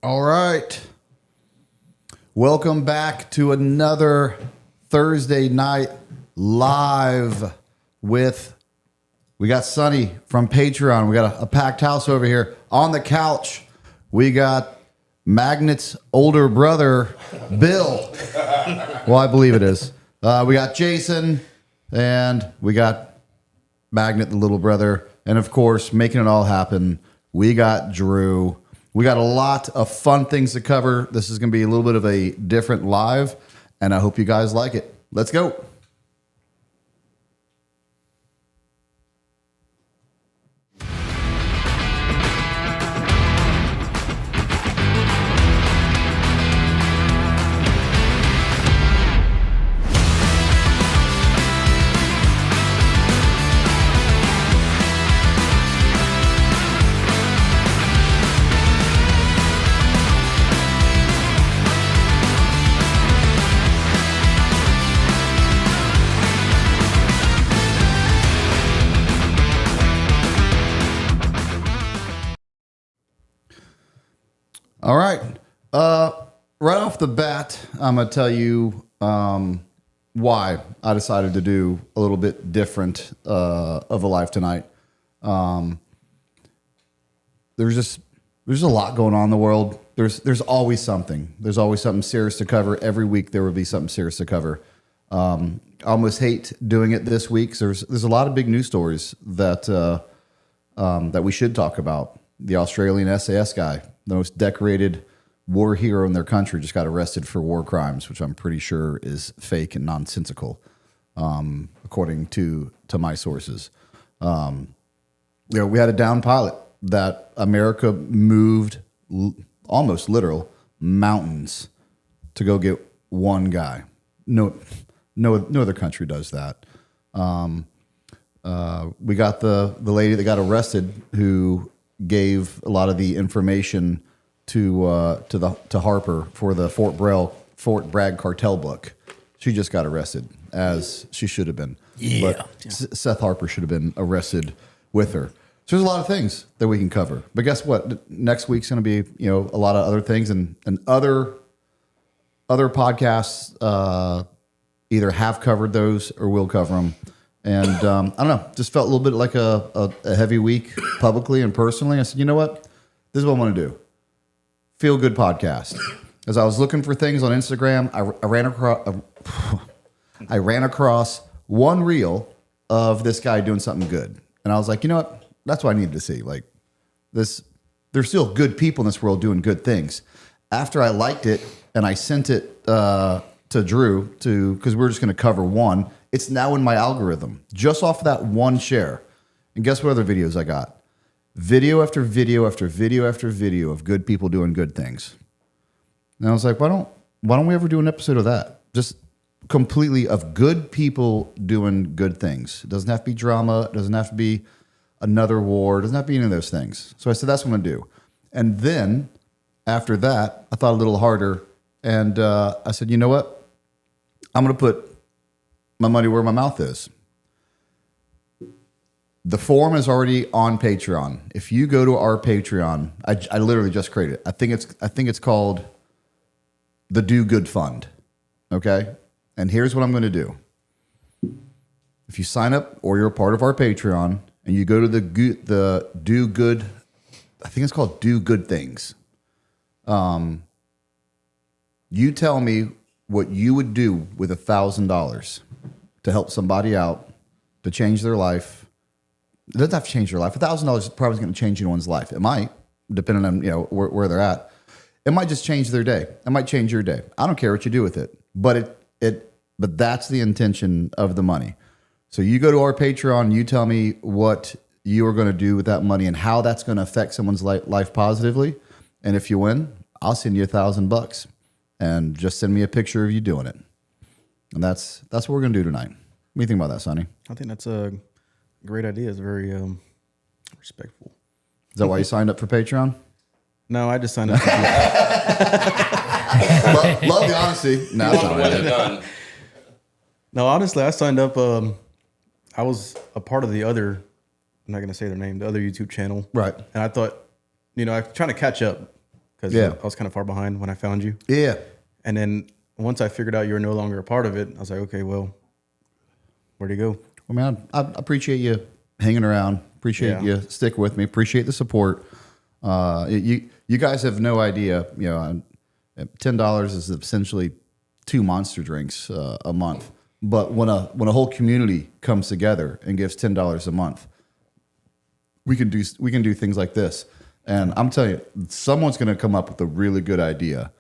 All right. Welcome back to another Thursday night live with, we got Sonny from Patreon. We got a packed house over here. On the couch, we got Magnet's older brother, Bill. Well, I believe it is. We got Jason, and we got Magnet, the little brother. And of course, making it all happen, we got Drew. We got a lot of fun things to cover. This is going to be a little bit of a different live, and I hope you guys like it. Let's go. All right. Right off the bat, I'm going to tell you why I decided to do a little bit different of a live tonight. There's a lot going on in the world. There's always something. There's always something serious to cover. Every week there will be something serious to cover. I almost hate doing it this week. So there's a lot of big news stories that that we should talk about. The Australian SAS guy, the most decorated war hero in their country, just got arrested for war crimes, which I'm pretty sure is fake and nonsensical, according to my sources. We had a down pilot that America moved almost literal mountains to go get one guy. No other country does that. We got the lady that got arrested who gave a lot of the information to Harper for the Fort Bragg cartel book. She just got arrested, as she should have been. Yeah. But Seth Harper should have been arrested with her. So there's a lot of things that we can cover. But guess what? Next week's going to be a lot of other things, and other podcasts either have covered those or will cover them. And I don't know, just felt a little bit like a heavy week publicly and personally. I said, you know what? This is what I want to do. Feel good podcast. As I was looking for things on Instagram, I ran across one reel of this guy doing something good. And I was like, you know what? That's what I needed to see. Like this, there's still good people in this world doing good things. After I liked it and I sent it to Drew because we're just going to cover one. It's now in my algorithm, just off of that one share. And guess what other videos I got? Video after video after video after video of good people doing good things. And I was like, why don't we ever do an episode of that? Just completely of good people doing good things. It doesn't have to be drama. It doesn't have to be another war. It doesn't have to be any of those things. So I said, that's what I'm going to do. And then after that, I thought a little harder. And I said, you know what? I'm going to put my money where my mouth is. The forum is already on Patreon. If you go to our Patreon, I literally just created it. I think it's called the Do Good Fund. Okay? And here's what I'm going to do. If you sign up or you're a part of our Patreon and you go to the Do Good, I think it's called Do Good Things. You tell me what you would do with $1,000 to help somebody out, to change their life. It doesn't have to change their life. $1,000 is probably going to change anyone's life. It might, depending on where they're at. It might just change their day. It might change your day. I don't care what you do with it, but that's the intention of the money. So you go to our Patreon, you tell me what you are going to do with that money and how that's going to affect someone's life positively. And if you win, I'll send you $1,000 and just send me a picture of you doing it. And that's what we're going to do tonight. What do you think about that, Sonny? I think that's a great idea. It's very respectful. Is that why you signed up for Patreon? No, I just signed up. Love the honesty. No, it's not really done. No, honestly, I signed up. I was a part of the other, I'm not going to say their name, the other YouTube channel. Right. And I thought, I'm trying to catch up because I was kind of far behind when I found you. Yeah. And then once I figured out you were no longer a part of it, I was like, okay, well, where'd he go? Well, man, I appreciate you hanging around. Appreciate you sticking with me. Appreciate the support. You guys have no idea. $10 is essentially 2 Monster drinks a month. But when a whole community comes together and gives $10 a month, we can do things like this. And I'm telling you, someone's going to come up with a really good idea,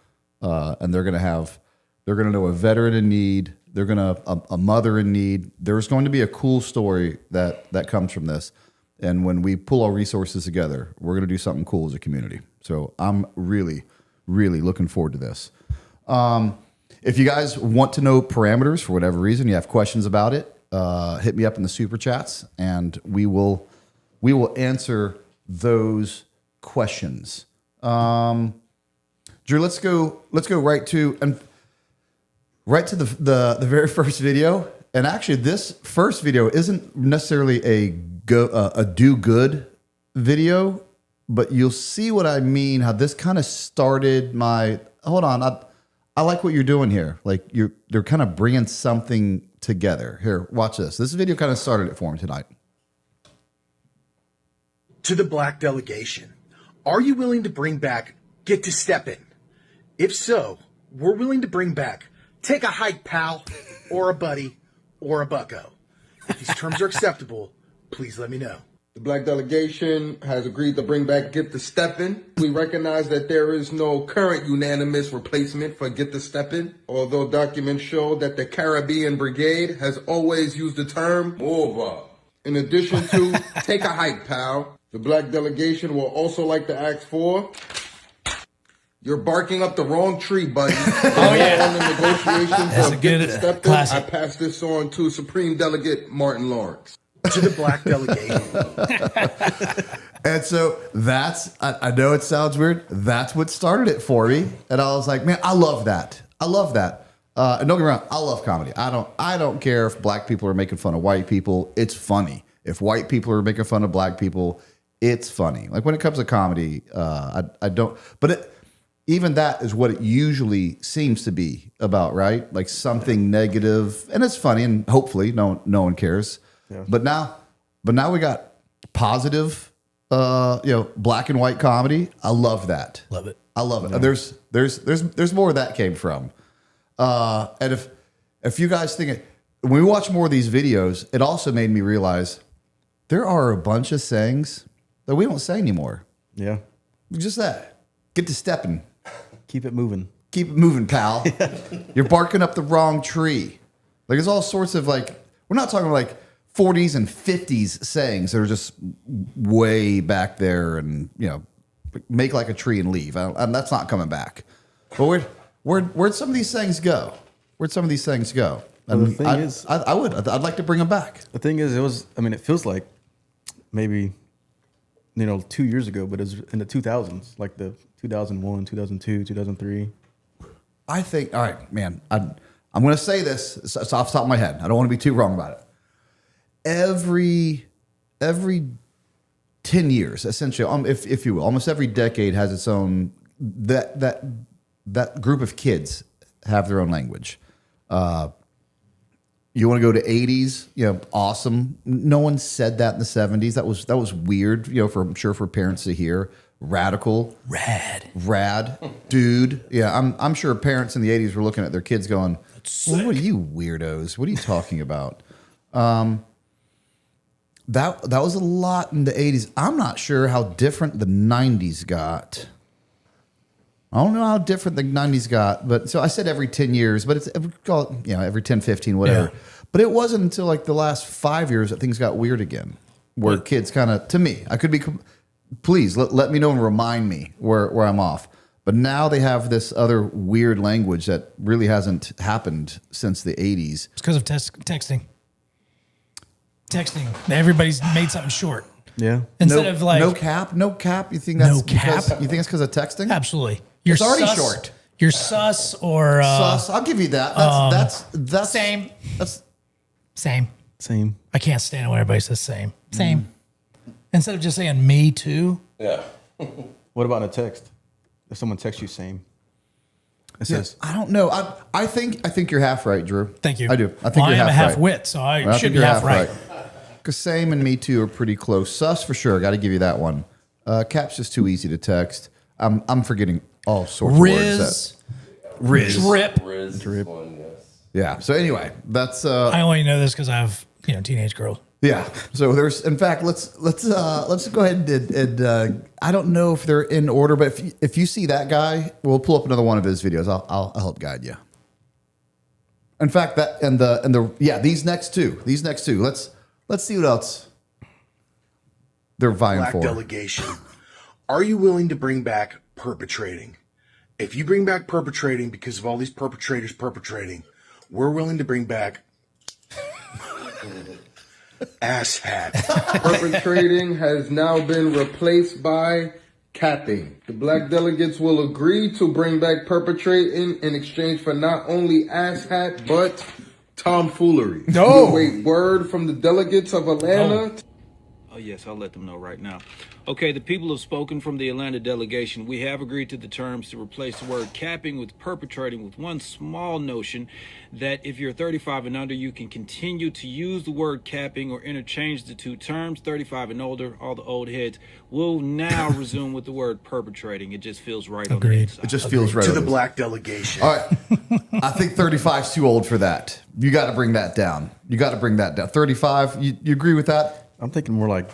and they're going to know a veteran in need. They're going to a mother in need. There's going to be a cool story that comes from this. And when we pull our resources together, we're going to do something cool as a community. So I'm really, really looking forward to this. If you guys want to know parameters for whatever reason, you have questions about it, hit me up in the super chats, and we will answer those questions. Drew, let's go right to the very first video. And actually, this first video isn't necessarily a do good video, but you'll see what I mean. How this kind of started my. Hold on, I like what you're doing here. Like they're kind of bringing something together. Here, watch this. This video kind of started it for me tonight. To the black delegation, are you willing to bring back Get to Steppin'? If so, we're willing to bring back Take a Hike, Pal, or a Buddy, or a Bucko. If these terms are acceptable, please let me know. The black delegation has agreed to bring back Get to Steppin'. We recognize that there is no current unanimous replacement for Get to Steppin', although documents show that the Caribbean Brigade has always used the term over. In addition to Take a Hike, Pal, the black delegation will also like to ask for, you're barking up the wrong tree, buddy. Oh, yeah. On the negotiations That's a of Get good to Steppin', classic. I pass this on to Supreme Delegate Martin Lawrence. To the black delegation. And so I know it sounds weird. That's what started it for me. And I was like, man, I love that. I love that. And don't get me wrong, I love comedy. I don't care if black people are making fun of white people. It's funny. If white people are making fun of black people, it's funny. Like when it comes to comedy, I don't. But even that is what it usually seems to be about, right? Like something negative, and it's funny, and hopefully no one cares. Yeah. But now we got positive, black and white comedy. I love that. Love it. I love it. Yeah. There's more where that came from. And if you guys think when we watch more of these videos, it also made me realize there are a bunch of sayings that we don't say anymore. Yeah. Just that. Get to stepping. Keep it moving. Keep it moving, pal. You're barking up the wrong tree. Like there's all sorts of we're not talking like 40s and 50s sayings that are just way back there and, make like a tree and leave. And that's not coming back. But where'd some of these sayings go? Where'd some of these sayings go? And the thing is, I'd like to bring them back. The thing is, it feels like maybe, 2 years ago, but it was in the 2000s, like the 2001, 2002, 2003. I think, all right, man, I'm going to say this. It's off the top of my head. I don't want to be too wrong about it. Every 10 years, essentially, if you will, almost every decade has its own, that group of kids have their own language. You want to go to 80s, awesome. No one said that in the 70s. That was weird, I'm sure for parents to hear. Radical. Rad. Dude. Yeah, I'm sure parents in the 80s were looking at their kids going, well, what are you weirdos? What are you talking about? That was a lot in the 80s. I'm not sure how different the 90s got. I don't know how different the 90s got, but so I said every 10 years, but it's every 10, 15, whatever. Yeah. But it wasn't until like the last 5 years that things got weird again, where kids kind of, to me, I could be, please let me know and remind me where I'm off. But now they have this other weird language that really hasn't happened since the 80s. It's because of texting. Everybody's made something short. Yeah. Instead of like no cap. You think that's no cap? You think it's because of texting? Absolutely. It's already short. You're sus or sus. I'll give you that. That's same. That's same. Same. I can't stand it when everybody says same. Same. Instead of just saying me too. Yeah. What about in a text? if someone texts you same. It says, I don't know. I think you're half right, Drew. Thank you. I do. I think Well, you're I am a half half right. wit, so I Well, should think be you're half right. Because same and me too are pretty close. Sus for sure. Got to give you that one. Cap's just too easy to text. I'm forgetting all sorts of words. Riz, drip. Drip. One, yes. Yeah. So anyway, that's I only know this because I have teenage girls. yeah. So there's, in fact, let's go ahead and I don't know if they're in order, but if you see that guy, we'll pull up another one of his videos. I'll help guide you. In fact, that and the these next two. Let's see what else they're vying Black for. delegation. Are you willing to bring back perpetrating? If you bring back perpetrating because of all these perpetrators perpetrating, we're willing to bring back ass hat. Perpetrating has now been replaced by capping. The black delegates will agree to bring back perpetrating in exchange for not only ass hat, but tomfoolery. No. We'll wait word from the delegates of Atlanta. Oh, yes, I'll let them know right now. Okay, the people have spoken from the Atlanta delegation. We have agreed to the terms to replace the word capping with perpetrating with one small notion that if you're 35 and under, you can continue to use the word capping or interchange the two terms. 35 and older, all the old heads, will now resume with the word perpetrating. It just feels right on the Agreed. inside. It just feels right. To the over. black delegation. All right. I think 35 is too old for that. You got to bring that down. 35. You agree with that? I'm thinking more like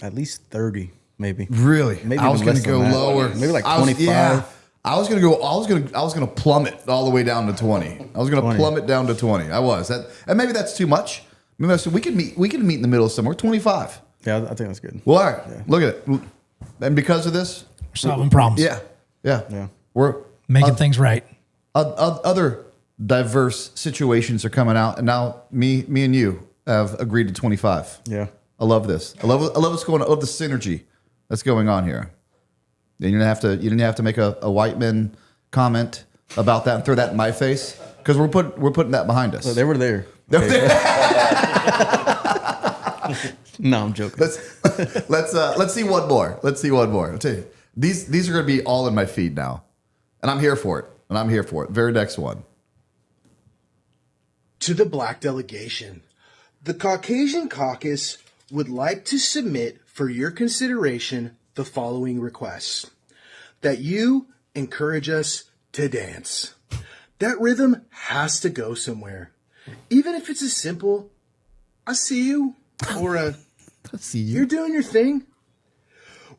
at least 30, maybe. Really? Maybe I was even going to less go than that. lower. Maybe like I was- 25. yeah. I was going to plummet all the way down to 20. I was going to 20. plummet down to 20. I was. And maybe that's too much. Maybe we can meet in the middle somewhere. 25. Yeah, I think that's good. Well, all right. Look at it. And because of this, We're solving problems. yeah. We're Making things right. other diverse situations are coming out, and now me and you have agreed to 25. Yeah. I love this. I love what's going on. I love the synergy that's going on here. And you didn't have to make a white man comment about that and throw that in my face because we're putting that behind us. So they were there. Okay. No, I'm joking. Let's see one more. I'll tell you, these are going to be all in my feed now, and I'm here for it. Very next one. To the black delegation. The Caucasian Caucus would like to submit for your consideration the following requests. That you encourage us to dance. That rhythm has to go somewhere. Even if it's as simple, I see you, or a, See you. you're doing your thing.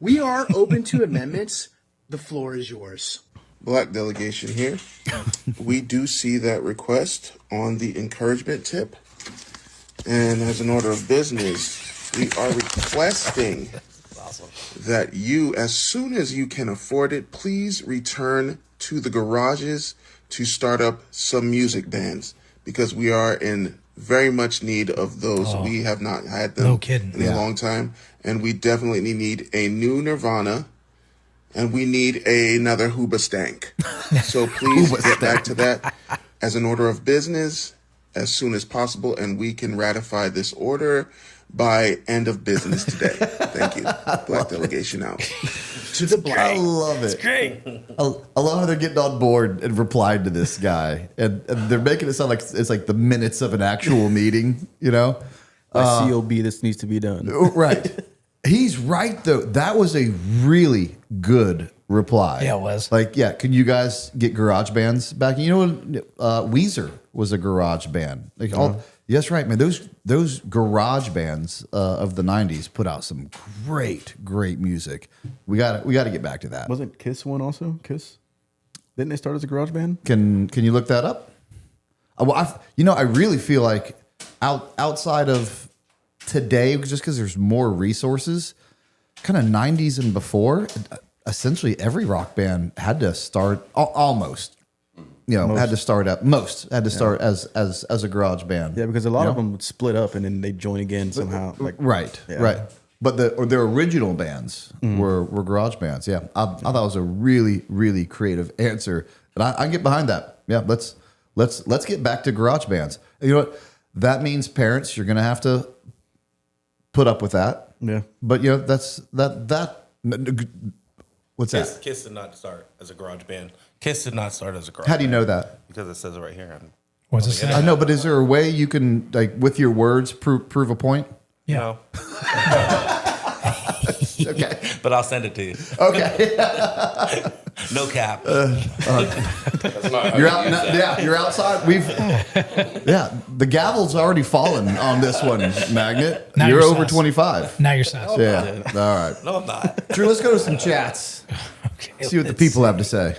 We are open to amendments. The floor is yours. Black delegation here. We do see that request on the encouragement tip. And as an order of business, we are requesting that you, as soon as you can afford it, please return to the garages to start up some music bands because we are in very much need of those. We have not had them No kidding. in a long time. And we definitely need a new Nirvana. And we need another Hooba Stank. So please get back to that as an order of business as soon as possible, and we can ratify this order by end of business today. Thank you. Black delegation out. To the black. I love it. Great. I love how they're getting on board and replying to this guy, and they're making it sound like it's like the minutes of an actual meeting. You know, Like COB, this needs to be done. right? He's right though. That was a really good reply. Yeah, it was. Like, yeah, can you guys get garage bands back? You know, Weezer was a garage band. Like, yes, right, man. Those garage bands of the '90s put out some great music. We got to get back to that. Wasn't Kiss one also? Kiss? Didn't they start as a garage band? Can you look that up? Well, I really feel like outside of today, just because there's more resources, kind of '90s and before, essentially every rock band had to start almost. Had to start as a garage band. Yeah, because a lot of them would split up and then they join again somehow. Like Right. But their original bands were garage bands. Yeah, I thought it was a really creative answer, and I can get behind that. Yeah, let's get back to garage bands. And you know what? That means parents, you're going to have to put up with that. Yeah. But that's that. What's that? Kiss did not start as a garage band. Kiss did not start as a garage How do you band. know that? Because it says it right here. What's it say? I know, but is there a way you can, like, with your words, prove a point? Yeah. No. Okay. But I'll send it to you. Okay. No cap. You're out. Yeah, you're outside. The gavel's already fallen on this one, Magnet. Now you're you're over sus. 25. Now you're sus. Yeah. All right. No, I'm not. Drew, let's go to some chats. Okay, See what the let's people see. have to say.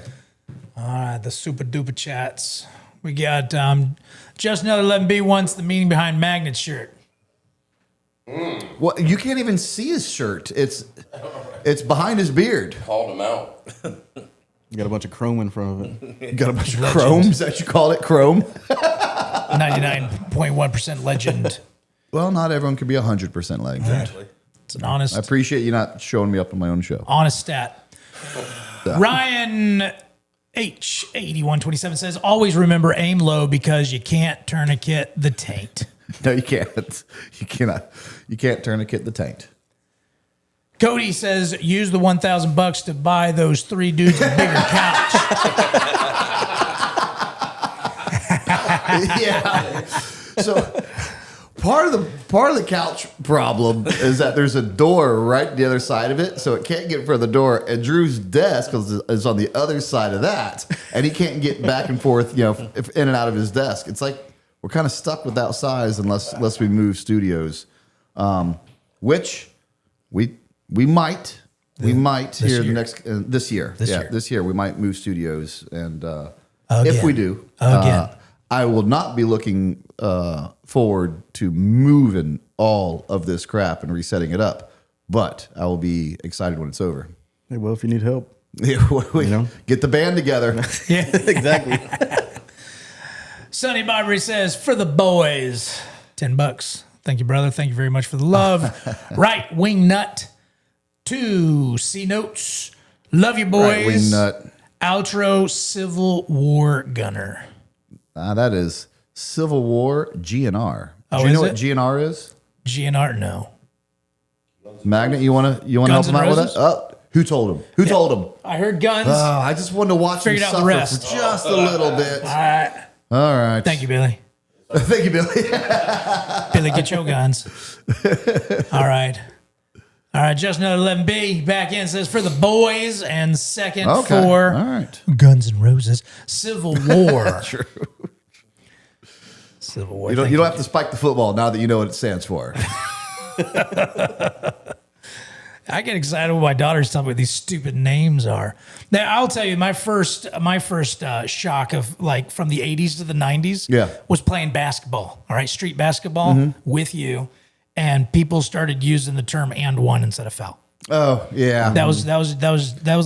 All right, the super duper chats. We got just another 11B wants the meaning behind Magnet's shirt. Well, you can't even see his shirt. It's behind his beard. Called him out. You got a bunch of chrome in front of it. You got a bunch of chrome. Is that what you call it? Chrome? 99.1% legend. Well, not everyone can be 100% legend. It's an honest, I appreciate you not showing me up on my own show. honest stat. Ryan H8127 says, always remember aim low because you can't tourniquet the taint. No, you can't. You cannot. You can't tourniquet the taint. Cody says, use the $1,000 to buy those 3 dudes a bigger couch. Yeah. So part of the couch problem is that there's a door right the other side of it, so it can't get in front of the door. And Drew's desk is on the other side of that, and he can't get back and forth, in and out of his desk. It's like we're kind of stuck with that size unless we move studios, which we might here year. this year. This year we might move studios, and Again. if we do, Again. I will not be looking forward to moving all of this crap and resetting it up, but I will be excited when it's over. Hey, well, if you need help. Get the band together. Yeah. Exactly. Sonny Barbary says, for the boys, $10. Thank you, brother. Thank you very much for the love. Right Wing Nut. 2 C Notes. Love you, boys. Right Wing Nut. Outro Civil War Gunner. That is Civil War GNR. Oh, Do you know is what it? GNR is? GNR, no. Magnet, you want to help Guns him N' out with Roses? that? Oh, who told him? Who told him? I heard guns. I just wanted to watch him Figured out the suffer rest. for just a little bit. All right. All right. Thank you, Billy. Thank you, Billy. Billy, get your guns. All right. All right, just another 11B. Back in says for the boys, and second Okay. for All right. Guns N' Roses. Civil War. True. Civil War. You don't Thank have to spike the football now that you know what it stands for. I get excited when my daughters tell me what these stupid names are. Now, I'll tell you, my first shock of like from the 80s to the 90s was playing basketball. All right, street basketball with you, and people started using the term "and one" instead of "foul." Oh yeah, That was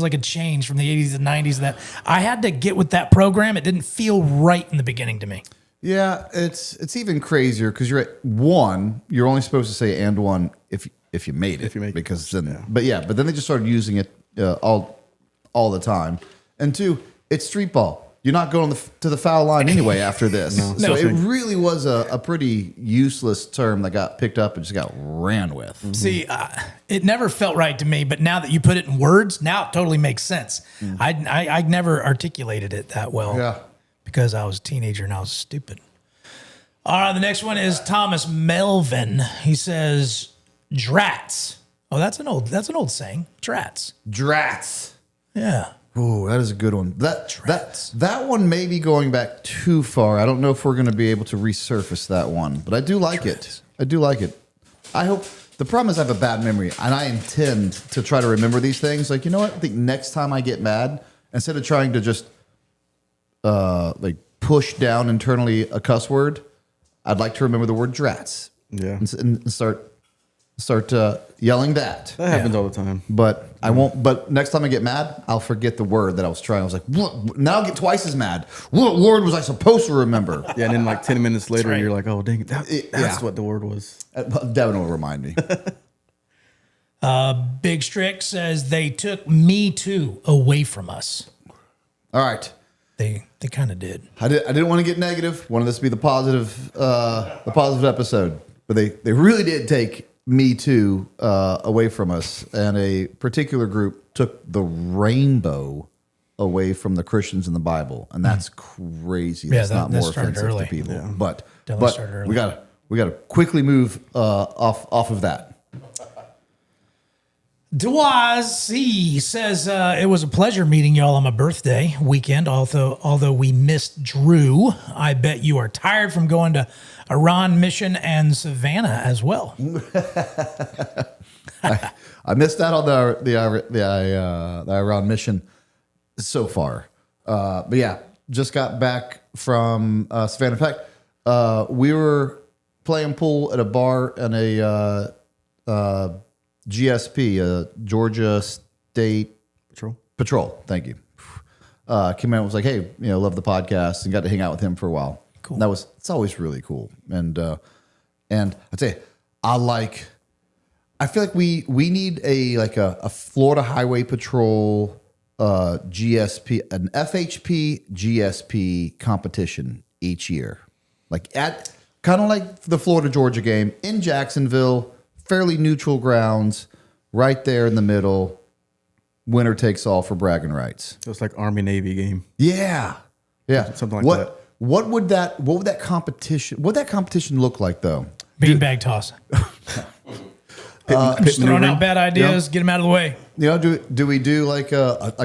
like a change from the 80s to the 90s that I had to get with that program. It didn't feel right in the beginning to me. yeah. It's even crazier because you're at one. You're only supposed to say "and one" if you made it. If you make it. Because then, but then they just started using it all the time. And 2, it's street ball. You're not going to the foul line anyway after this. So it really was a pretty useless term that got picked up and just got ran with. Mm-hmm. See, it never felt right to me, but now that you put it in words, now it totally makes sense. I never articulated it that well. Yeah. Because I was a teenager and I was stupid. All right, the next one is Thomas Melvin. He says, "Drats." Oh, that's an old saying. Drats. Drats. Yeah. Ooh, that is a good one. That one may be going back too far. I don't know if we're going to be able to resurface that one, but I do like it. I do like it. I hope. The problem is I have a bad memory, and I intend to try to remember these things. Like, you know what? I think next time I get mad, instead of trying to just like push down internally a cuss word, I'd like to remember the word drats. Yeah. And start yelling that. That happens all the time. But I won't. But next time I get mad, I'll forget the word that I was trying. I was like, what? Now I'll get twice as mad. What word was I supposed to remember? Yeah, and then like 10 minutes later, right. you're like, oh, dang it. That's what the word was. Devin will remind me. Big Strick says they took Me Too away from us. All right. They kind of did. I didn't want to get negative. Wanted this to be the positive episode. But they really did take Me Too away from us, and a particular group took the rainbow away from the Christians in the Bible, and that's crazy. Yeah, That's not more started offensive early. to people. Yeah. But Started early. we gotta quickly move off of that. Dwaz C says it was a pleasure meeting y'all on my birthday weekend. Although we missed Drew, I bet you are tired from going to Iran mission and Savannah as well. I missed out on the Iran mission so far, but yeah, just got back from Savannah. In fact, we were playing pool at a bar and a GSP, Georgia State Patrol. Thank you. Came out and was like, hey, love the podcast, and got to hang out with him for a while. Cool. It's always really cool. And I'd say I feel like we need a Florida Highway Patrol GSP, an FHP GSP competition each year, like at kind of like the Florida Georgia game in Jacksonville, fairly neutral grounds, right there in the middle. Winner takes all for bragging rights. So it's like Army Navy game. Yeah, Something like that. What would that competition look like though? Beanbag toss. Just throwing out bad ideas, get them out of the way. Do we do like a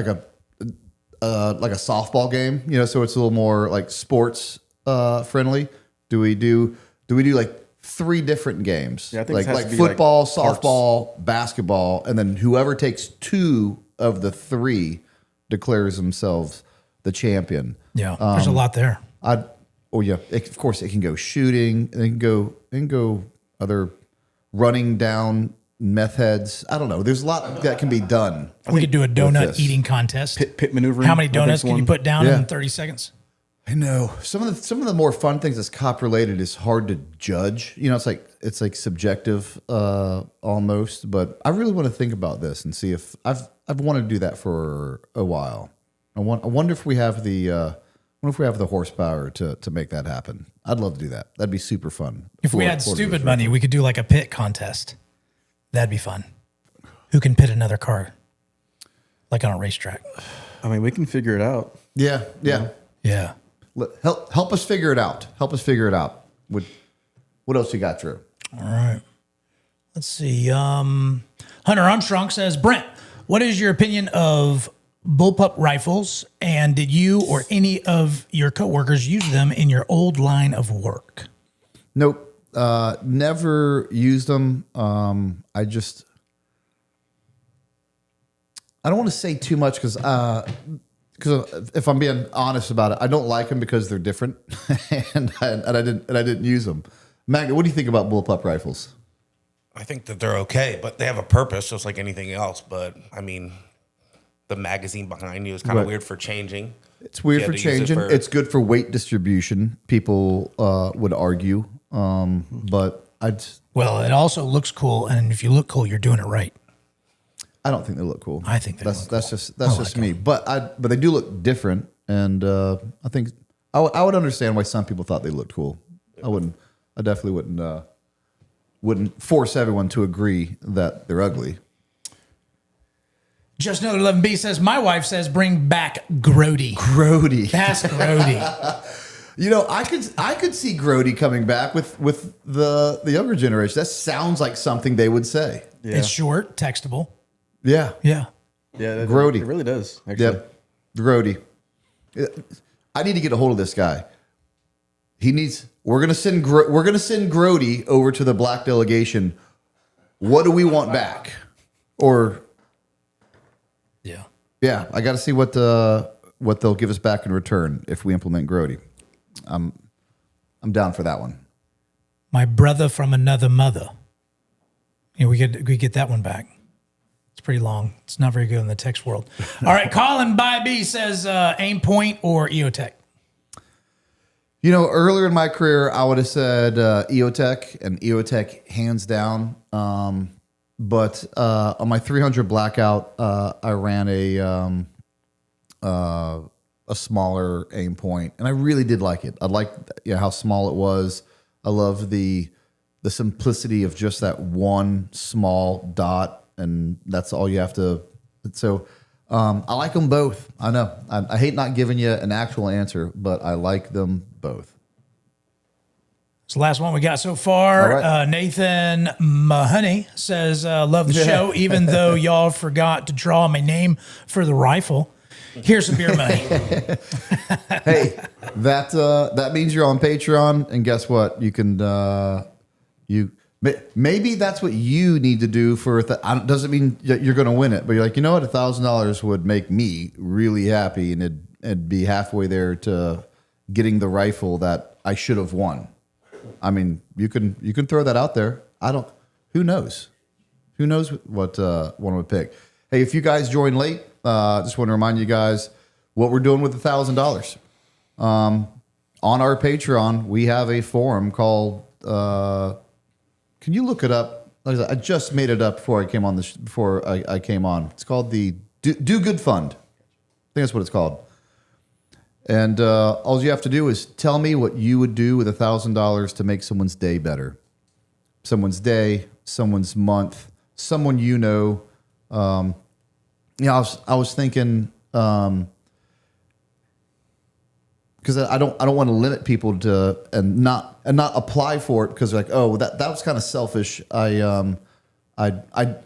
softball game? So it's a little more like sports friendly. Do we do like 3 different games? Yeah, I think it has like to be football, like parts. softball, basketball, and then whoever takes 2 of the 3 declares themselves the champion. Yeah, there's a lot there. Of course it can go shooting, and it can go other running down meth heads. I don't know. There's a lot that can be done. We could do a donut this. eating contest. Pit maneuvering. How many donuts can you put down Yeah. in 30 seconds? I know some of the more fun things that's cop related is hard to judge. It's like subjective almost. But I really want to think about this and see if I've wanted to do that for a while. I wonder if we have the horsepower to make that happen. I'd love to do that. That'd be super fun. If we had stupid money, we could do like a pit contest. That'd be fun. Who can pit another car? Like on a racetrack. I mean, we can figure it out. Yeah. Yeah. Help us figure it out. What else you got, Drew? All right. Let's see. Hunter Armstrong says, Brent, what is your opinion of bullpup rifles? And did you or any of your coworkers use them in your old line of work? Nope. Never used them. I don't want to say too much because if I'm being honest about it, I don't like them because they're different, and I didn't use them. Magda, what do you think about bullpup rifles? I think that they're okay, but they have a purpose, just like anything else. But I mean, the magazine behind you is kind of weird for changing. It's weird You for had to use it changing. for- It's good for weight distribution. People would argue, but Well, it also looks cool, and if you look cool, you're doing it right. I don't think they look cool. I think they that's look that's cool. just that's just me. But they do look different, and I think I would understand why some people thought they looked cool. I definitely wouldn't force everyone to agree that they're ugly. Just another 11B says, my wife says, bring back Grody. Grody. That's Grody. I could see Grody coming back with the younger generation. That sounds like something they would say. Yeah. It's short, textable. Yeah. Yeah. Yeah, Grody. It really does. Actually. Yep. Grody. I need to get a hold of this guy. We're gonna send Grody over to the black delegation. What do we want back? Or yeah, I got to see what they'll give us back in return if we implement Grody. I'm down for that one. My brother from another mother. We get that one back. It's pretty long. It's not very good in the text world. All right, Colin by B says aim point or EOTech. Earlier in my career, I would have said EOTech and EOTech hands down. But on my 300 blackout, I ran a smaller aim point, and I really did like it. I liked how small it was. I love the simplicity of just that one small dot, and that's all you have to So I like them both. I know. I hate not giving you an actual answer, but I like them both. It's the last one we got so far. All right. Nathan Mahoney says, love the show, even though y'all forgot to draw my name for the rifle. Here's some beer money. Hey, that means you're on Patreon, and guess what? You can maybe that's what you need to do for. Doesn't mean that you're going to win it, but you're like, you know what? $1,000 would make me really happy, and it'd be halfway there to getting the rifle that I should have won. I mean, you can throw that out there. Who knows? Who knows what one would pick? Hey, if you guys join late, just want to remind you guys what we're doing with $1,000. On our Patreon, we have a forum called. Can you look it up? Like I just made it up before I came on before I came on. It's called the Do Good Fund. I think that's what it's called. And all you have to do is tell me what you would do with $1,000 to make someone's day better. Someone's day, someone's month, someone you know. I was thinking because I don't want to limit people to and not apply for it because they're like, oh, that was kind of selfish. I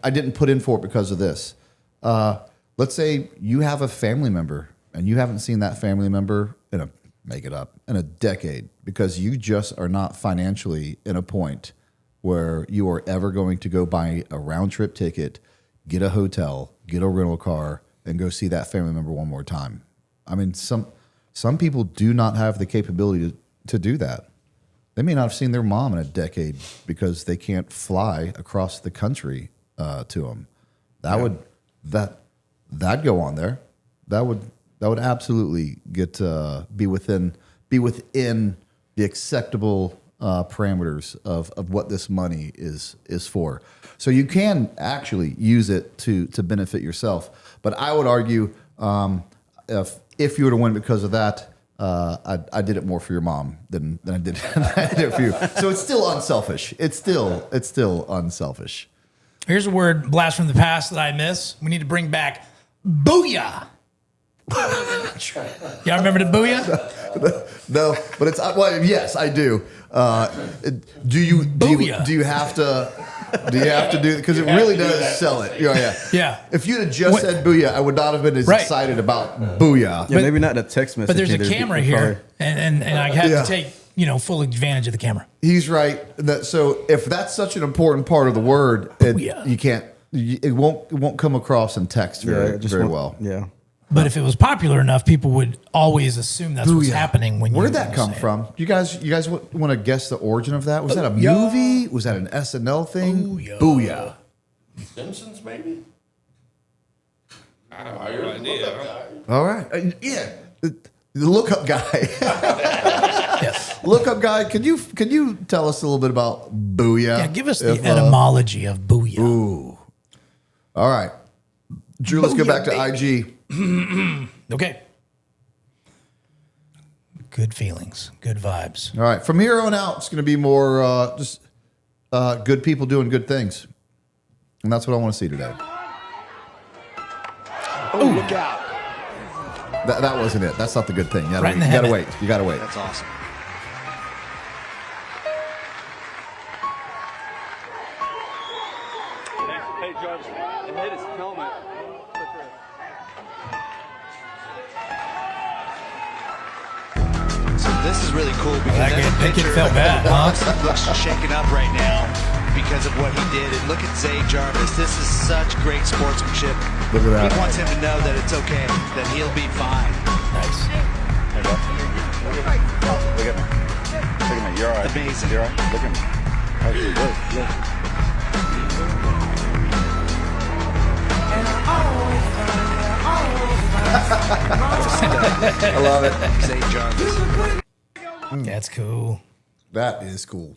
didn't put in for it because of this. Let's say you have a family member and you haven't seen that family member in a decade because you just are not financially in a point where you are ever going to go buy a round trip ticket, get a hotel, get a rental car, and go see that family member one more time. I mean, some people do not have the capability to do that. They may not have seen their mom in a decade because they can't fly across the country to them. That'd go on there. That would absolutely get be within the acceptable parameters of what this money is for. So you can actually use it to benefit yourself. But I would argue if you were to win because of that, I did it more for your mom than I did it for you. So it's still unselfish. It's still unselfish. Here's a word blast from the past that I miss. We need to bring back booyah. Y'all remember the booyah? No, but it's well, yes, I do. Do you have to do it because it really does sell it? Yeah. If you'd have just said booyah, I would not have been as excited about booyah. Yeah, maybe not the text message. But there's a camera here, and I had to take full advantage of the camera. He's right. So if that's such an important part of the word, you can't. It won't come across in text very well. Yeah. But if it was popular enough, people would always assume that's what's happening when you. Where did that come from? You guys want to guess the origin of that? Was that a movie? Was that an SNL thing? Booyah. Simpsons, maybe? I have no idea. All right. The lookup guy. Yes. Lookup guy, can you tell us a little bit about booyah? Yeah, give us the etymology of booyah. Ooh. All right. Drew, let's go back to IG. Okay. Good feelings, good vibes. All right. From here on out, it's going to be more just good people doing good things. And that's what I want to see today. Oh, look out. That wasn't it. That's not the good thing. You Right in the gotta head. wait. You got to wait. That's awesome. Hey, Jarvis, and hit his helmet. So this is really cool because That kid felt bad, huh? looks shaken up right now because of what he did. And look at Zay Jarvis. This is such great sportsmanship. Look at that. He wants him to know that it's okay, that he'll be fine. Nice. Look at me. Look at me. You're all right. Amazing. You're all right. Look at me. Look. I love it. Zay Jarvis. That's cool. That is cool.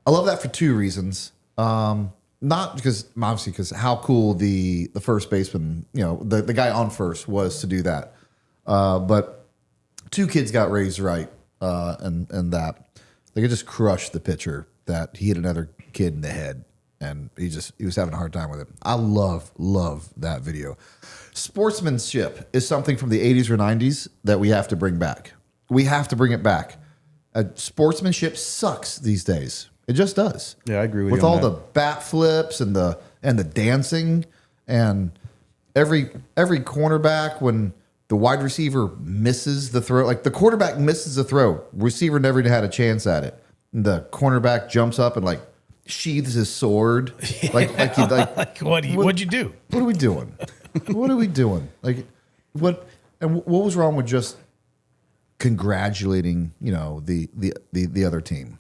I love that for two reasons. Not because obviously because how cool the first baseman, the guy on first was to do that. But two kids got raised right, and that they could just crush the pitcher that he hit another kid in the head, and he was having a hard time with it. I love that video. Sportsmanship is something from the 80s or 90s that we have to bring back. We have to bring it back. Sportsmanship sucks these days. It just does. Yeah, I agree with you. With you all on the that. bat flips and the dancing, and every cornerback, when the wide receiver misses the throw, like the quarterback misses the throw, receiver never had a chance at it. And the cornerback jumps up and like sheathes his sword. What'd you do? What are we doing? What are we doing? Like what was wrong with just congratulating, the other team?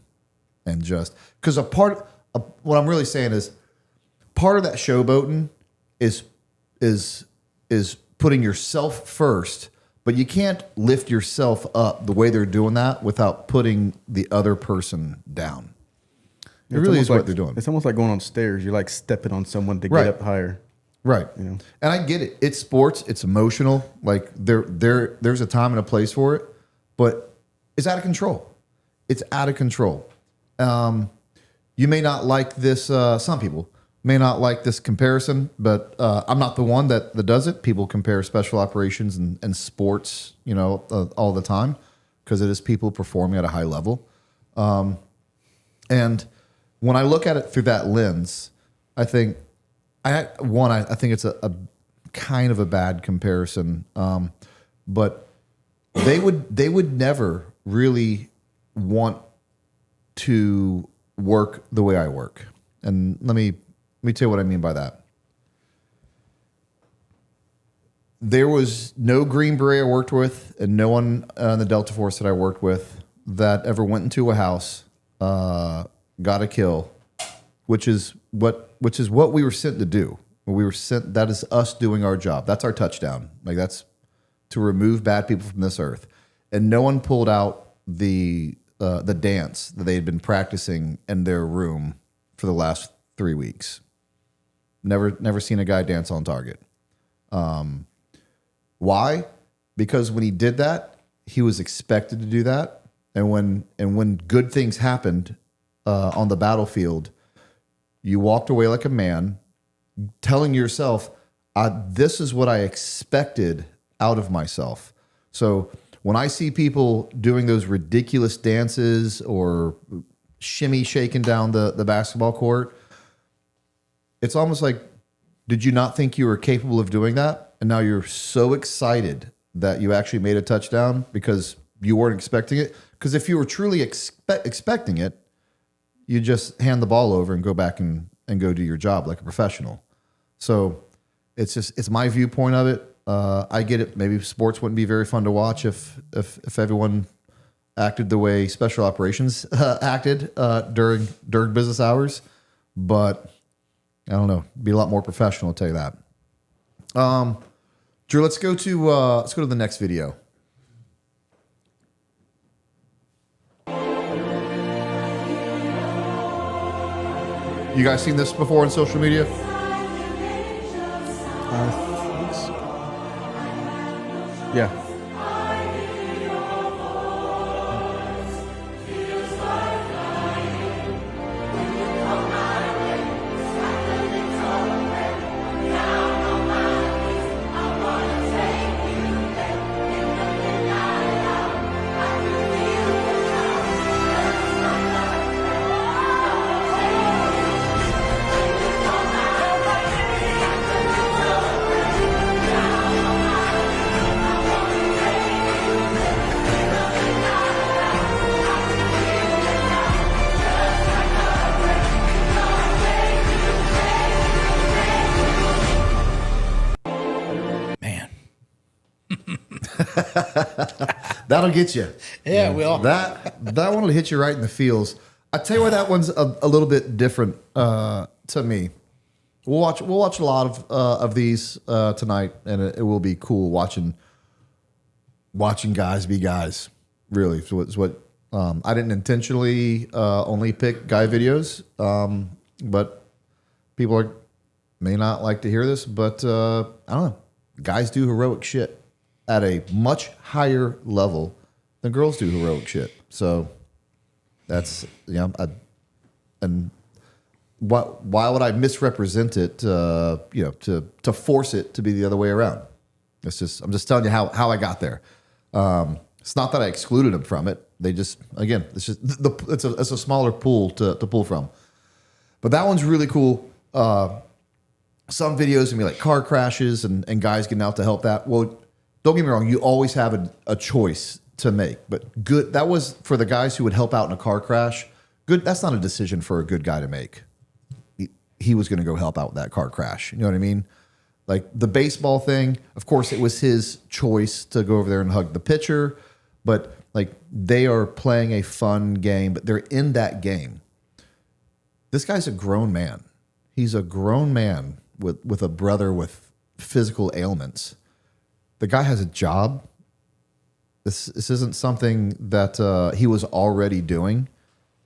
And just because what I'm really saying is part of that showboating is putting yourself first, but you can't lift yourself up the way they're doing that without putting the other person down. It really is what they're doing. It's almost like going on stairs. You're like stepping on someone to get up higher. Right. And I get it. It's sports. It's emotional. Like there's a time and a place for it, but it's out of control. It's out of control. You may not like this. Some people may not like this comparison, but I'm not the one that does it. People compare special operations and sports, all the time, because it is people performing at a high level. And when I look at it through that lens, I think it's a kind of a bad comparison. But they would never really want to work the way I work. And let me tell you what I mean by that. There was no Green Beret I worked with, and no one in the Delta Force that I worked with that ever went into a house, got a kill, which is what we were sent to do. We were sent. That is us doing our job. That's our touchdown. Like that's to remove bad people from this earth. And no one pulled out the dance that they had been practicing in their room for the last 3 weeks. Never seen a guy dance on target. Why? Because when he did that, he was expected to do that. And when good things happened on the battlefield, you walked away like a man, telling yourself, this is what I expected out of myself. So when I see people doing those ridiculous dances or shimmy shaking down the basketball court, it's almost like, did you not think you were capable of doing that? And now you're so excited that you actually made a touchdown because you weren't expecting it. Because if you were truly expecting it, you just hand the ball over and go back and go do your job like a professional. So it's my viewpoint of it. I get it. Maybe sports wouldn't be very fun to watch if everyone acted the way special operations acted during business hours. But I don't know. Be a lot more professional, I'll tell you that. Drew, let's go to the next video. You guys seen this before on social media? Yeah. That'll get you. Yeah, well, that one will hit you right in the feels. I tell you why that one's a little bit different to me. We'll watch a lot of these tonight, and it will be cool watching guys be guys. Really, so it's what I didn't intentionally only pick guy videos, but people may not like to hear this, but I don't know. Guys do heroic shit at a much higher level than girls do heroic shit. So that's and why would I misrepresent it? To force it to be the other way around. I'm just telling you how I got there. It's not that I excluded them from it. They just, again, it's a smaller pool to pull from. But that one's really cool. Some videos can be like car crashes and guys getting out to help that. Well, don't get me wrong. You always have a choice to make. But good. That was for the guys who would help out in a car crash. Good. That's not a decision for a good guy to make. He was going to go help out with that car crash. You know what I mean? Like the baseball thing, of course, it was his choice to go over there and hug the pitcher. But like they are playing a fun game, but they're in that game. This guy's a grown man. He's a grown man with a brother with physical ailments. The guy has a job. This isn't something that he was already doing.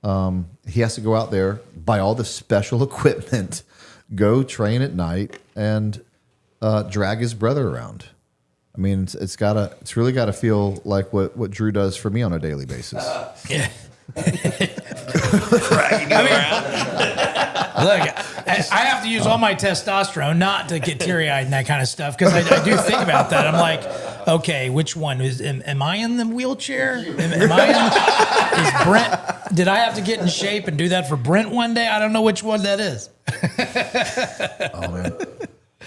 He has to go out there, buy all the special equipment, go train at night, and drag his brother around. I mean, it's really gotta feel like what Drew does for me on a daily basis. Yeah. Dragging you around. Look, I have to use all my testosterone not to get teary-eyed and that kind of stuff because I do think about that. I'm like, okay, which one am I in the wheelchair? Am I is Brent? Did I have to get in shape and do that for Brent one day? I don't know which one that is. Oh man,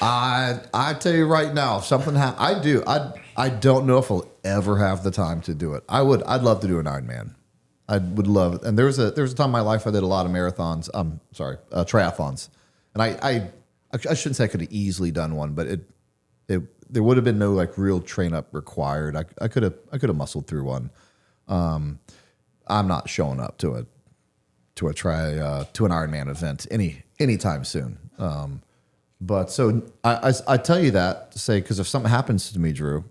I tell you right now, if something happens, I don't know if I'll ever have the time to do it. I'd love to do an Ironman. I would love it. And there was a time in my life I did a lot of marathons. Triathlons, and I shouldn't say I could have easily done one, but there would have been no like real train up required. I could have muscled through one. I'm not showing up to an Ironman event anytime soon. But so I tell you that to say, because if something happens to me, Drew,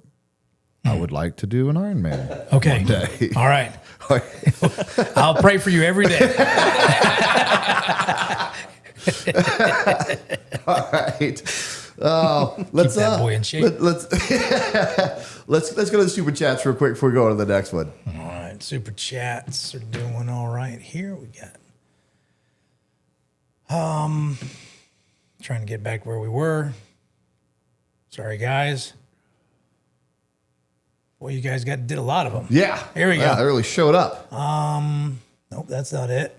I would like to do an Ironman. Okay. One day. All right. I'll pray for you every day. All right. Let's Keep that boy in shape. Let's go to the super chats real quick before we go on to the next one. All right. Super chats are doing all right. Here we got. Trying to get back where we were. Sorry, guys. Well, you guys did a lot of them. Yeah. Here we go. They really showed up. Nope, that's not it.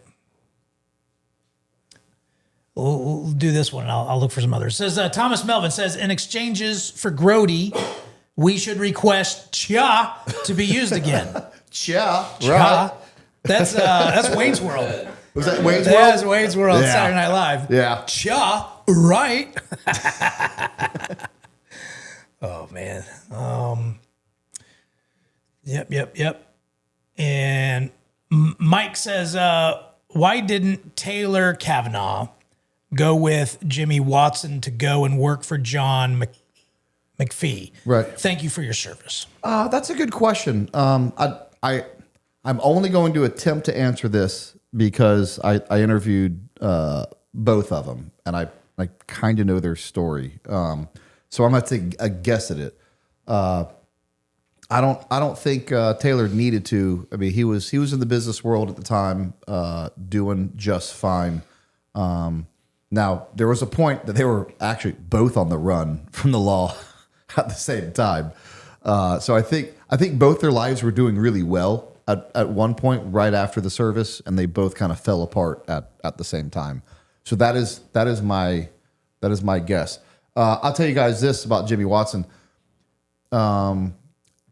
We'll do this one. I'll look for some others. Says Thomas Melvin says, in exchanges for Grody, we should request Cha to be used again. Cha, right? That's Wayne's World. Was that Wayne's World? That's Wayne's World. Yeah. Saturday Night Live. Yeah. Cha, right? Oh man. Yep. And Mike says, why didn't Taylor Kavanaugh go with Jimmy Watson to go and work for John McPhee? Right. Thank you for your service. That's a good question. I'm only going to attempt to answer this because I interviewed both of them, and I kind of know their story. So I'm going to take a guess at it. I don't think Taylor needed to. I mean, he was in the business world at the time, doing just fine. Now there was a point that they were actually both on the run from the law at the same time. So I think both their lives were doing really well at one point right after the service, and they both kind of fell apart at the same time. So that is my guess. I'll tell you guys this about Jimmy Watson.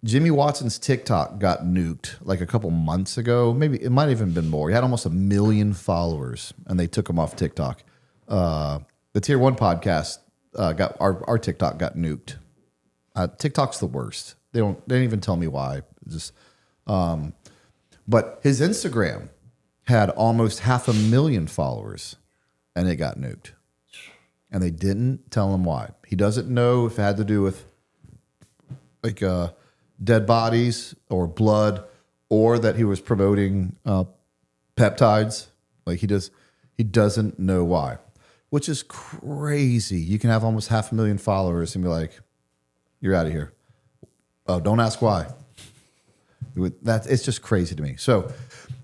Jimmy Watson's TikTok got nuked like a couple months ago. Maybe it might have even been more. He had almost 1 million followers, and they took him off TikTok. The Tier1 podcast got our TikTok got nuked. TikTok's the worst. They didn't even tell me why. But his Instagram had almost 500,000 followers, and it got nuked. And they didn't tell him why. He doesn't know if it had to do with like dead bodies or blood, or that he was promoting peptides. Like he doesn't know why, which is crazy. You can have almost 500,000 followers and be like, you're out of here. Oh, don't ask why. It's just crazy to me. So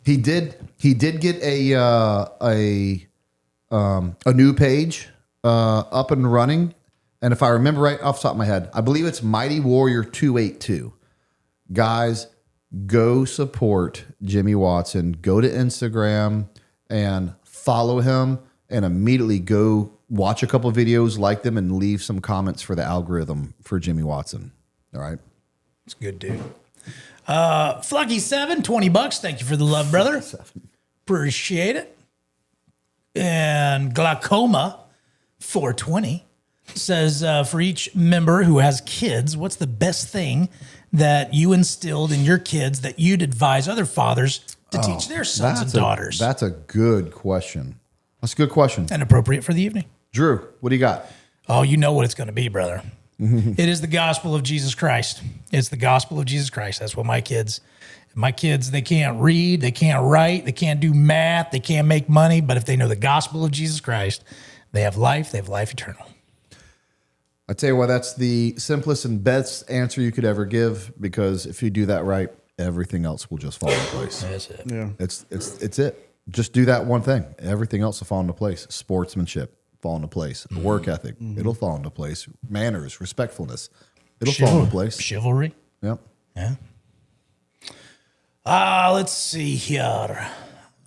he did get a a new page up and running. And if I remember right off the top of my head, I believe it's Mighty Warrior 282. Guys, go support Jimmy Watson. Go to Instagram and follow him, and immediately go watch a couple of videos, like them, and leave some comments for the algorithm for Jimmy Watson. All right. It's good, dude. Flucky7, $20. Thank you for the love, brother. Appreciate it. And Glaucoma 420 says, for each member who has kids, what's the best thing that you instilled in your kids that you'd advise other fathers to teach their sons and daughters? That's a good question. That's a good question. And appropriate for the evening. Drew, what do you got? Oh, you know what it's going to be, brother. It is the gospel of Jesus Christ. It's the gospel of Jesus Christ. That's what my kids, they can't read, they can't write, they can't do math, they can't make money. But if they know the gospel of Jesus Christ, they have life eternal. I tell you what, that's the simplest and best answer you could ever give, because if you do that right, everything else will just fall into place. That's it. Yeah. It's it. Just do that one thing. Everything else will fall into place. Sportsmanship, fall into place. Work ethic, it'll fall into place. Manners, respectfulness, it'll fall into place. Chivalry. Yep. Yeah. Let's see here.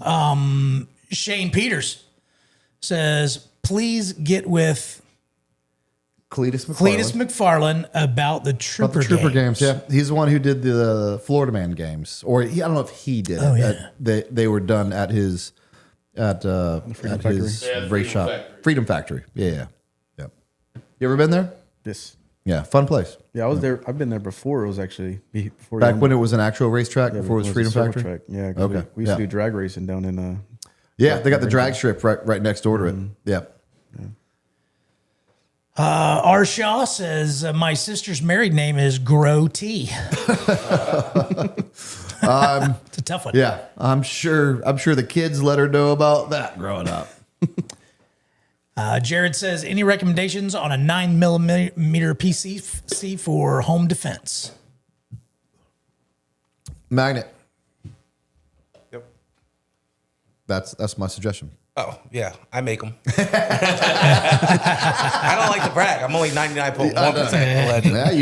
Shane Peters says, please get with Cletus McFarland about the Trooper, games. Yeah, he's the one who did the Florida Man games, or I don't know if he did. Oh, yeah. They were done at his his race shop, Freedom Factory. Yeah. You ever been there? Yes. Yeah, fun place. Yeah, I was there. I've been there before. It was actually before back when it was an actual racetrack, before it was Freedom a Factory. track. Yeah. Okay. We used to do drag racing down in. Yeah, they got the drag strip right next door to it. Yeah. R. Shaw says, my sister's married name is Grow T. It's a tough one. Yeah, I'm sure the kids let her know about that growing up. Jared says, any recommendations on a 9mm PCC for home defense? Magnet. Yep. That's my suggestion. Oh, yeah. I make them. I don't like to brag. I'm only 99.1% legend. That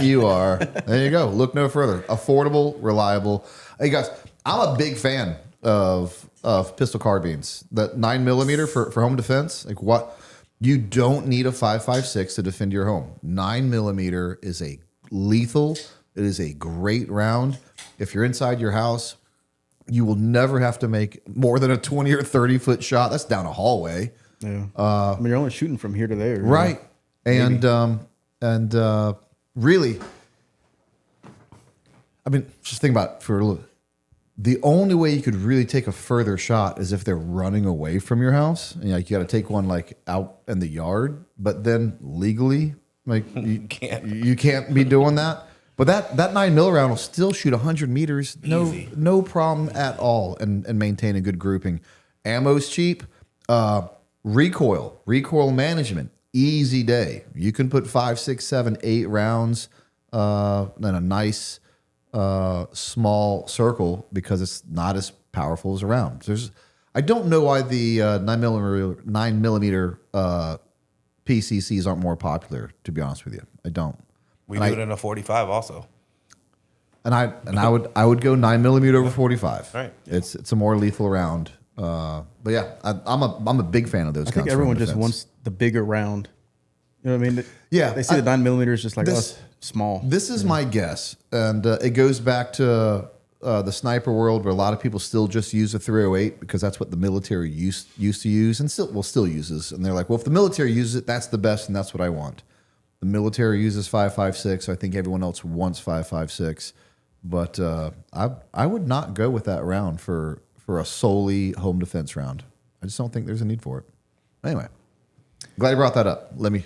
you are. There you go. Look no further. Affordable, reliable. Hey, guys, I'm a big fan of pistol carbines. That 9mm for home defense. Like, what? You don't need a 5.56 to defend your home. 9mm is a lethal. It is a great round. If you're inside your house, you will never have to make more than a 20 or 30 foot shot. That's down a hallway. Yeah. I mean, you're only shooting from here to there. Right. Know? And really, I mean, just think about it for a little. The only way you could really take a further shot is if they're running away from your house. And, like, you got to take one like out in the yard, but then legally, like, you can't be doing that. But that 9mm round will still shoot 100 meters, no problem at all, and maintain a good grouping. Ammo's cheap. Recoil management, easy day. You can put 5, 6, 7, 8 rounds in a nice small circle because it's not as powerful as a round. I don't know why the 9mm PCCs aren't more popular. To be honest with you, I don't. We do it in a 45 also. And I would go 9mm over 45. Right. It's a more lethal round. But yeah, I'm a big fan of those. I think everyone just wants the bigger round. You know what I mean? Yeah. They see the 9mm just like us, small. This is my guess, and it goes back to the sniper world, where a lot of people still just use a 308 because that's what the military used to use, and still uses. And they're like, well, if the military uses it, that's the best, and that's what I want. The military uses 5.56. So I think everyone else wants 5.56. But I would not go with that round for a solely home defense round. I just don't think there's a need for it. Anyway, glad you brought that up. Let me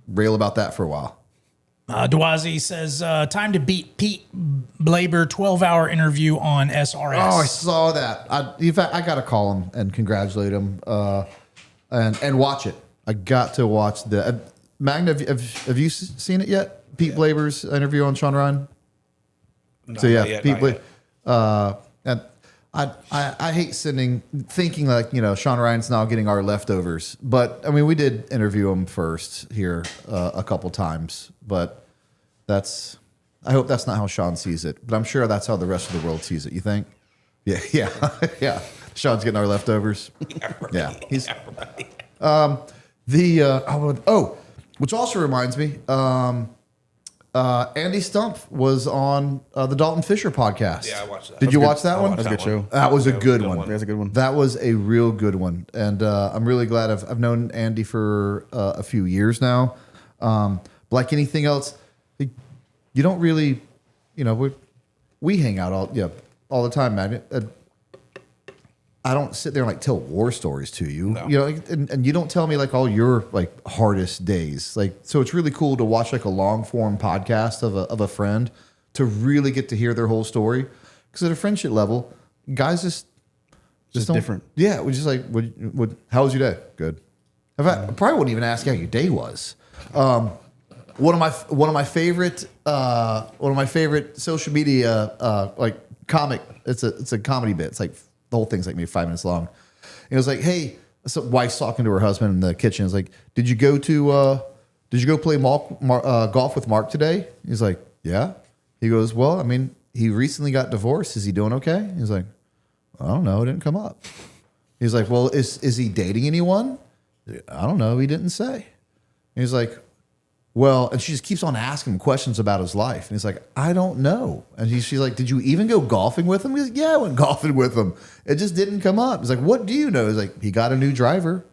rail about that for a while. Dwazi says, time to beat Pete Blaber 12-hour interview on SRS. Oh, I saw that. In fact, I got to call him and congratulate him and watch it. I got to watch the... Magna, have you seen it yet? Pete Blaber's interview on Sean Ryan? No, so yeah, not yet, Pete Blaber. And I hate thinking like, Sean Ryan's now getting our leftovers. But I mean, we did interview him first here a couple times, but I hope that's not how Sean sees it. But I'm sure that's how the rest of the world sees it. You think? Yeah, yeah. Sean's getting our leftovers. Yeah, he's. Which also reminds me, Andy Stumpf was on the Dalton Fisher podcast. Yeah, I watched that. Did you watch that one? That was a good show. That was a good one. That's a good one. That was a real good one, and I'm really glad I've known Andy for a few years now. Like anything else, you don't really, we hang out all the time, man. I don't sit there and like tell war stories to you, No. And you don't tell me like all your like hardest days. Like, so it's really cool to watch like a long form podcast of a friend to really get to hear their whole story. Because at a friendship level, guys just don't, different. Yeah, we're just like, how was your day? Good. In fact, I probably wouldn't even ask how your day was. One of my favorite social media like comic. It's a comedy bit. It's like the whole thing's like maybe 5 minutes long. And it was like, hey, so wife's talking to her husband in the kitchen. It's like, did you go play golf with Mark today? He's like, yeah. He goes, well, I mean, he recently got divorced. Is he doing okay? He's like, I don't know. It didn't come up. He's like, well, is he dating anyone? I don't know. He didn't say. And he's like, well, and she just keeps on asking him questions about his life. And he's like, I don't know. And she's like, did you even go golfing with him? He's like, yeah, I went golfing with him. It just didn't come up. He's like, what do you know? He's like, he got a new driver.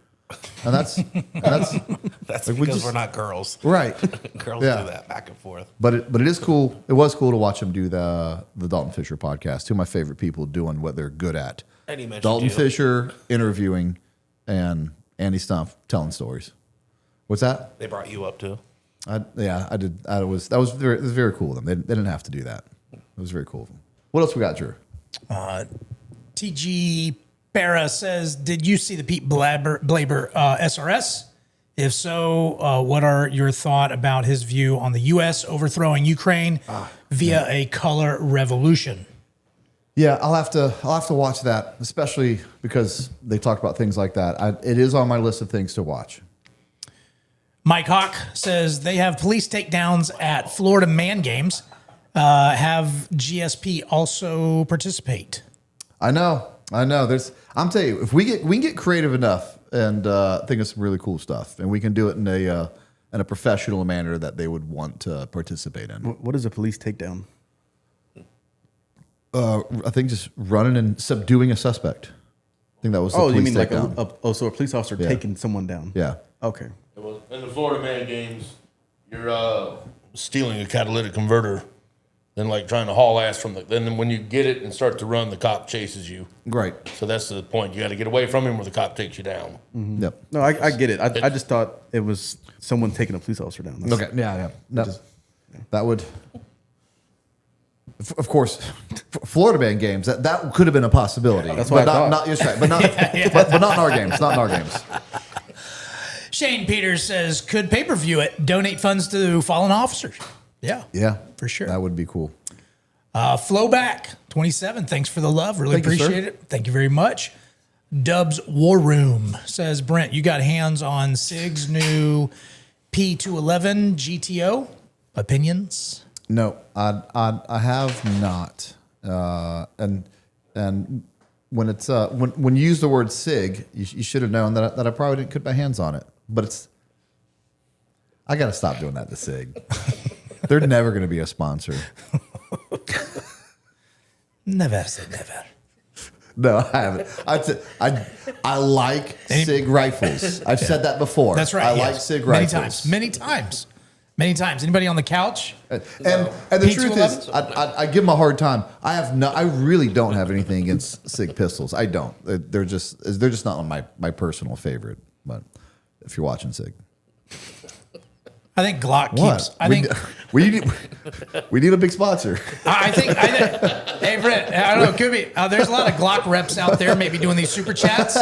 And that's like, because we're not girls. Right. Girls do that back and forth. But it is cool. It was cool to watch him do the Dalton Fisher podcast. Two of my favorite people doing what they're good at. And he mentioned Dalton you. Fisher interviewing and Andy Stumpf telling stories. What's that? They brought you up too. I did. That was very cool of them. They didn't have to do that. It was very cool of them. What else we got, Drew? TG Barra says, did you see the Pete Blaber SRS? If so, what are your thoughts about his view on the U.S. overthrowing Ukraine via a color revolution? Yeah, I'll have to watch that, especially because they talked about things like that. It is on my list of things to watch. Mike Hawk says they have police takedowns at Florida Man Games. Have GSP also participate? I know. I'm telling you, if we can get creative enough and think of some really cool stuff, and we can do it in a professional manner that they would want to participate in. What is a police takedown? I think just running and subduing a suspect. I think that was the police you mean takedown. like so a police officer taking someone down? Yeah. Okay. In the Florida Man Games, you're stealing a catalytic converter, then like trying to haul ass from then when you get it and start to run, the cop chases you. Right. So that's the point. You got to get away from him, or the cop takes you down. Mm-hmm. Yep. No, I get it. I just thought it was someone taking a police officer down. Okay. Yeah. No, that would. Of course, Florida Man Games. That could have been a possibility. That's what I thought. Not, right, but not, but not in our games. Not in our games. Shane Peters says, could pay-per-view it, donate funds to fallen officers. Yeah. Yeah. For sure. That would be cool. Flowback 27. Thanks for the love. Really Thank you, appreciate it. Thank you very much. Dubs War Room says, Brent, you got hands on Sig's new P211 GTO? Opinions? No, I have not. And when it's when you use the word SIG, you should have known that I probably didn't put my hands on it. But I got to stop doing that to SIG. They're never going to be a sponsor. Never say never. No, I haven't. I like SIG rifles. I've said that before. That's right. I like SIG rifles. Many times. Anybody on the couch? And the truth is, I give them a hard time. I really don't have anything against SIG pistols. I don't. They're just not on my personal favorite. But if you're watching SIG, I think Glock keeps. We need a big sponsor. I think. Hey, Brent, I don't know. It could be. There's a lot of Glock reps out there, maybe doing these super chats,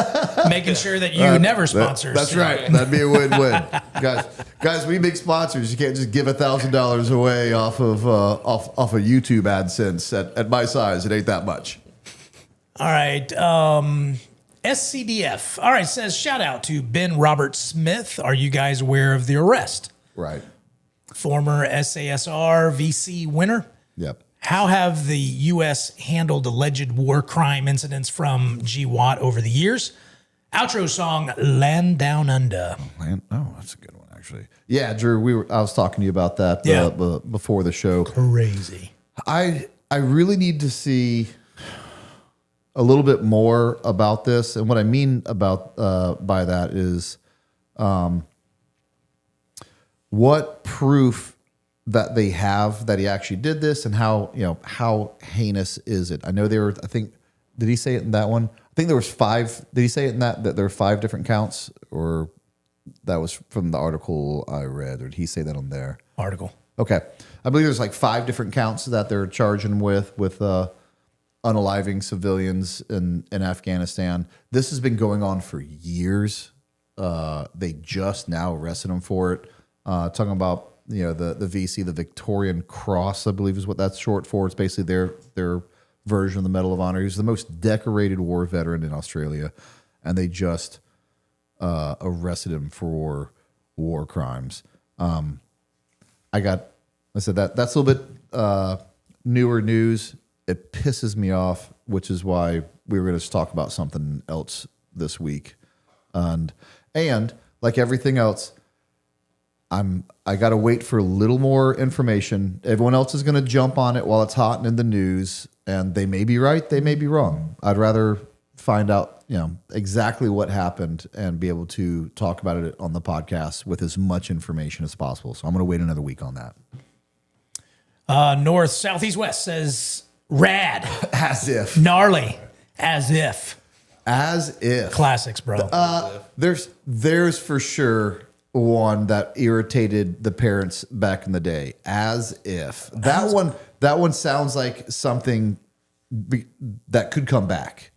making sure that you never sponsor. That's right. That'd be a win-win, guys. We big sponsors. You can't just give $1,000 away off of YouTube AdSense at my size. It ain't that much. All right. SCDF. All right. Says, shout out to Ben Robert Smith. Are you guys aware of the arrest? Right. Former SASR VC winner. Yep. How have the U.S. handled alleged war crime incidents from G. Watt over the years? Outro song, Land Down Under. Oh, that's a good one, actually. Yeah, Drew, I was talking to you about that before the show. Crazy. I really need to see a little bit more about this. And what I mean about by that is what proof that they have that he actually did this, and how heinous is it? I know there were, I think, did he say it in that one? I think there was 5. Did he say it in that there were 5 different counts, or that was from the article I read, or did he say that on their article? Okay. I believe there's like 5 different counts that they're charging with unaliving civilians in Afghanistan. This has been going on for years. They just now arrested him for it. Talking about the VC, the Victorian Cross, I believe is what that's short for. It's basically their version of the Medal of Honor. He's the most decorated war veteran in Australia, and they just arrested him for war crimes. That's a little bit newer news. It pisses me off, which is why we were going to talk about something else this week. And like everything else, I got to wait for a little more information. Everyone else is going to jump on it while it's hot and in the news, and they may be right, they may be wrong. I'd rather find out, exactly what happened and be able to talk about it on the podcast with as much information as possible. So I'm going to wait another week on that. North, South, East, West says rad. As if. Gnarly. As if. As if. Classics, bro. There's for sure one that irritated the parents back in the day. As if. That one sounds like something that could come back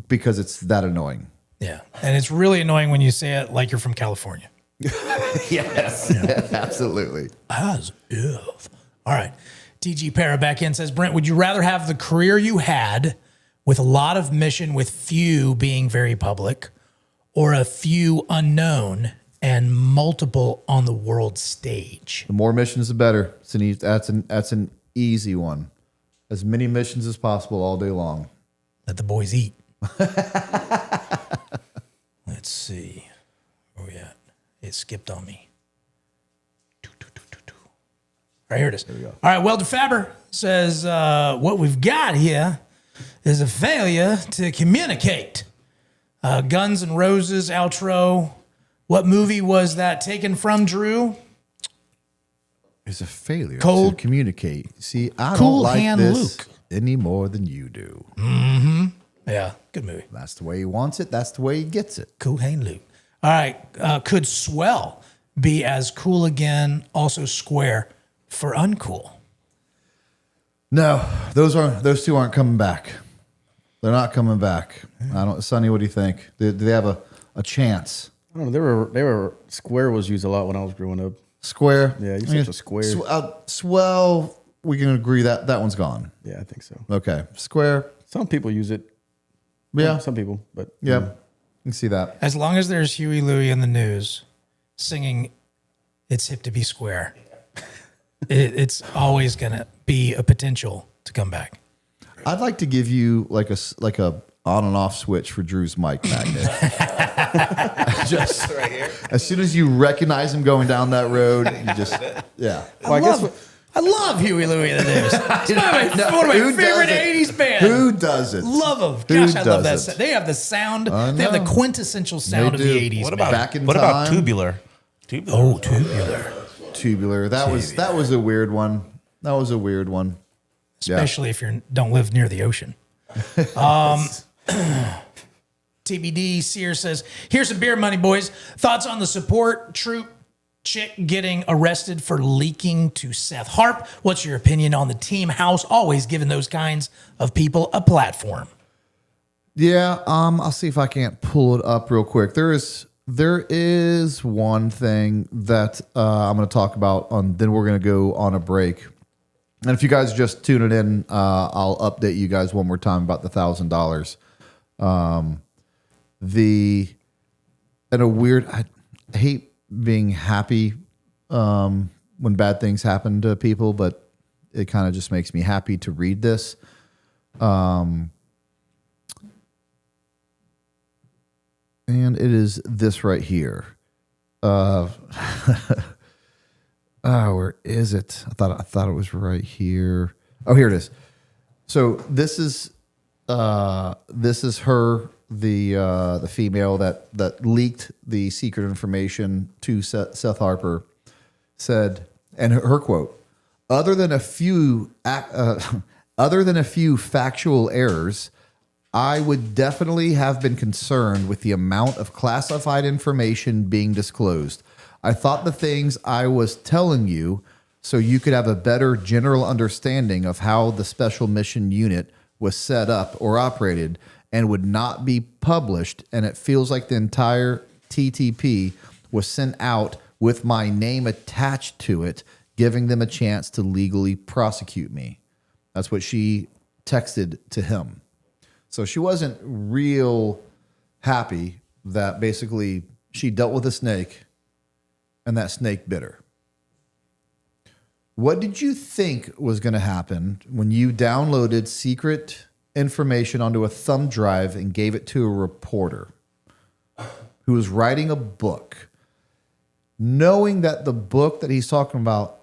because it's that annoying. Yeah. And it's really annoying when you say it like you're from California. Yes. Yeah. Absolutely. As if. All right. TG Para back in says, Brent, would you rather have the career you had with a lot of mission with few being very public, or a few unknown and multiple on the world stage? The more missions, the better. That's an easy one. As many missions as possible all day long. Let the boys eat. Let's see. Where we at? It skipped on me. All right, here it is. There we go. All right, Welder Faber says, what we've got here is a failure to communicate. Guns N' Roses outro. What movie was that taken from, Drew? It's a failure to communicate. See, I don't like this any more than you do. Mm-hmm. Yeah, good movie. That's the way he wants it. That's the way he gets it. Cool Hand Luke. All right, could Swell be as cool again, also square for uncool? No, those two aren't coming back. They're not coming back. Sonny, what do you think? Do they have a chance? I don't know. They were square was used a lot when I was growing up. Square? Yeah, you said a square. Swell, we can agree that one's gone. Yeah, I think so. Okay. Square. Some people use it. Yeah. Some people, but yeah. You can see that. As long as there's Huey Louie in the news singing "It's Hip to Be Square," it's always gonna be a potential to come back. I'd like to give you like a on and off switch for Drew's mic magnet. Just right here. As soon as you recognize him going down that road, you just I love Huey Louie in the news. It's one of my favorite 80s bands. Who doesn't? Love them. Gosh, I love that. They have the sound. They have the quintessential sound of the 80s. What about Tubular? Oh, Tubular. Tubular. That was a weird one. That was a weird one. Especially if you don't live near the ocean. TBD Sear says, here's some beer money, boys. Thoughts on the support troop chick getting arrested for leaking to Seth Harp? What's your opinion on the team house always giving those kinds of people a platform? Yeah, I'll see if I can't pull it up real quick. There is one thing that I'm going to talk about, then we're going to go on a break. And if you guys just tuning in, I'll update you guys one more time about the $1,000. I hate being happy when bad things happen to people, but it kind of just makes me happy to read this. And it is this right here. Where is it? I thought it was right here. Oh, here it is. So this is her, the female that leaked the secret information to Seth Harper. Said, and her quote: other than a few factual errors, I would definitely have been concerned with the amount of classified information being disclosed. I thought the things I was telling you so you could have a better general understanding of how the special mission unit was set up or operated and would not be published. And it feels like the entire TTP was sent out with my name attached to it, giving them a chance to legally prosecute me. That's what she texted to him. So she wasn't real happy that basically she dealt with a snake and that snake bit her. What did you think was going to happen when you downloaded secret information onto a thumb drive and gave it to a reporter who was writing a book, knowing that the book that he's talking about,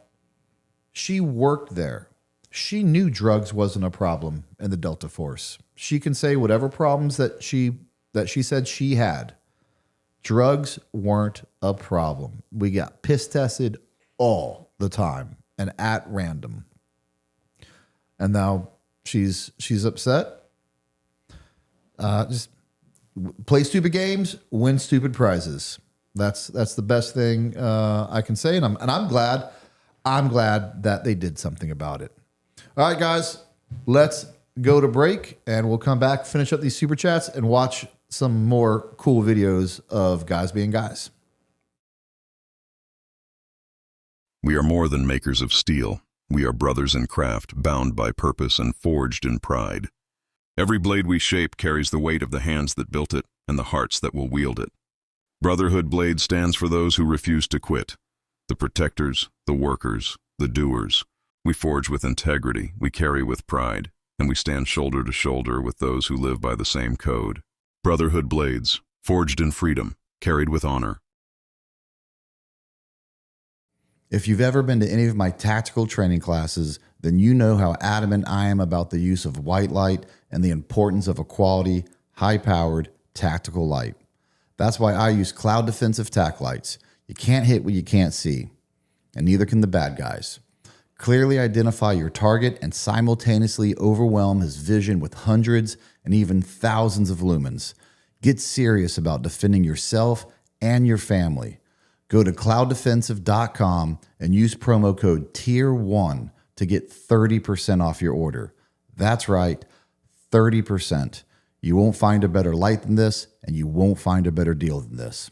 she worked there. She knew drugs wasn't a problem in the Delta Force. She can say whatever problems that she said she had. Drugs weren't a problem. We got piss tested all the time and at random. And now she's upset. Just play stupid games, win stupid prizes. That's the best thing I can say, and I'm glad that they did something about it. All right, guys, let's go to break, and we'll come back, finish up these super chats, and watch some more cool videos of guys being guys. We are more than makers of steel. We are brothers in craft, bound by purpose and forged in pride. Every blade we shape carries the weight of the hands that built it and the hearts that will wield it. Brotherhood Blades stands for those who refuse to quit. The protectors, the workers, the doers. We forge with integrity, we carry with pride, and we stand shoulder to shoulder with those who live by the same code. Brotherhood Blades, forged in freedom, carried with honor. If you've ever been to any of my tactical training classes, then you know how adamant I am about the use of white light and the importance of a quality, high-powered, tactical light. That's why I use cloud defensive tac lights. You can't hit what you can't see, and neither can the bad guys. Clearly identify your target and simultaneously overwhelm his vision with hundreds and even thousands of lumens. Get serious about defending yourself and your family. Go to clouddefensive.com and use promo code Tier1 to get 30% off your order. That's right, 30%. You won't find a better light than this, and you won't find a better deal than this.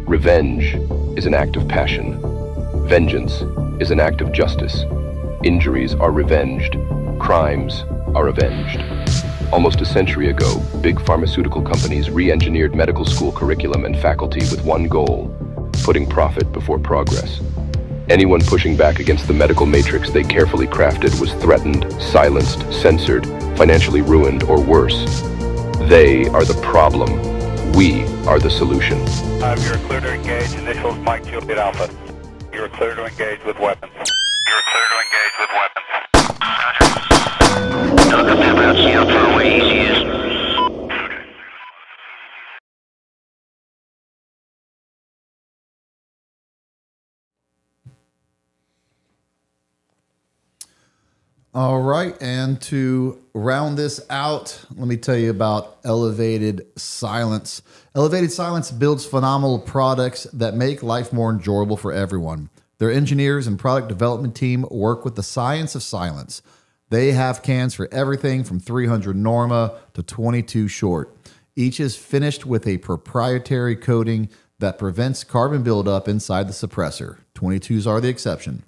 Revenge is an act of passion. Vengeance is an act of justice. Injuries are revenged. Crimes are avenged. Almost a century ago, big pharmaceutical companies re-engineered medical school curriculum and faculty with one goal: putting profit before progress. Anyone pushing back against the medical matrix they carefully crafted was threatened, silenced, censored, financially ruined, or worse. They are the problem. We are the solution. You're clear to engage. Initials Mike Juliet Alpha. You're clear to engage with weapons. You're clear to engage with weapons. Talk about how far away he is. All right, and to round this out, let me tell you about Elevated Silence. Elevated Silence builds phenomenal products that make life more enjoyable for everyone. Their engineers and product development team work with the science of silence. They have cans for everything from 300 Norma to 22 Short. Each is finished with a proprietary coating that prevents carbon buildup inside the suppressor. 22s are the exception.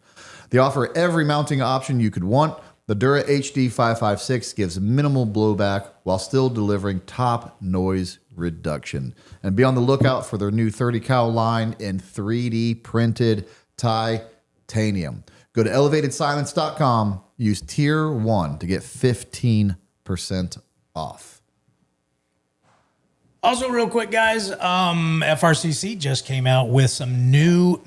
They offer every mounting option you could want. The Dura HD 556 gives minimal blowback while still delivering top noise reduction. And be on the lookout for their new 30 cal line in 3D printed titanium. Go to elevatedsilence.com, use Tier 1 to get 15% off. Also, real quick, guys, FRCC just came out with some new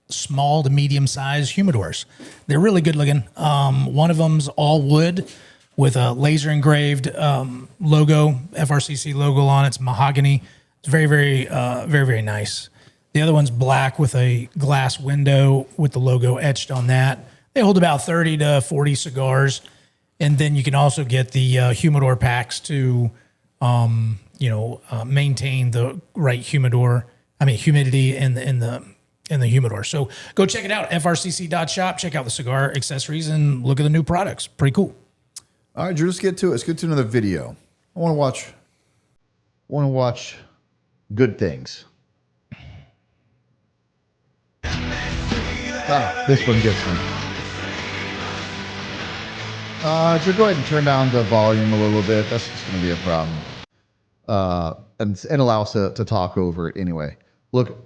small to medium-sized humidors. They're really good looking. One of them's all wood with a laser engraved logo, FRCC logo on it. It's mahogany. It's very, very nice. The other one's black with a glass window with the logo etched on that. They hold about 30 to 40 cigars. And then you can also get the humidor packs to, maintain the right humidity in the humidor. So go check it out, frcc.shop. Check out the cigar accessories and look at the new products. Pretty cool. All right, Drew, let's get to it. Let's get to another video. I want to watch good things. This one gets me. Drew, go ahead and turn down the volume a little bit. That's just going to be a problem. And allow us to talk over it anyway. Look,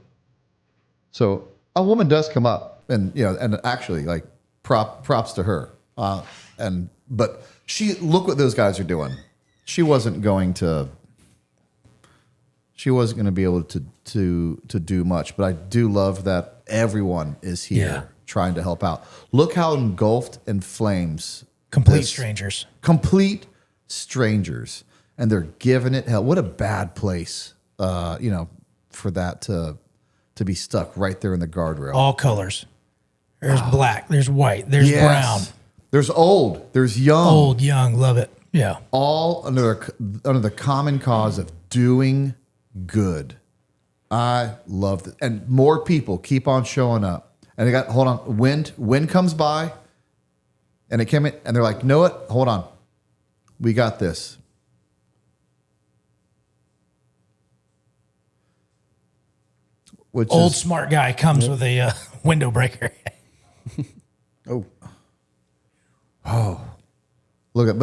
so a woman does come up, and actually, like, props to her. But look what those guys are doing. She wasn't going to be able to do much, but I do love that everyone is here trying to help out. Look how engulfed in flames. Complete strangers. And they're giving it hell. What a bad place, for that to be stuck right there in the guardrail. All colors. There's black, there's white, there's brown. There's old, there's young. Old, young, love it. Yeah. All under the common cause of doing good. I love it. And more people keep on showing up. And they got, hold on, wind comes by, and it came in, and they're like, know what? Hold on. We got this. Old smart guy comes with a window breaker. But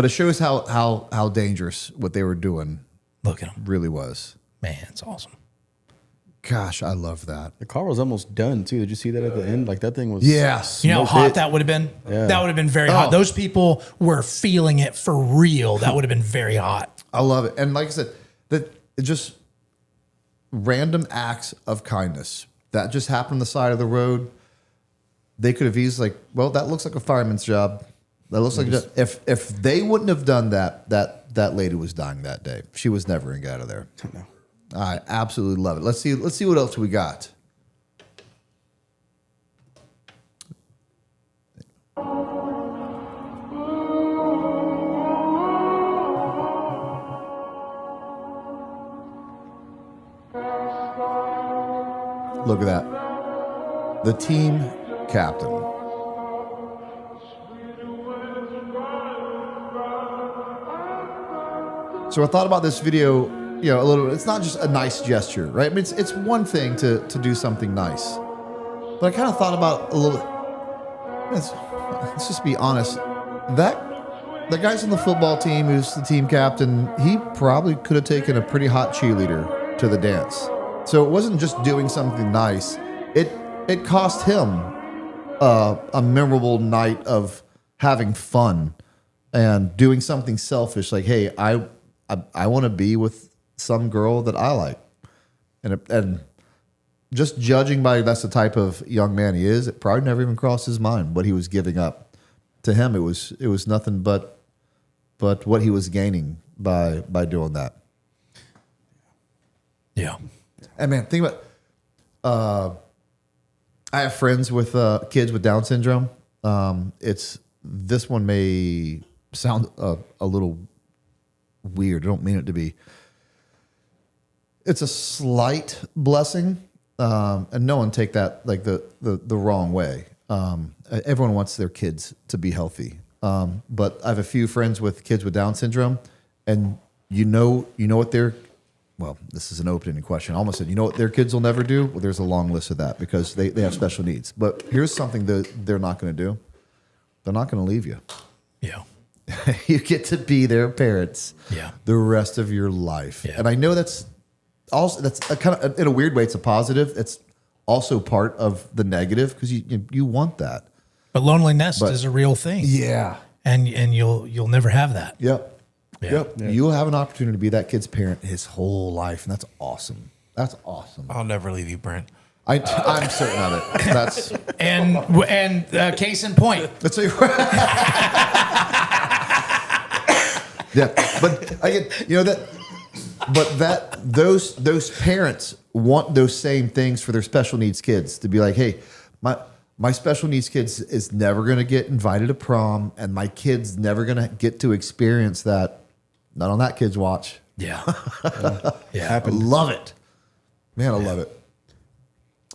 it shows how dangerous what they were doing. Look at them. Really was. Man, it's awesome. Gosh, I love that. The car was almost done too. Did you see that at the end? Like that thing was. Yes. You know how hot that would have been? Yeah. That would have been very hot. Those people were feeling it for real. That would have been very hot. I love it. And like I said, that it just random acts of kindness that just happened on the side of the road. They could have easily that looks like a fireman's job. That looks like if they wouldn't have done that lady was dying that day. She was never going to get out of there. No. I absolutely love it. Let's see what else we got. Look at that. The team captain. So I thought about this video, a little. It's not just a nice gesture, right? I mean, it's one thing to do something nice, but I kind of thought about a little. Let's just be honest. The guy's on the football team who's the team captain. He probably could have taken a pretty hot cheerleader to the dance. So it wasn't just doing something nice. It cost him a memorable night of having fun and doing something selfish. Like, hey, I want to be with some girl that I like, and just judging by that's the type of young man he is, it probably never even crossed his mind what he was giving up. To him, it was nothing but what he was gaining by doing that. Yeah. And man, think about. I have friends with kids with Down syndrome. This one may sound a little weird. I don't mean it to be. It's a slight blessing, and no one take that like the wrong way. Everyone wants their kids to be healthy, but I have a few friends with kids with Down syndrome, and you know what well, this is an open-ended question. I almost said, you know what their kids will never do? Well, there's a long list of that because they have special needs. But here's something that they're not going to do. They're not going to leave you. Yeah. You get to be their parents the rest of your life. Yeah. And I know that's also, that's a kind of, in a weird way, it's a positive. It's also part of the negative because you want that. But loneliness is a real thing. Yeah. And you'll never have that. Yep. Yeah. Yep. Yeah. You'll have an opportunity to be that kid's parent his whole life. And that's awesome. That's awesome. I'll never leave you, Brent. I'm certain of it. That's and case in point. Let's say, yeah, but I get those parents want those same things for their special needs kids to be like, hey, my special needs kids is never going to get invited to prom, and my kid's never going to get to experience that. Not on that kid's watch. Yeah, I love it, man. I love it.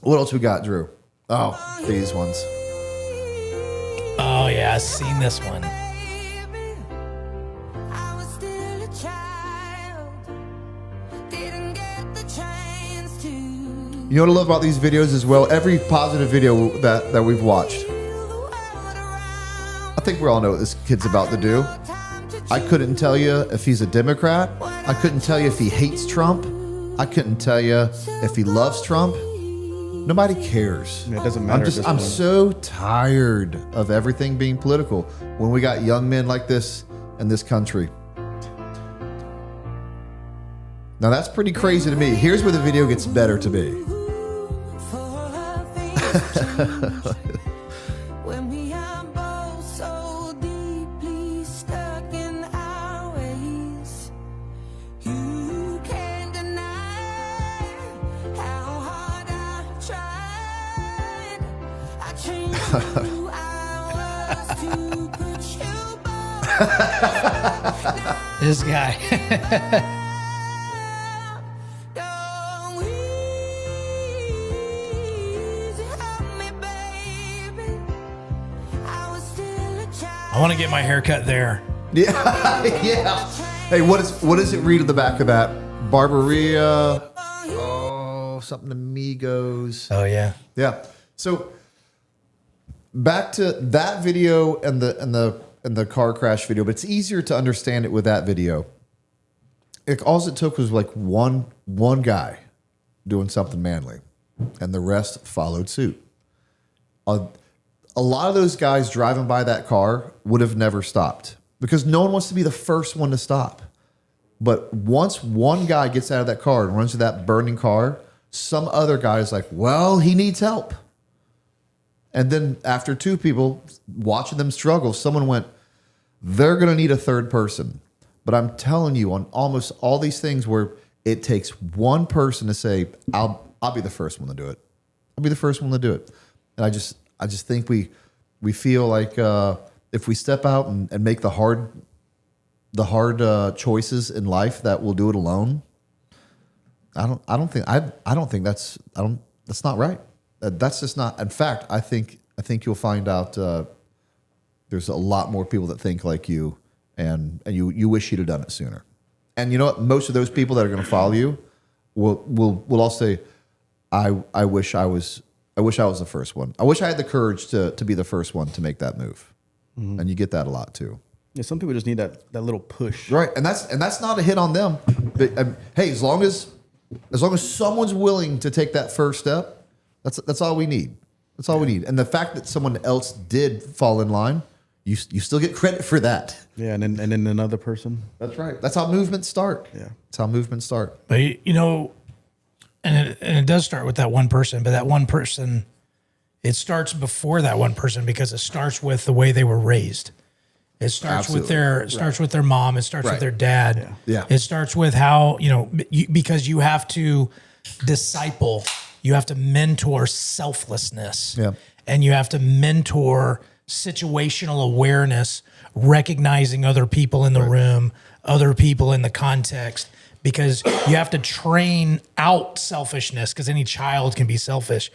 What else we got, Drew? Oh, these ones. Oh yeah, I've seen this one. You know what I love about these videos as well? Every positive video that we've watched, I think we all know what this kid's about to do. I couldn't tell you if he's a Democrat. I couldn't tell you if he hates Trump. I couldn't tell you if he loves Trump. Nobody cares. It doesn't matter. I'm so tired of everything being political when we got young men like this in this country. Now that's pretty crazy to me. Here's where the video gets better to me. This guy. I want to get my hair cut there. Yeah, yeah. Hey, what does it read at the back of that? Barberia. Oh, something Amigos. Oh yeah. Yeah. So back to that video and the car crash video, but it's easier to understand it with that video. All it took was like one guy doing something manly, and the rest followed suit. A lot of those guys driving by that car would have never stopped because no one wants to be the first one to stop. But once one guy gets out of that car and runs to that burning car, some other guy is like, well, he needs help. And then after two people watching them struggle, someone went, they're going to need a third person. But I'm telling you, on almost all these things where it takes one person to say, I'll be the first one to do it. I'll be the first one to do it. And I just think we feel like if we step out and make the hard choices in life, that we'll do it alone. I don't think that's not right. That's just not. In fact, I think you'll find out there's a lot more people that think like you, and you wish you'd have done it sooner. And you know what? Most of those people that are going to follow you will all say, I wish I was the first one. I wish I had the courage to be the first one to make that move. Mm-hmm. And you get that a lot too. Yeah, some people just need that little push. Right. And that's not a hit on them. But hey, as long as someone's willing to take that first step, that's all we need. That's all we need. And the fact that someone else did fall in line, you still get credit for that. Yeah, and then another person. That's right. That's how movements start. Yeah. That's how movements start. But and it does start with that one person, but that one person, it starts before that one person because it starts with the way they were raised. It starts with their mom. It starts with their dad. Yeah. It starts with how, because you have to disciple, you have to mentor selflessness. Yeah. And you have to mentor situational awareness, recognizing other people in the room, other people in the context, because you have to train out selfishness, because any child can be selfish,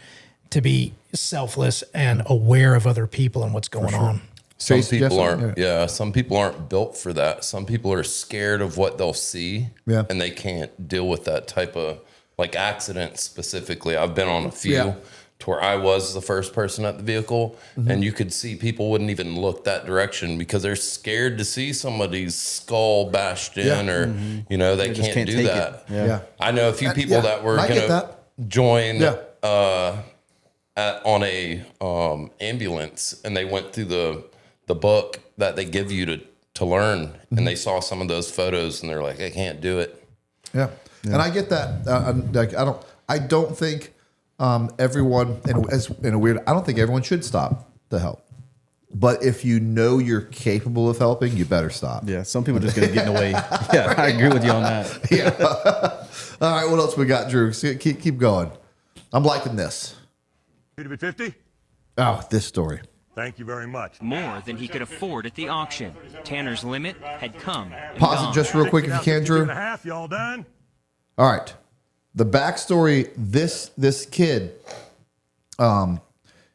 to be selfless and aware of other people and what's going on. Some people aren't. Yeah, some people aren't built for that. Some people are scared of what they'll see, and they can't deal with that type of like accidents specifically. I've been on a few to where I was the first person at the vehicle, and you could see people wouldn't even look that direction because they're scared to see somebody's skull bashed in, or you know they can't do that. I know a few people that were going to join on a ambulance, and they went through the book that they give you to learn, and they saw some of those photos, and they're like, I can't do it. Yeah. And I get that. I don't think everyone, in a weird, I don't think everyone should stop to help. But if you know you're capable of helping, you better stop. Yeah, some people are just going to get in the way. Yeah, I agree with you on that. Yeah. All right, what else we got, Drew? Keep going. I'm liking this. 50? Oh, this story. Thank you very much. More than he could afford at the auction. Tanner's limit had come. Pause it just real quick if you can, Drew. Y'all done? All right. The backstory, this kid,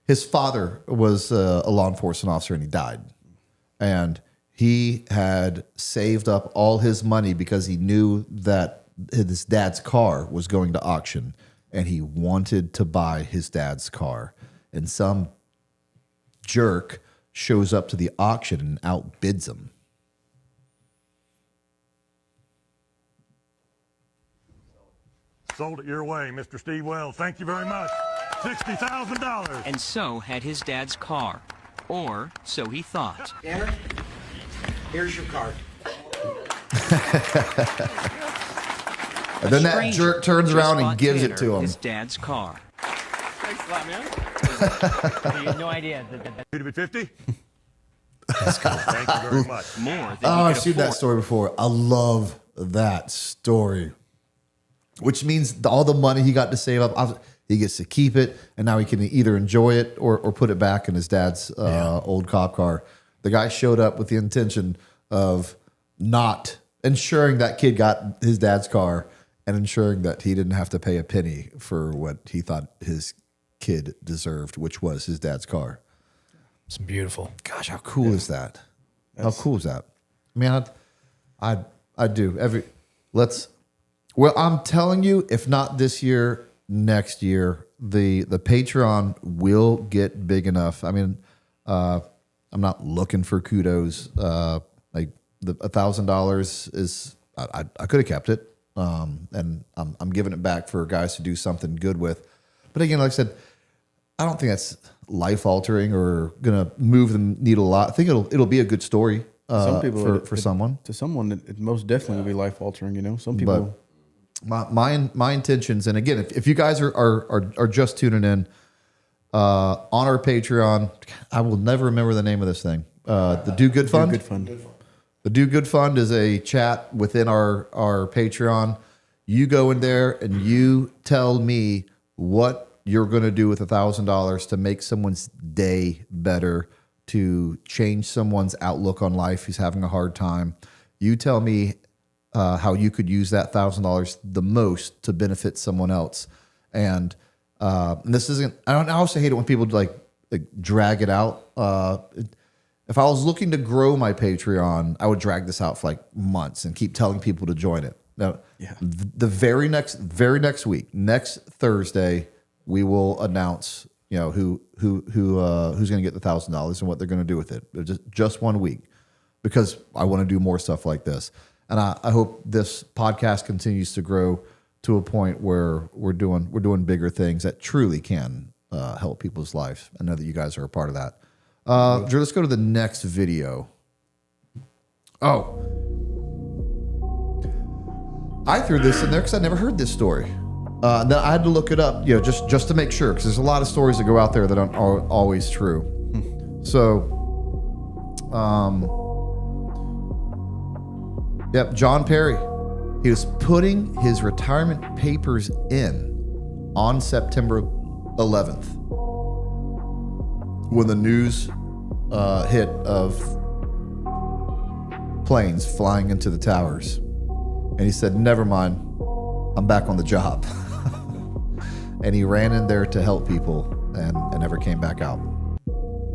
his father was a law enforcement officer and he died. And he had saved up all his money because he knew that his dad's car was going to auction and he wanted to buy his dad's car. And some jerk shows up to the auction and outbids him. Sold it your way, Mr. Steve Wells. Thank you very much. $60,000. And so had his dad's car. Or so he thought. Tanner, here's your card. And then that jerk turns around and gives it to him. His dad's car. Thanks a lot, man. You had no idea. 50? That's cool. Thank you very much. More than I've seen that story before. I love that story. Which means all the money he got to save up, he gets to keep it, and now he can either enjoy it or put it back in his dad's old cop car. The guy showed up with the intention of not ensuring that kid got his dad's car and ensuring that he didn't have to pay a penny for what he thought his kid deserved, which was his dad's car. It's beautiful. Gosh, how cool is that? How cool is that? I mean, I do. Well, I'm telling you, if not this year, next year, the Patreon will get big enough. I mean, I'm not looking for kudos. Like the $1,000 is, I could have kept it, and I'm giving it back for guys to do something good with. But again, like I said, I don't think that's life altering or gonna move the needle a lot. I think it'll be a good story. Some people for someone. To someone, it most definitely will be life altering. You know, some people. But my intentions, and again, if you guys are just tuning in on our Patreon, I will never remember the name of this thing. The Do Good Fund. The Do Good Fund is a chat within our Patreon. You go in there and you tell me what you're going to do with $1,000 to make someone's day better, to change someone's outlook on life who's having a hard time. You tell me how you could use that $1,000 the most to benefit someone else. And this isn't, I also hate it when people like drag it out. If I was looking to grow my Patreon, I would drag this out for like months and keep telling people to join it. Now, the very next week, next Thursday, we will announce, you know, who's going to get the $1,000 and what they're going to do with it. Just 1 week, because I want to do more stuff like this. And I hope this podcast continues to grow to a point where we're doing bigger things that truly can help people's lives. I know that you guys are a part of that. Drew, let's go to the next video. Oh, I threw this in there because I never heard this story. Then I had to look it up, you know, just to make sure, because there's a lot of stories that go out there that aren't always true. So, yep, John Perry. He was putting his retirement papers in on September 11th when the news hit of planes flying into the towers. And he said, never mind, I'm back on the job. And he ran in there to help people and never came back out.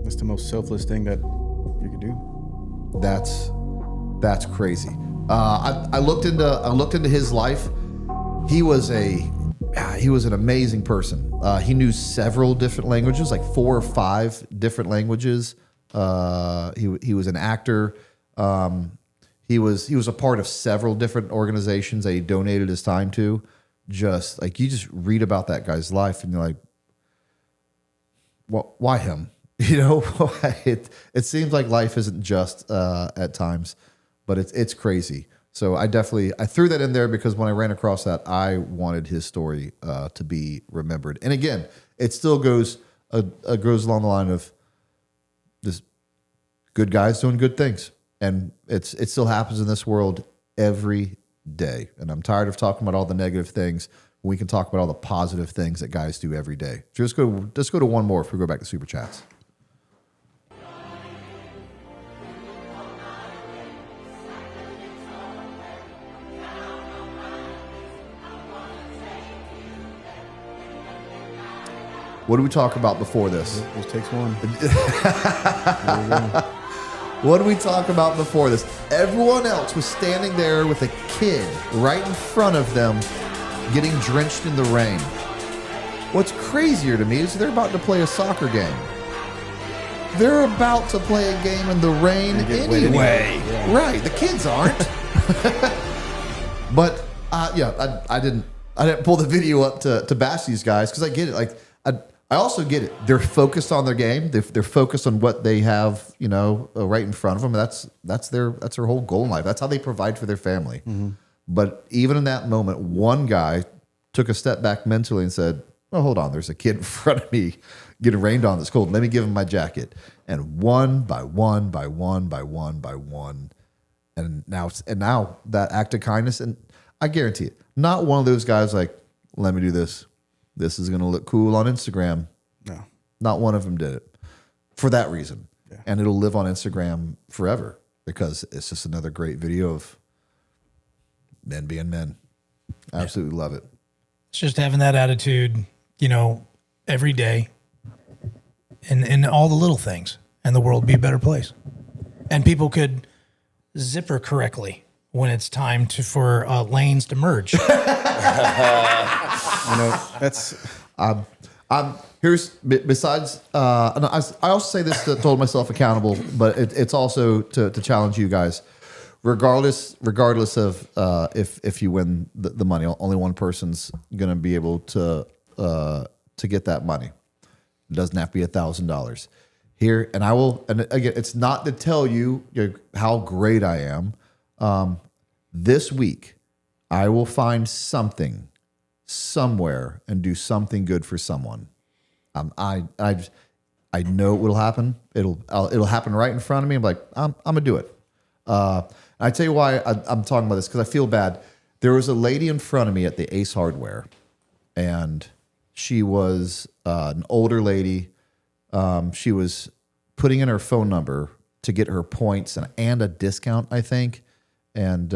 That's the most selfless thing that you could do. That's crazy. I looked into his life. He was an amazing person. He knew several different languages, like 4 or 5 different languages. He was an actor. He was a part of several different organizations that he donated his time to. Just like, you just read about that guy's life and you're like, well, why him? You know, it seems like life isn't just at times, but it's crazy. So I threw that in there because when I ran across that, I wanted his story to be remembered. And again, it still goes along the line of just good guys doing good things. And it still happens in this world every day. And I'm tired of talking about all the negative things. We can talk about all the positive things that guys do every day. Just go to one more if we go back to Super Chats. What do we talk about before this? Just takes one. What do we talk about before this? Everyone else was standing there with a kid right in front of them getting drenched in the rain. What's crazier to me is they're about to play a soccer game. They're about to play a game in the rain anyway. Yeah. Right, the kids aren't. But I didn't pull the video up to bash these guys because I get it. Like I also get it. They're focused on their game. They're focused on what they have, right in front of them. That's their whole goal in life. That's how they provide for their family. Mm-hmm. But even in that moment, one guy took a step back mentally and said, "Oh, hold on. There's a kid in front of me getting rained on that's cold. Let me give him my jacket." And one by one, and now that act of kindness, and I guarantee it, not one of those guys like, "Let me do this. This is going to look cool on Instagram." No. Not one of them did it for that reason. Yeah. And it'll live on Instagram forever because it's just another great video of men being men. I absolutely love it. It's just having that attitude, every day in all the little things, and the world would be a better place. And people could zipper correctly when it's time for lanes to merge. That's here's besides and I also say this to hold myself accountable, but it's also to challenge you guys. Regardless of if you win the money, only one person's gonna be able to get that money. It doesn't have to be $1,000 here, and I will. And again, it's not to tell you how great I am. This week, I will find something somewhere and do something good for someone. I know it will happen. It'll happen right in front of me. I'm like, I'm gonna do it. I tell you why I'm talking about this, because I feel bad. There was a lady in front of me at the Ace Hardware, and she was an older lady. She was putting in her phone number to get her points and a discount, I think, and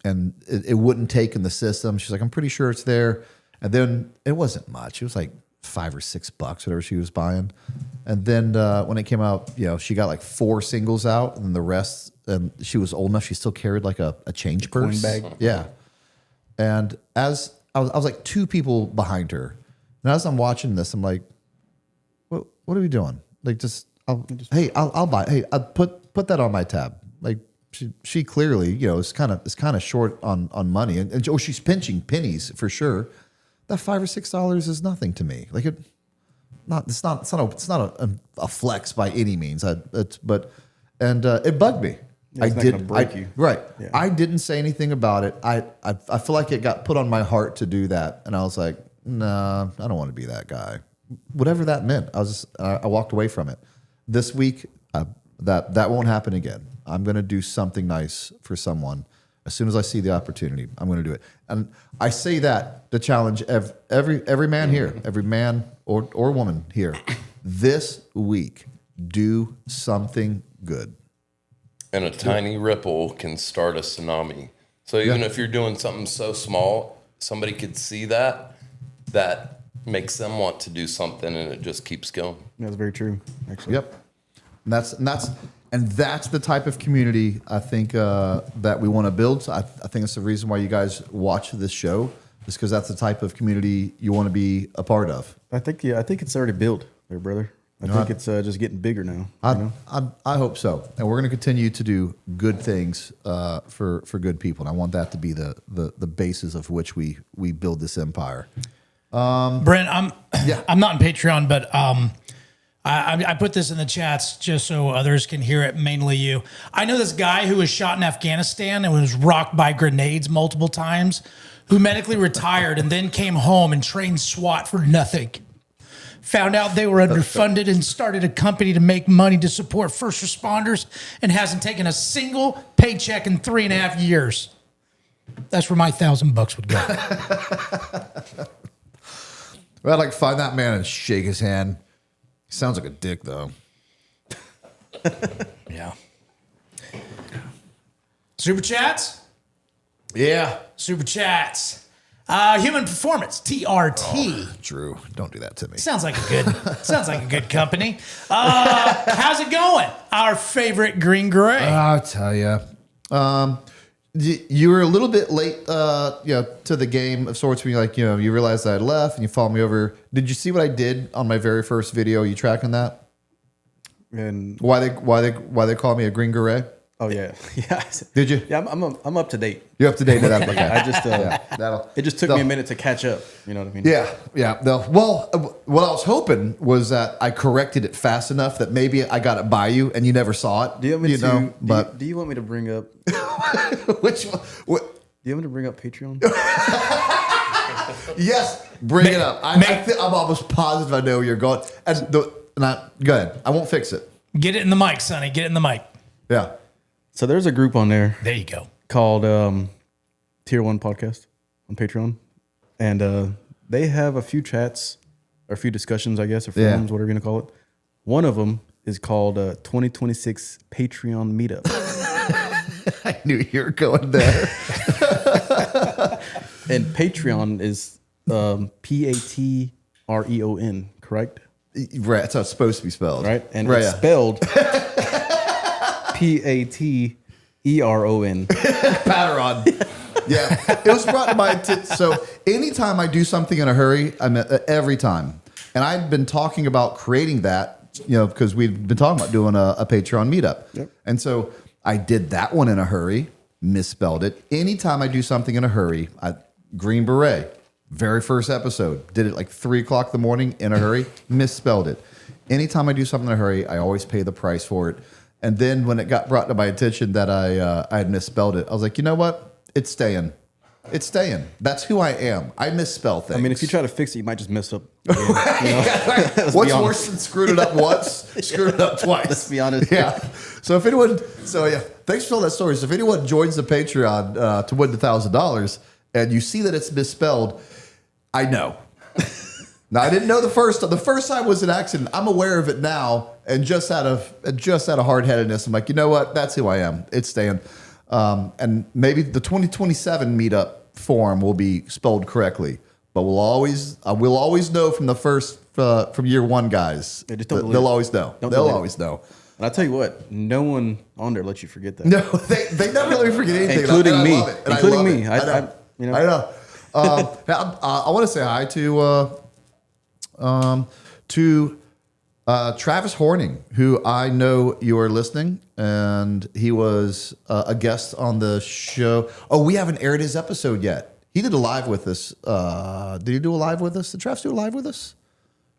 it wouldn't take in the system. She's like, "I'm pretty sure it's there." And then it wasn't much. It was like $5 or $6, whatever she was buying. And then when it came out, she got like 4 singles out, and the rest. And she was old enough; she still carried like a change purse. Coin bag. Yeah. And as I was like 2 people behind her, and as I'm watching this, I'm like, "What are we doing?" Like, I'll buy. Hey, I'll put that on my tab. Like, she clearly, is kind of short on money, and she's pinching pennies for sure. That $5 or $6 is nothing to me. Like, it's not a flex by any means. It bugged me. Right. Yeah. I didn't say anything about it. I feel like it got put on my heart to do that, and I was like, nah, I don't want to be that guy. Whatever that meant, I walked away from it. This week, that won't happen again. I'm going to do something nice for someone. As soon as I see the opportunity, I'm going to do it. And I say that to challenge every man here, every man or woman here. This week, do something good. And a tiny ripple can start a tsunami. So even if you're doing something so small, somebody could see that makes them want to do something, and it just keeps going. That's very true, actually. Yep. And that's the type of community I think that we want to build. So I think it's the reason why you guys watch this show, is because that's the type of community you want to be a part of. I think it's already built there, brother. I think it's just getting bigger now. I hope so. And we're going to continue to do good things for good people. And I want that to be the basis of which we build this empire. Brent, I'm not in Patreon, but I put this in the chats just so others can hear it, mainly you. I know this guy who was shot in Afghanistan and was rocked by grenades multiple times, who medically retired and then came home and trained SWAT for nothing. Found out they were underfunded and started a company to make money to support first responders and hasn't taken a single paycheck in 3.5 years. That's where my $1,000 would go. Well, I'd like to find that man and shake his hand. He sounds like a dick, though. Yeah. Super chats? Yeah. Super chats. Human Performance, TRT. Oh, Drew, don't do that to me. Sounds like a good company. How's it going? Our favorite Green Gray. I'll tell you. You were a little bit late, to the game of sorts. When you realized I had left and you followed me over. Did you see what I did on my very first video? Are you tracking that? And why they call me a Green Gray? Oh yeah, yeah. Did you? Yeah, I'm up to date. You're up to date to that. Okay. I just it just took me a minute to catch up. You know what I mean? Yeah. Well, what I was hoping was that I corrected it fast enough that maybe I got it by you and you never saw it. Do you want me to? Do you want me to bring up which one? What? Do you want me to bring up Patreon? Yes, bring it up. I'm almost positive I know where you're going. Go ahead. I won't fix it. Get it in the mic, Sonny. Get it in the mic. Yeah. So there's a group on there. There you go. Called Tier1 Podcast on Patreon. And they have a few chats or a few discussions, I guess, or forums, whatever you're going to call it. One of them is called 2026 Patreon Meetup. I knew you were going there. And Patreon is Patreon, correct? Right. That's how it's supposed to be spelled. Right. And it's spelled Patreon. Patreon. Yeah. It was brought to my attention. So anytime I do something in a hurry, every time. And I've been talking about creating that, because we've been talking about doing a Patreon meetup. Yep. And so I did that one in a hurry, misspelled it. Anytime I do something in a hurry, Green Beret, very first episode, did it like 3:00 in the morning in a hurry, misspelled it. Anytime I do something in a hurry, I always pay the price for it. And then when it got brought to my attention that I had misspelled it, I was like, you know what? It's staying. It's staying. That's who I am. I misspell things. I mean, if you try to fix it, you might just mess up. What's worse than screwed it up once? Screwed it up twice. Let's be honest. Yeah. So thanks for telling that story. So if anyone joins the Patreon to win the $1,000 and you see that it's misspelled, I know. Now I didn't know the first time. The first time was an accident. I'm aware of it now, and just out of hard-headedness, I'm like, you know what? That's who I am. It's staying. And maybe the 2027 meetup form will be spelled correctly, but we'll always know from the first from year one guys. Yeah, they'll always know. They'll always know. And I'll tell you what, no one on there lets you forget that. No, they never let me forget anything, including me. Including me. I know. I want to say hi to Travis Horning, who I know you are listening, and he was a guest on the show. Oh, we haven't aired his episode yet. He did a live with us. Did he do a live with us? Did Travis do a live with us?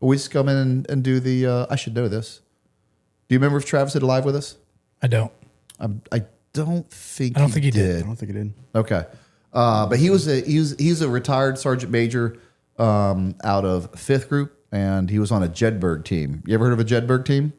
Or we just come in and do the, I should know this. Do you remember if Travis did a live with us? I don't. I don't think he did. I don't think he did. Okay. But he's a retired sergeant major out of 5th Group, and he was on a Jedburgh team. You ever heard of a Jedburgh team?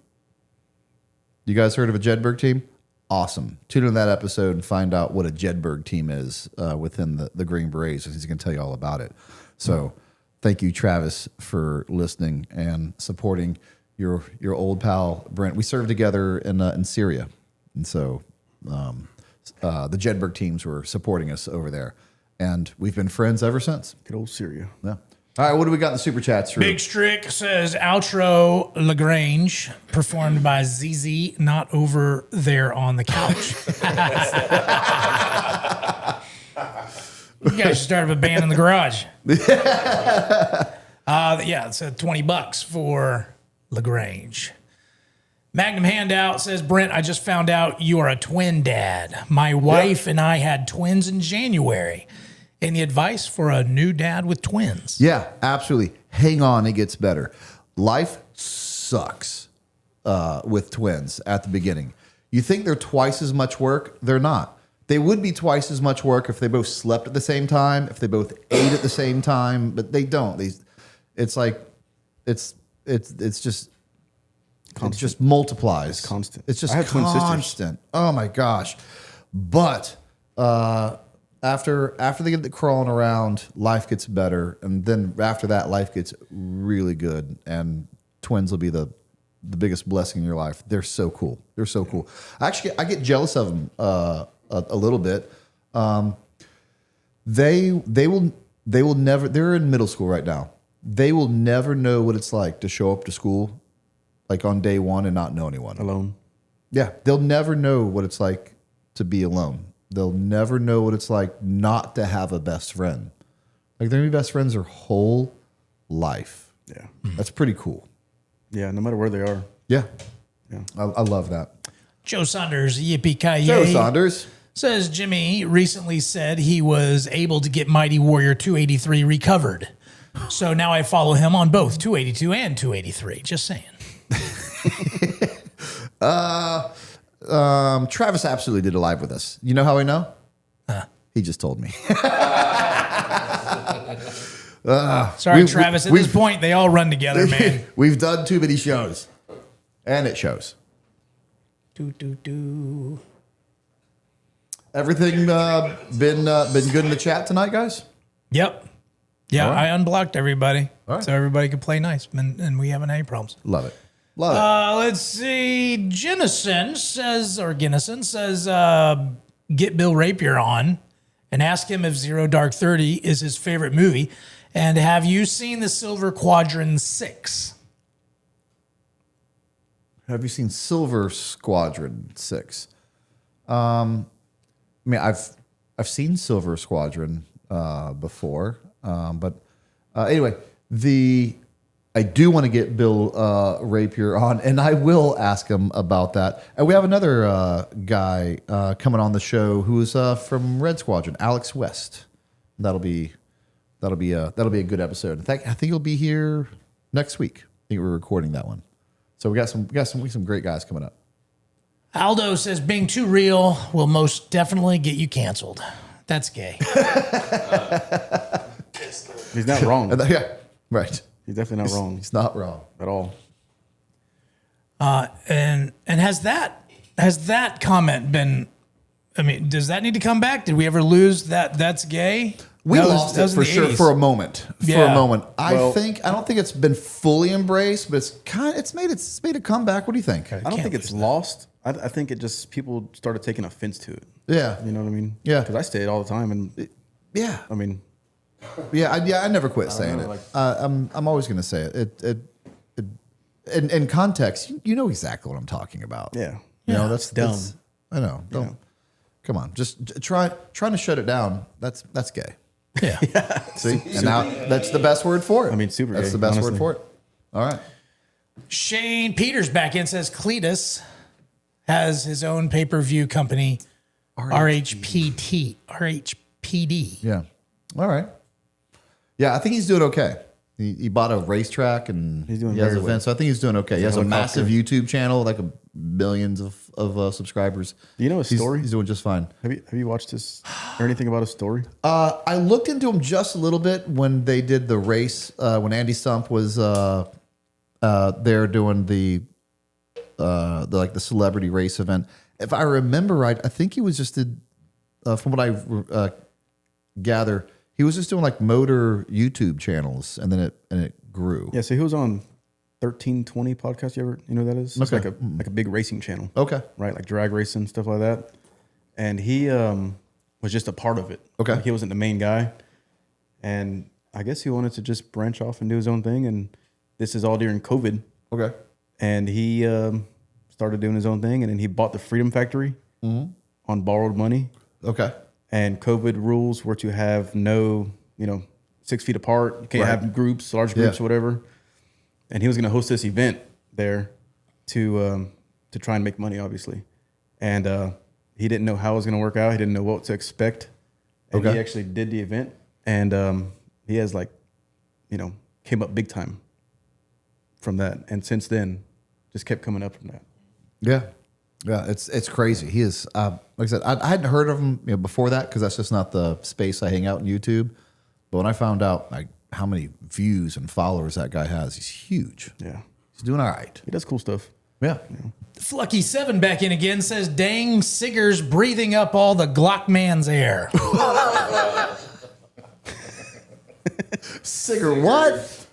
You guys heard of a Jedburgh team? Awesome. Tune in that episode and find out what a Jedburgh team is within the Green Berets. He's going to tell you all about it. So thank you, Travis, for listening and supporting your old pal, Brent. We served together in Syria. And so the Jedburgh teams were supporting us over there. And we've been friends ever since. Good old Syria. Yeah. All right, what do we got in the super chats? Drew? Big Strick says outro Lagrange performed by ZZ, not over there on the couch. You guys should start up a band in the garage. Yeah, it's $20 for Lagrange. Magnum Handout says, Brent, I just found out you are a twin dad. My wife and I had twins in January. Any advice for a new dad with twins? Yeah, absolutely. Hang on, it gets better. Life sucks with twins at the beginning. You think they're twice as much work? They're not. They would be twice as much work if they both slept at the same time, if they both ate at the same time, but they don't. It's like it's just constant. It just multiplies. It's constant. It's just I have twin constant. Oh my gosh! But after they get crawling around, life gets better, and then after that, life gets really good, and twins will be the biggest blessing in your life. They're so cool. They're so cool. Actually, I get jealous of them a little bit. They will never. They're in middle school right now. They will never know what it's like to show up to school, like on day one, and not know anyone. Alone. Yeah, they'll never know what it's like to be alone. They'll never know what it's like not to have a best friend. Like they're gonna be best friends their whole life. Yeah, that's pretty cool. Yeah, no matter where they are. Yeah, I love that. Joe Saunders, yippee-ki-yay. Joe Saunders says Jimmy recently said he was able to get Mighty Warrior 283 recovered. So now I follow him on both 282 and 283. Just saying. Travis absolutely did a live with us. You know how I know? He just told me. Sorry, Travis. At this point, they all run together, man. We've done too many shows, and it shows. Everything been good in the chat tonight, guys? Yep. Yeah, right. I unblocked everybody, right. so everybody could play nice, and we haven't had any problems. Love it. Love it. Let's see. Ginnison says, get Bill Rapier on and ask him if Zero Dark 30 is his favorite movie. And have you seen the Silver Quadrant 6? Have you seen Silver Squadron 6? I mean, I've seen Silver Squadron before, but anyway, I do want to get Bill Rapier on, and I will ask him about that. And we have another guy coming on the show who's from Red Squadron, Alex West. That'll be a good episode. In fact, I think he'll be here next week. I think we're recording that one. So we got some great guys coming up. Aldo says being too real will most definitely get you canceled. That's gay. He's not wrong. Yeah, right. He's definitely not wrong. He's not wrong at all. And has that comment been? I mean, does that need to come back? Did we ever lose that? That's gay. We lost it for sure 80s. for a moment. I don't think it's been fully embraced, but it's made a comeback. What do you think? I don't think it's lost. I think it just people started taking offense to it. Yeah, you know what I mean. Yeah, because I say it all the time, and yeah, I mean, I never quit saying it. I'm always going to say it. In context, you know exactly what I'm talking about. Yeah, you know that's dumb. I know. Don't come on. Just trying to shut it down. That's gay. Yeah. See, and now that's the best word for it. I mean, super. That's gay, the best honestly. word for it. All right. Shane Peters back in says Cletus has his own pay-per-view company, RHPD. Yeah. All right. Yeah, I think he's doing okay. He bought a racetrack and he's doing he has very events. well. So I think he's doing okay. He has a Helicopter. massive YouTube channel, like millions of subscribers. Do you know his story? He's doing just fine. Have you watched this or anything about his story? I looked into him just a little bit when they did the race. When Andy Stump was there doing the celebrity race event. If I remember right, I think he was just from what I gather, he was just doing like motor YouTube channels, and then it grew. Yeah, so he was on 1320 podcast. You know what that is? It's Okay. like a big racing channel. Okay. Right, like drag racing, stuff like that. And he was just a part of it. Okay. Like he wasn't the main guy. And I guess he wanted to just branch off and do his own thing, and this is all during COVID. Okay. And he started doing his own thing, and then he bought the Freedom Factory on borrowed money. Okay. And COVID rules were to have no, 6 feet apart. You can't have groups, large groups, or whatever. And he was going to host this event there to try and make money, obviously. And he didn't know how it was going to work out. He didn't know what to expect. And he actually did the event, and he has came up big time from that. And since then, just kept coming up from that. Yeah. Yeah, it's crazy. He is, like I said, I hadn't heard of him before that because that's just not the space I hang out in YouTube. But when I found out how many views and followers that guy has, he's huge. Yeah. He's doing all right. He does cool stuff. Yeah. Flucky7 back in again says, dang, Sigger's breathing up all the Glock man's air. Sigger what?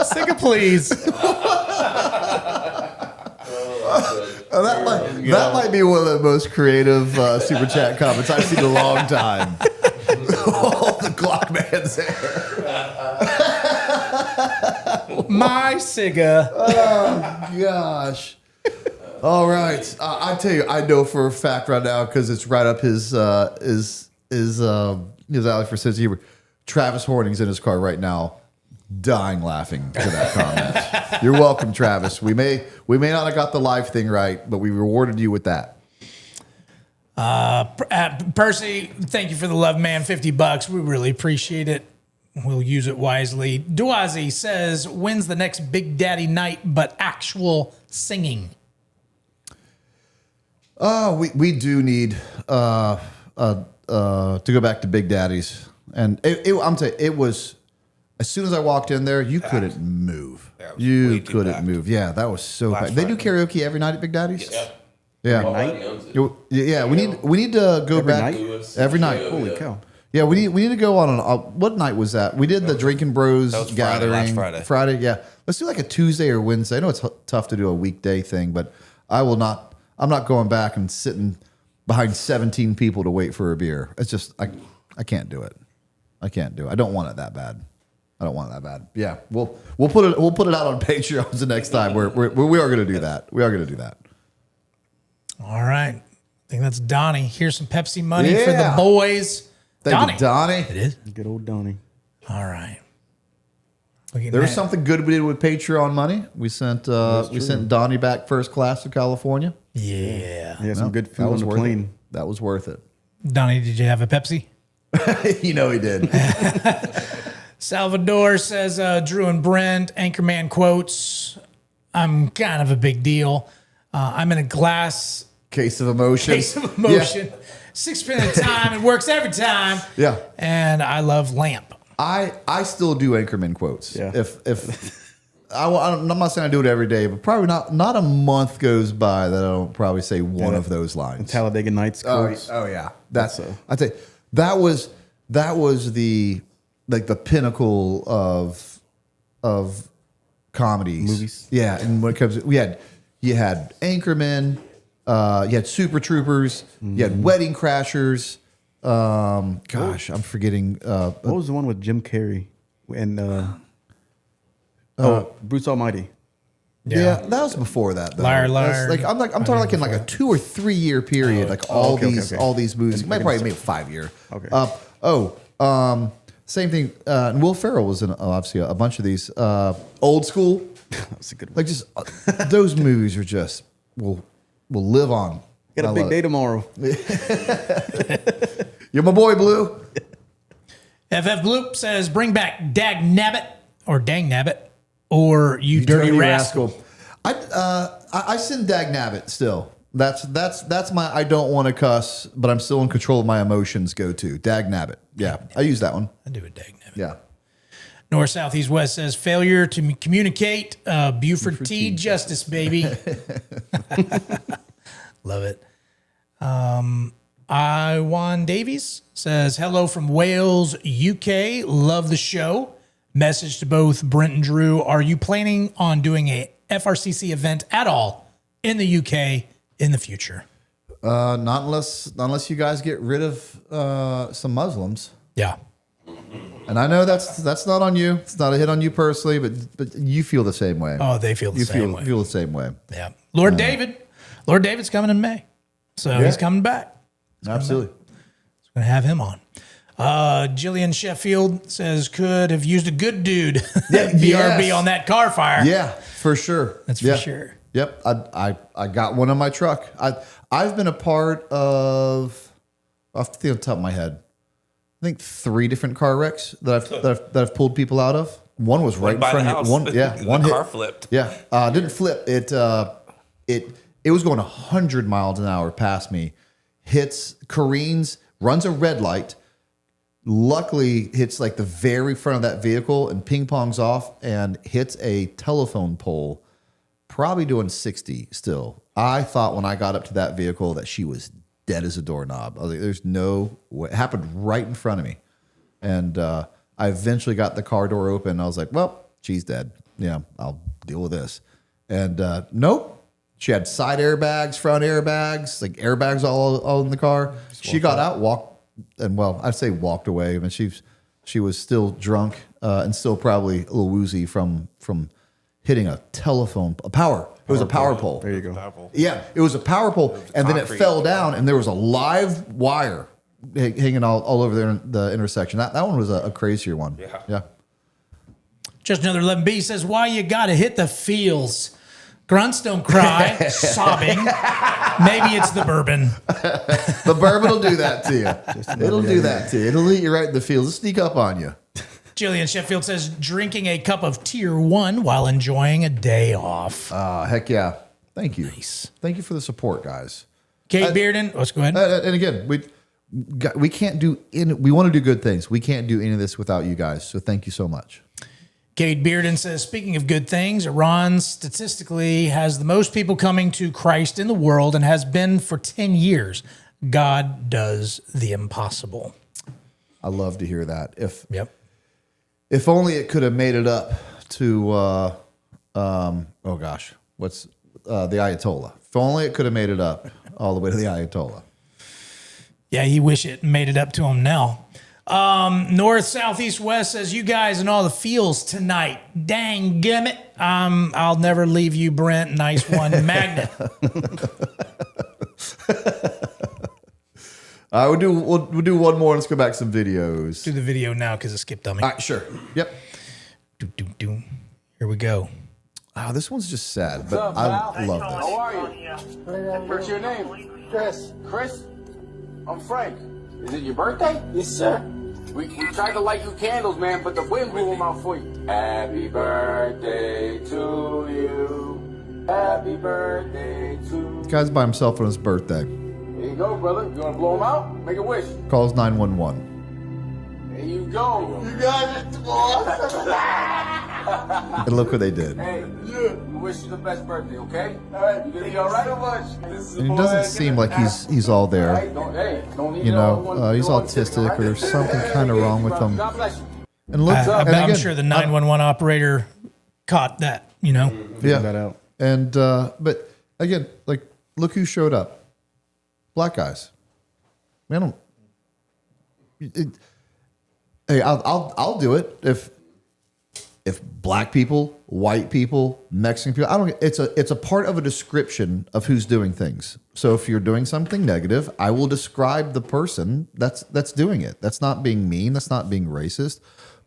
Sigger, please. That might be one of the most creative super chat comments I've seen in a long time. All the Glock man's there. My Sigga. Oh gosh. All right. I tell you, I know for a fact right now because it's right up his alley for sense of humor. Travis Horning's in his car right now, dying laughing to that comment. You're welcome, Travis. We may not have got the live thing right, but we rewarded you with that. Percy, thank you for the love, man. $50. We really appreciate it. We'll use it wisely. Duazi says, when's the next Big Daddy night, but actual singing? We do need to go back to Big Daddy's. And I'm telling you, it was, as soon as I walked in there, you couldn't move. You couldn't move. Yeah, that was so packed. They do karaoke every night at Big Daddy's? Yeah. Yeah, we need to go back. Every night. Holy cow. Yeah, we need to go on what night was that? We did the Drinking Bros gathering. Last Friday. Yeah. Let's do like a Tuesday or Wednesday. I know it's tough to do a weekday thing, but I'm not going back and sitting behind 17 people to wait for a beer. It's just I can't do it. I can't do it. I don't want it that bad. Yeah, we'll put it out on Patreon the next time. We are going to do that. We are going to do that. All right. I think that's Donnie. Here's some Pepsi money for the boys. Thank you, Donnie. It is. Good old Donnie. All right. There was something good we did with Patreon money. We sent Donnie back first class to California. Yeah. He had some good food on the plane. That was worth it. Donnie, did you have a Pepsi? He did. Salvador says, Drew and Brent, Anchorman quotes, I'm kind of a big deal. I'm in a glass case of emotion. Yeah. 6 minutes at a time. It works every time. Yeah. And I love lamp. I still do Anchorman quotes. Yeah. If I'm not saying I do it every day, but probably not a month goes by that I don't probably say one of those lines. Talladega Nights quotes. Oh yeah. I'd say that was the pinnacle of comedies. Movies. Yeah, and when it comes you had Anchorman, you had Super Troopers, you had Wedding Crashers. Gosh, I'm forgetting. What was the one with Jim Carrey and Bruce Almighty? Yeah, that was before that. Though. Liar. I'm talking in a 2 or 3 year period. All these movies. Might probably make 5 year. Okay. Same thing. And Will Ferrell was in obviously a bunch of these. Old School. That's a good one. Those movies are just will live on. Got a big day tomorrow. You're my boy, Blue. FF Bloop says, bring back Dag Nabbit or Dang Nabbit or you dirty rascal. I send Dag Nabbit still. That's my I don't want to cuss, but I'm still in control of my emotions go-to. Dag Nabbit. Yeah, I use that one. I do a Dag Nabbit. Yeah. North, South, East, West says, failure to communicate. Buford T. Justice, baby. Love it. Iwan Davies says, hello from Wales, UK. Love the show. Message to both Brent and Drew. Are you planning on doing a FRCC event at all in the UK in the future? Not unless you guys get rid of some Muslims. Yeah. And I know that's not on you. It's not a hit on you personally, but you feel the same way. Oh, they feel the same way. You feel the same way. Yeah. Lord David's coming in May. So he's coming back. Absolutely. Going to have him on. Jillian Sheffield says, could have used a good dude. BRB on that car fire. Yeah, for sure. That's for sure. Yep. I got one on my truck. I've been a part of, off the top of my head, I think 3 different car wrecks that I've pulled people out of. One was right in front of one. Yeah, one hit. Car flipped. Yeah, didn't flip. It was going 100 miles an hour past me. Careens, runs a red light. Luckily, hits like the very front of that vehicle and ping pongs off and hits a telephone pole. Probably doing 60 still. I thought when I got up to that vehicle that she was dead as a doorknob. I was like, there's no way. It happened right in front of me. And I eventually got the car door open. I was like, well, she's dead. Yeah, I'll deal with this. And nope. She had side airbags, front airbags, like airbags all in the car. She got out, walked, and well, I'd say walked away. I mean, she was still drunk and still probably a little woozy from hitting a power. It was a power pole. There you go. Yeah, it was a power pole, and then it fell down, and there was a live wire hanging all over the intersection. That one was a crazier one. Yeah. Just another 11B says, why you got to hit the feels? Grunts don't cry, sobbing. Maybe it's the bourbon. The bourbon will do that to you. It'll do that to you. It'll hit you right in the feels. It'll sneak up on you. Jillian Sheffield says, drinking a cup of Tier 1 while enjoying a day off. Heck yeah. Thank you. Nice. Thank you for the support, guys. Kate Bearden, let's go ahead. And again, we can't do we want to do good things. We can't do any of this without you guys. So thank you so much. Cade Bearden says, speaking of good things, Iran statistically has the most people coming to Christ in the world and has been for 10 years. God does the impossible. I love to hear that. If only it could have made it up to, what's the Ayatollah. If only it could have made it up all the way to the Ayatollah. Yeah, you wish it made it up to him now. North, south, east, west says, you guys and all the feels tonight. Dang gimmit. I'll never leave you, Brent. Nice one, Magnet. We'll do one more. Let's go back to some videos. Do the video now because it skipped on me. All right, sure. Yep. Here we go. Oh, this one's just sad, but I love this. How are you? What's your name? Chris. Chris? I'm Frank. Is it your birthday? Yes, sir. We tried to light you candles, man, but the wind blew them out for you. Happy birthday to you. Happy birthday to you. This guy's by himself on his birthday. There you go, brother. You want to blow them out? Make a wish. Calls 911. There you go. You got it, boy. And look what they did. Hey, we wish you the best birthday, okay? All right. You gonna be all right? So much. And it doesn't seem like he's all there. You know, he's autistic or something kind of wrong with him. And look, I'm sure the 911 operator caught that. You know, figured that out. And but again, like, look who showed up. Black guys. Man, hey, I'll do it if black people, white people, Mexican people. I don't. It's a part of a description of who's doing things. So if you're doing something negative, I will describe the person that's doing it. That's not being mean. That's not being racist.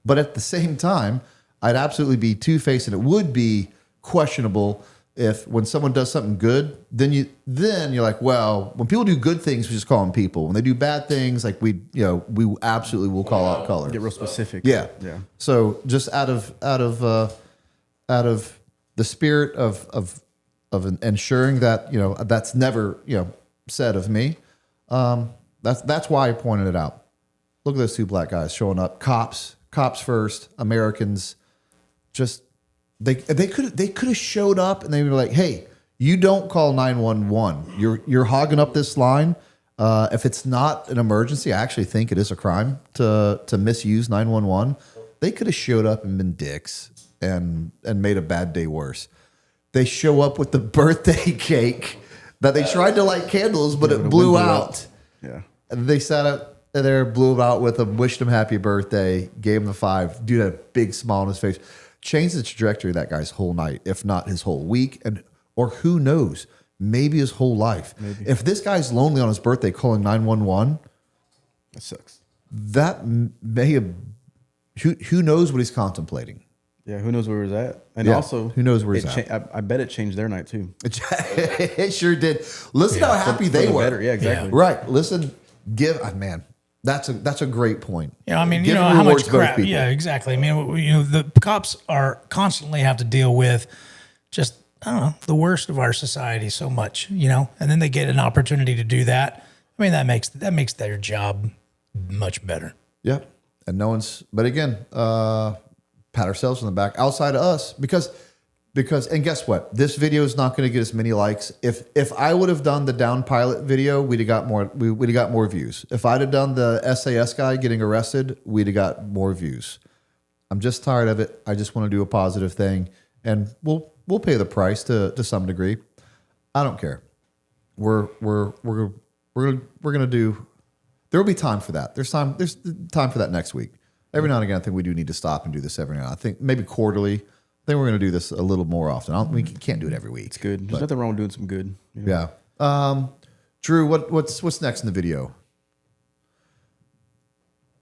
But at the same time, I'd absolutely be two-faced, and it would be questionable if when someone does something good, then you're like, well, when people do good things, we just call them people. When they do bad things, like we absolutely will call out color. Get real specific. Yeah. Yeah. So just out of the spirit of ensuring that that's never said of me. That's why I pointed it out. Look at those two black guys showing up. Cops first. Americans. Just. They could have showed up and they were like, hey, you don't call 911. You're hogging up this line. If it's not an emergency, I actually think it is a crime to misuse 911. They could have showed up and been dicks and made a bad day worse. They show up with the birthday cake that they tried to light candles, but it blew out. Yeah. And they sat up. there, blew him out with him, wished him happy birthday, gave him the 5. Dude had a big smile on his face. Changed the trajectory of that guy's whole night, if not his whole week, or who knows, maybe his whole life. Maybe. If this guy's lonely on his birthday calling 911, that sucks. That may have, who knows what he's contemplating. Yeah, who knows where he's at? And also, who knows where he's at? I bet it changed their night too. It sure did. Listen how happy they were. Better. Yeah, exactly. Yeah. Right. Listen, man, that's a great point. I mean, you know how much crap. Yeah, exactly. I mean, the cops are constantly have to deal with just, I don't know, the worst of our society so much, and then they get an opportunity to do that. I mean, that makes their job much better. Yep. And no one's, but again, pat ourselves on the back outside of us because, and guess what? This video is not going to get as many likes. If I would have done the down pilot video, we'd have got more views. If I'd have done the SAS guy getting arrested, we'd have got more views. I'm just tired of it. I just want to do a positive thing, and we'll pay the price to some degree. I don't care. We're gonna do. There will be time for that. There's time for that next week. Every now and again, I think we do need to stop and do this every now. I think maybe quarterly. I think we're going to do this a little more often. We can't do it every week. It's good. There's nothing wrong with doing some good. Yeah. Drew, what's next in the video?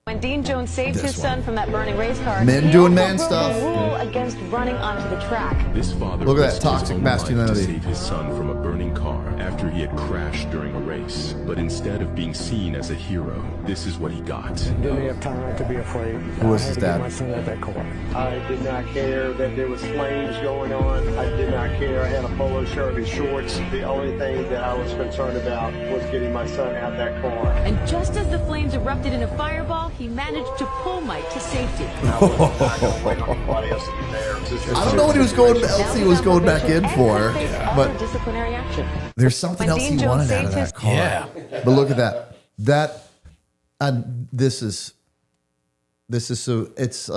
When Dean Jones saved his son from that burning race car, men doing man stuff. A rule against running onto the track. This father look at that toxic masculinity. To save his son from a burning car after he had crashed during a race, but instead of being seen as a hero, this is what he got. Didn't have time to be afraid. Who was his dad? My son at that car. I did not care that there was flames going on. I did not care. I had a polo shirt and shorts. The only thing that I was concerned about was getting my son out that car. And just as the flames erupted in a fireball, he managed to pull Mike to safety. I don't know what he was going. Else he was going back in for, but disciplinary action. There's something else he wanted out of that car. Yeah. But look at that. This is so it's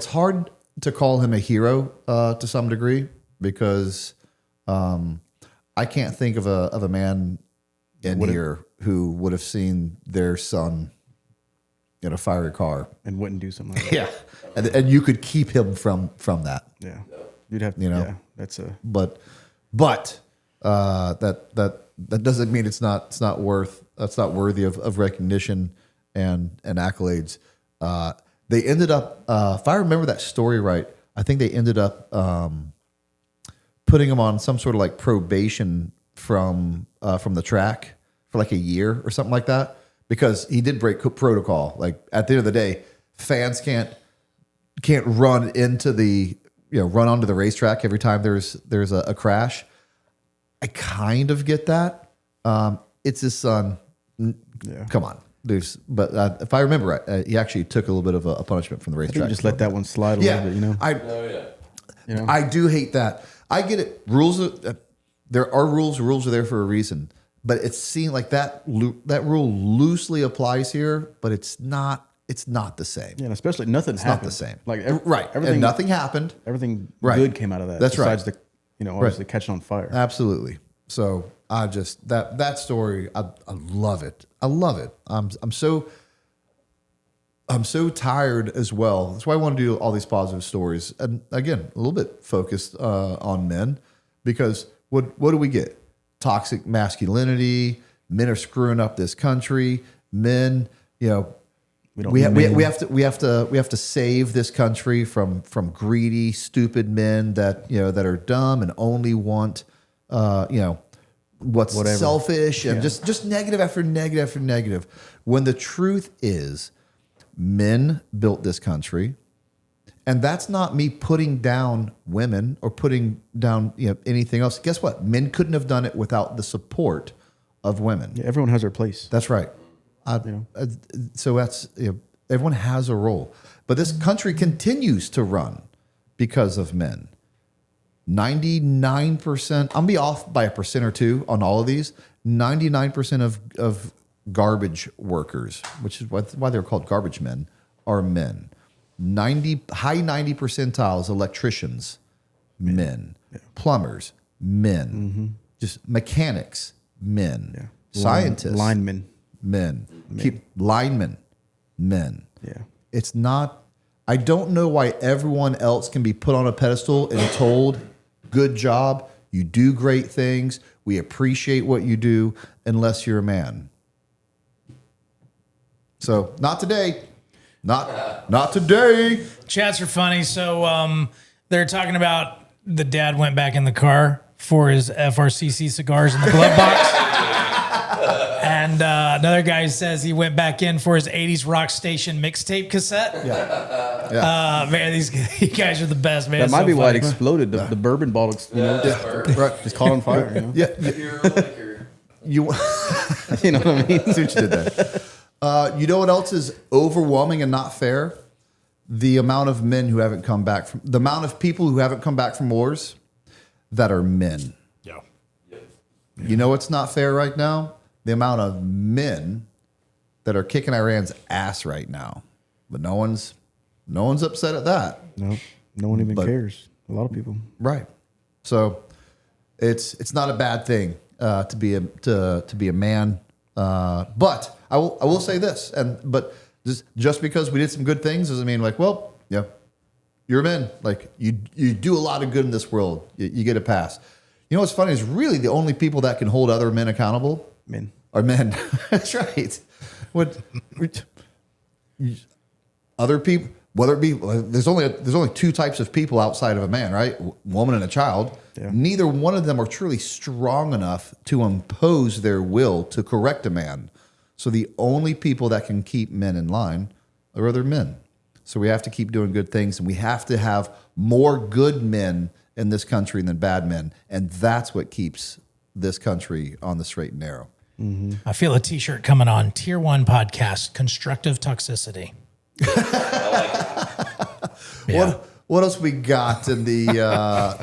hard to call him a hero to some degree because I can't think of a man in here who would have seen their son in a fiery car and wouldn't do something like that. Yeah, and you could keep him from that. Yeah, you'd have to. Yeah, that's a. But that doesn't mean it's not worthy of recognition and accolades. They ended up, if I remember that story right, I think they ended up putting him on some sort of like probation from the track for like a year or something like that because he did break protocol. Like at the end of the day, fans can't run into run onto the racetrack every time there's a crash. I kind of get that. It's his son. Yeah. Come on. But if I remember right, he actually took a little bit of a punishment from the racetrack. I think you just let that one slide a little bit, I do hate that. I get it. There are rules. Rules are there for a reason. But it seems like that rule loosely applies here, but it's not the same. Yeah, and especially nothing's happened. Not the same. Like everything, and nothing happened. Everything good came out of that. That's besides right. the obviously catching on fire. Absolutely. So I just that story. I love it. I love it. I'm so tired as well. That's why I want to do all these positive stories. And again, a little bit focused on men because what do we get? Toxic masculinity. Men are screwing up this country. Men, we have to save this country from greedy, stupid men that are dumb and only want what's whatever. Selfish and just negative after negative after negative. When the truth is, men built this country, and that's not me putting down women or putting down anything else. Guess what? Men couldn't have done it without the support of women. Yeah, everyone has their place. That's right. So that's everyone has a role, but this country continues to run because of men. 99%. I'm be off by 1% or 2 on all of these. 99% of garbage workers, which is why they're called garbage men, are men. High 90 percentiles electricians, men. Yeah. Plumbers, men. Mm-hmm. Just mechanics, men. Yeah. Scientists, linemen, men. Keep linemen, men. Yeah. It's not, I don't know why everyone else can be put on a pedestal and told, good job, you do great things, we appreciate what you do, unless you're a man. So, not today. Not today. Chats are funny. So they're talking about the dad went back in the car for his FRCC cigars in the glove box. And another guy says he went back in for his 80s rock station mixtape cassette. Yeah. Man, these guys are the best, man. That It's might so be why it funny. exploded. The bourbon bottle, just caught on fire. You know? You know what I mean? See what you did there. You know what else is overwhelming and not fair? The amount of men who haven't come back from, the amount of people who haven't come back from wars that are men. Yeah. You know what's not fair right now? The amount of men that are kicking Iran's ass right now. But no one's upset at that. No one even cares. A lot of people. Right. So it's not a bad thing to be a man. But I will say this, but just because we did some good things doesn't mean like, well, yeah, you're a man. Like you do a lot of good in this world. You get a pass. You know what's funny is really the only people that can hold other men accountable are men. That's right. Other people, whether it be there's only two types of people outside of a man, right? Woman and a child. Yeah. Neither one of them are truly strong enough to impose their will to correct a man. So the only people that can keep men in line are other men. So we have to keep doing good things, and we have to have more good men in this country than bad men. And that's what keeps this country on the straight and narrow. Mm-hmm. I feel a t-shirt coming on. Tier 1 podcast, Constructive Toxicity. What else we got in the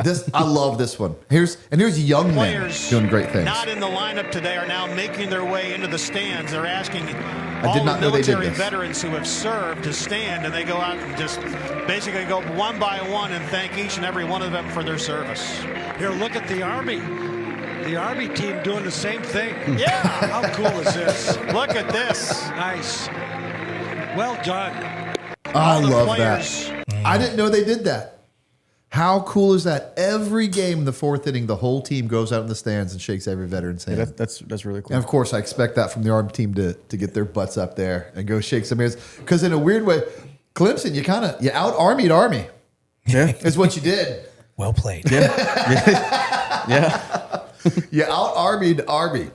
this? I love this one. Here's young men doing great things. Not in the lineup today are now making their way into the stands. They're asking all did not the know they did military this. veterans who have served to stand, and they go out and just basically go one by one and thank each and every one of them for their service. Here, look at the Army. The Army team doing the same thing. Yeah. How cool is this? Look at this. Nice. Well done. I love that. I didn't know they did that. How cool is that? Every game in the fourth inning, the whole team goes out in the stands and shakes every veteran's hand. Yeah, that's really cool. And of course, I expect that from the Army team to get their butts up there and go shake some hands. Because in a weird way, Clemson, you out Armied Army. Yeah, is what you did. Well played. Yeah. You out Armied Army.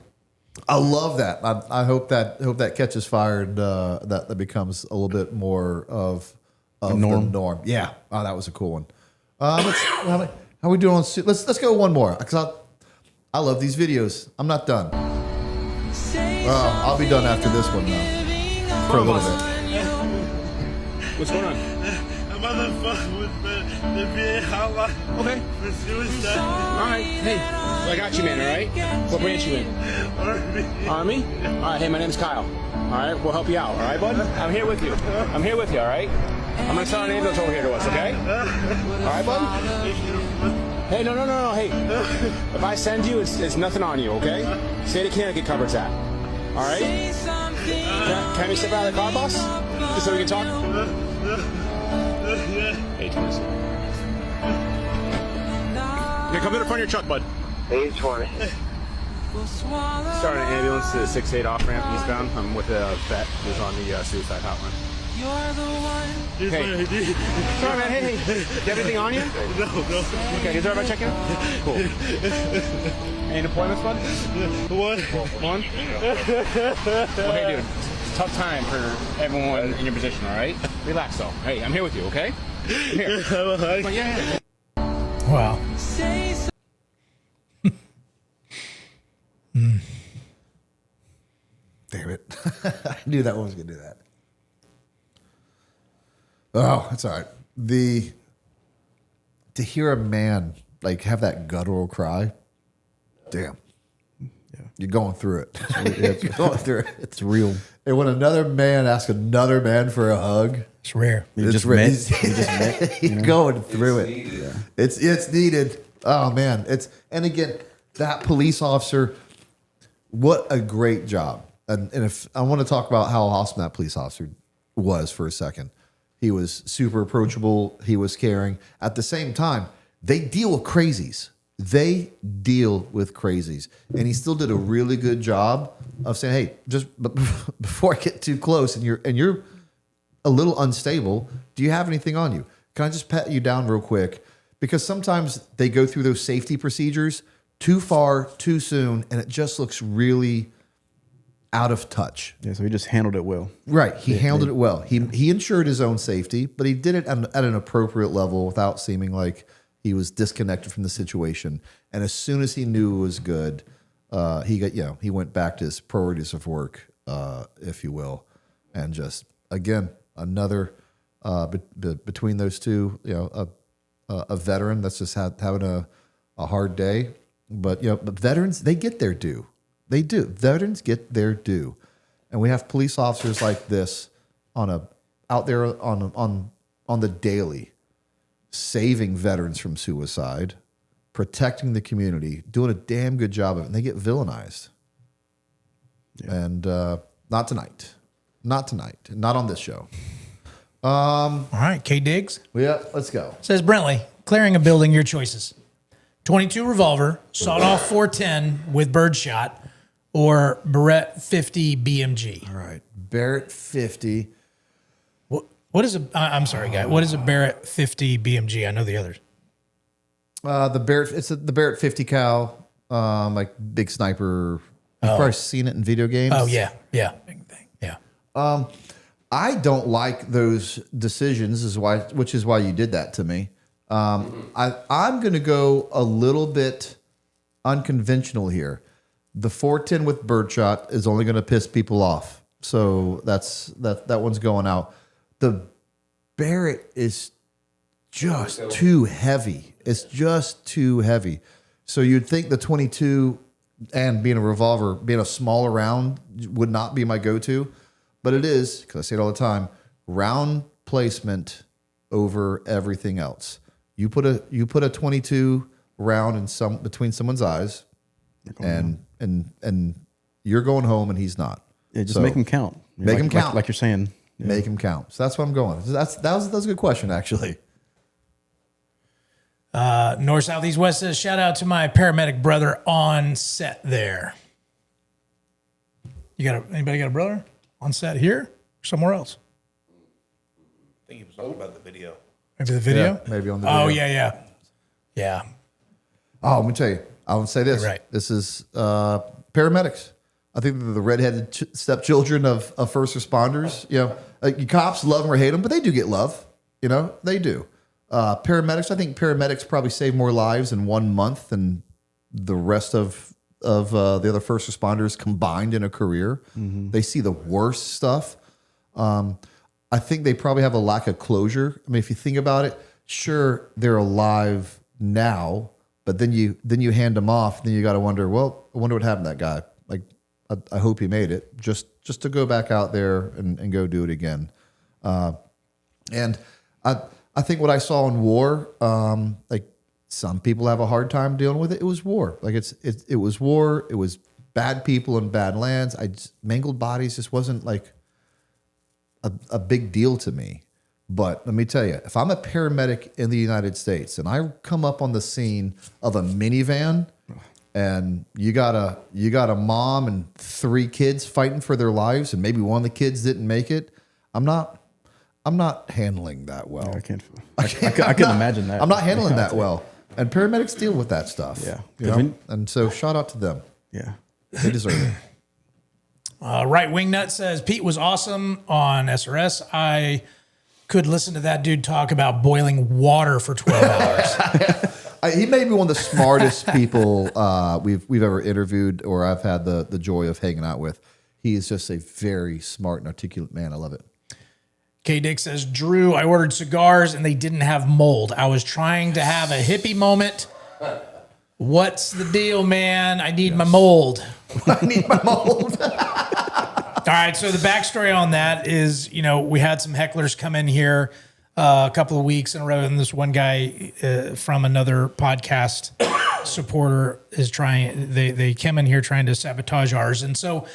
I love that. I hope that catches fire and that becomes a little bit more of the norm. Yeah. Oh, that was a cool one. How are we doing on? Let's go one more because I love these videos. I'm not done. I'll be done after this one now for a little bit. What's going on? I'm on the phone with the VA hotline. Okay. For suicide. All right. Hey, I got you, man. All right. What branch you in? Army. Army. All right. Hey, my name's Kyle. All right. We'll help you out. All right, bud. I'm here with you. I'm here with you. All right. I'm gonna send an ambulance over here to us. Okay. All right, bud. Hey, no. Hey, if I send you, it's nothing on you. Okay. State of Connecticut covers that. All right. Can we step out of the car, boss? Just so we can talk. Hey, Thomas. Yeah, come to the front of your truck, bud. 820. Starting an ambulance to the 6-8 off-ramp eastbound. I'm with a vet who's on the suicide hotline. Hey. Sorry, man. Hey. Do you have anything on you? No. Okay, is there about checking? Cool. Any deployments, bud? One. One? Okay, dude. It's a tough time for everyone in your position, all right? Relax, though. Hey, I'm here with you, okay? I'm here. Yeah. Wow. Damn it. I knew that one was going to do that. Oh, that's all right. To hear a man like have that guttural cry, damn. Yeah. You're going through it. You're going through it. It's real. And when another man asks another man for a hug, it's rare. It's rare. He's going through it. Yeah. It's needed. Oh man. And again, that police officer, what a great job. and if I want to talk about how awesome that police officer was for a second. He was super approachable. He was caring. At the same time, they deal with crazies. They deal with crazies. And he still did a really good job of saying, hey, just before I get too close and you're a little unstable, do you have anything on you? Can I just pat you down real quick? Because sometimes they go through those safety procedures too far, too soon, and it just looks really out of touch. Yeah, so he just handled it well. Right. He handled it well. He ensured his own safety, but he did it at an appropriate level without seeming like he was disconnected from the situation. And as soon as he knew it was good, he went back to his priorities of work, if you will. And just, again, another, between those two, a veteran that's just having a hard day. But, but veterans, they get their due. They do. Veterans get their due. And we have police officers like this out there on the daily, saving veterans from suicide, protecting the community, doing a damn good job of it, and they get villainized. Yeah. And not tonight. Not tonight. Not on this show. All right, K Diggs. Yeah, let's go. Says Brentley, clearing a building, your choices. 22 revolver, sawed-off 410 with birdshot, or Barrett 50 BMG. All right, Barrett 50. What is a? I'm sorry, guy. What is a Barrett 50 BMG? I know the others. The Barrett. It's the Barrett 50 cal, like big sniper. You've probably seen it in video games. Oh yeah, big thing. Yeah. I don't like those decisions, which is why you did that to me. I'm going to go a little bit unconventional here. The 410 with birdshot is only going to piss people off, so that one's going out. The Barrett is just too heavy. It's just too heavy. So you'd think the 22 and being a revolver, being a smaller round would not be my go-to, but it is, because I say it all the time, round placement over everything else. You put a 22 round in between someone's eyes, and you're going home, and he's not. Yeah, just make him count. Make him count, like you're saying. Yeah. Make him count. So that's what I'm going. That was a good question, actually. North, South, East, West says, shout out to my paramedic brother on set there. Anybody got a brother on set here or somewhere else? I think he was talking about the video. Maybe the video? Yeah, maybe on the video. Oh, yeah. Oh, let me tell you. I would say this. You're right. This is paramedics. I think they're the redheaded stepchildren of first responders. You cops love them or hate them, but they do get love. They do. Paramedics, I think paramedics probably save more lives in 1 month than the rest of the other first responders combined in a career. Mm-hmm. They see the worst stuff. I think they probably have a lack of closure. I mean, if you think about it, sure, they're alive now, but then you hand them off, then you got to wonder, well, I wonder what happened to that guy. Like, I hope he made it just to go back out there and go do it again. And I think what I saw in war, like some people have a hard time dealing with it. It was war. Like it was war. It was bad people in bad lands. Mangled bodies just wasn't like a big deal to me. But let me tell you, if I'm a paramedic in the United States and I come up on the scene of a minivan and you got a mom and 3 kids fighting for their lives and maybe one of the kids didn't make it, I'm not handling that well. Yeah, I couldn't imagine that. I'm not handling that well. And paramedics deal with that stuff. Yeah. And so shout out to them. Yeah. They deserve it. Right Wing Nut says, Pete was awesome on SRS. I could listen to that dude talk about boiling water for 12 hours. He may be one of the smartest people we've ever interviewed or I've had the joy of hanging out with. He is just a very smart and articulate man. I love it. K Dick says, Drew, I ordered cigars and they didn't have mold. I was trying to have a hippie moment. What's the deal, man? I need my mold. I need my mold. All right, so the backstory on that is, we had some hecklers come in here a couple of weeks in a row, and this one guy from another podcast supporter is trying. They came in here trying to sabotage ours, and so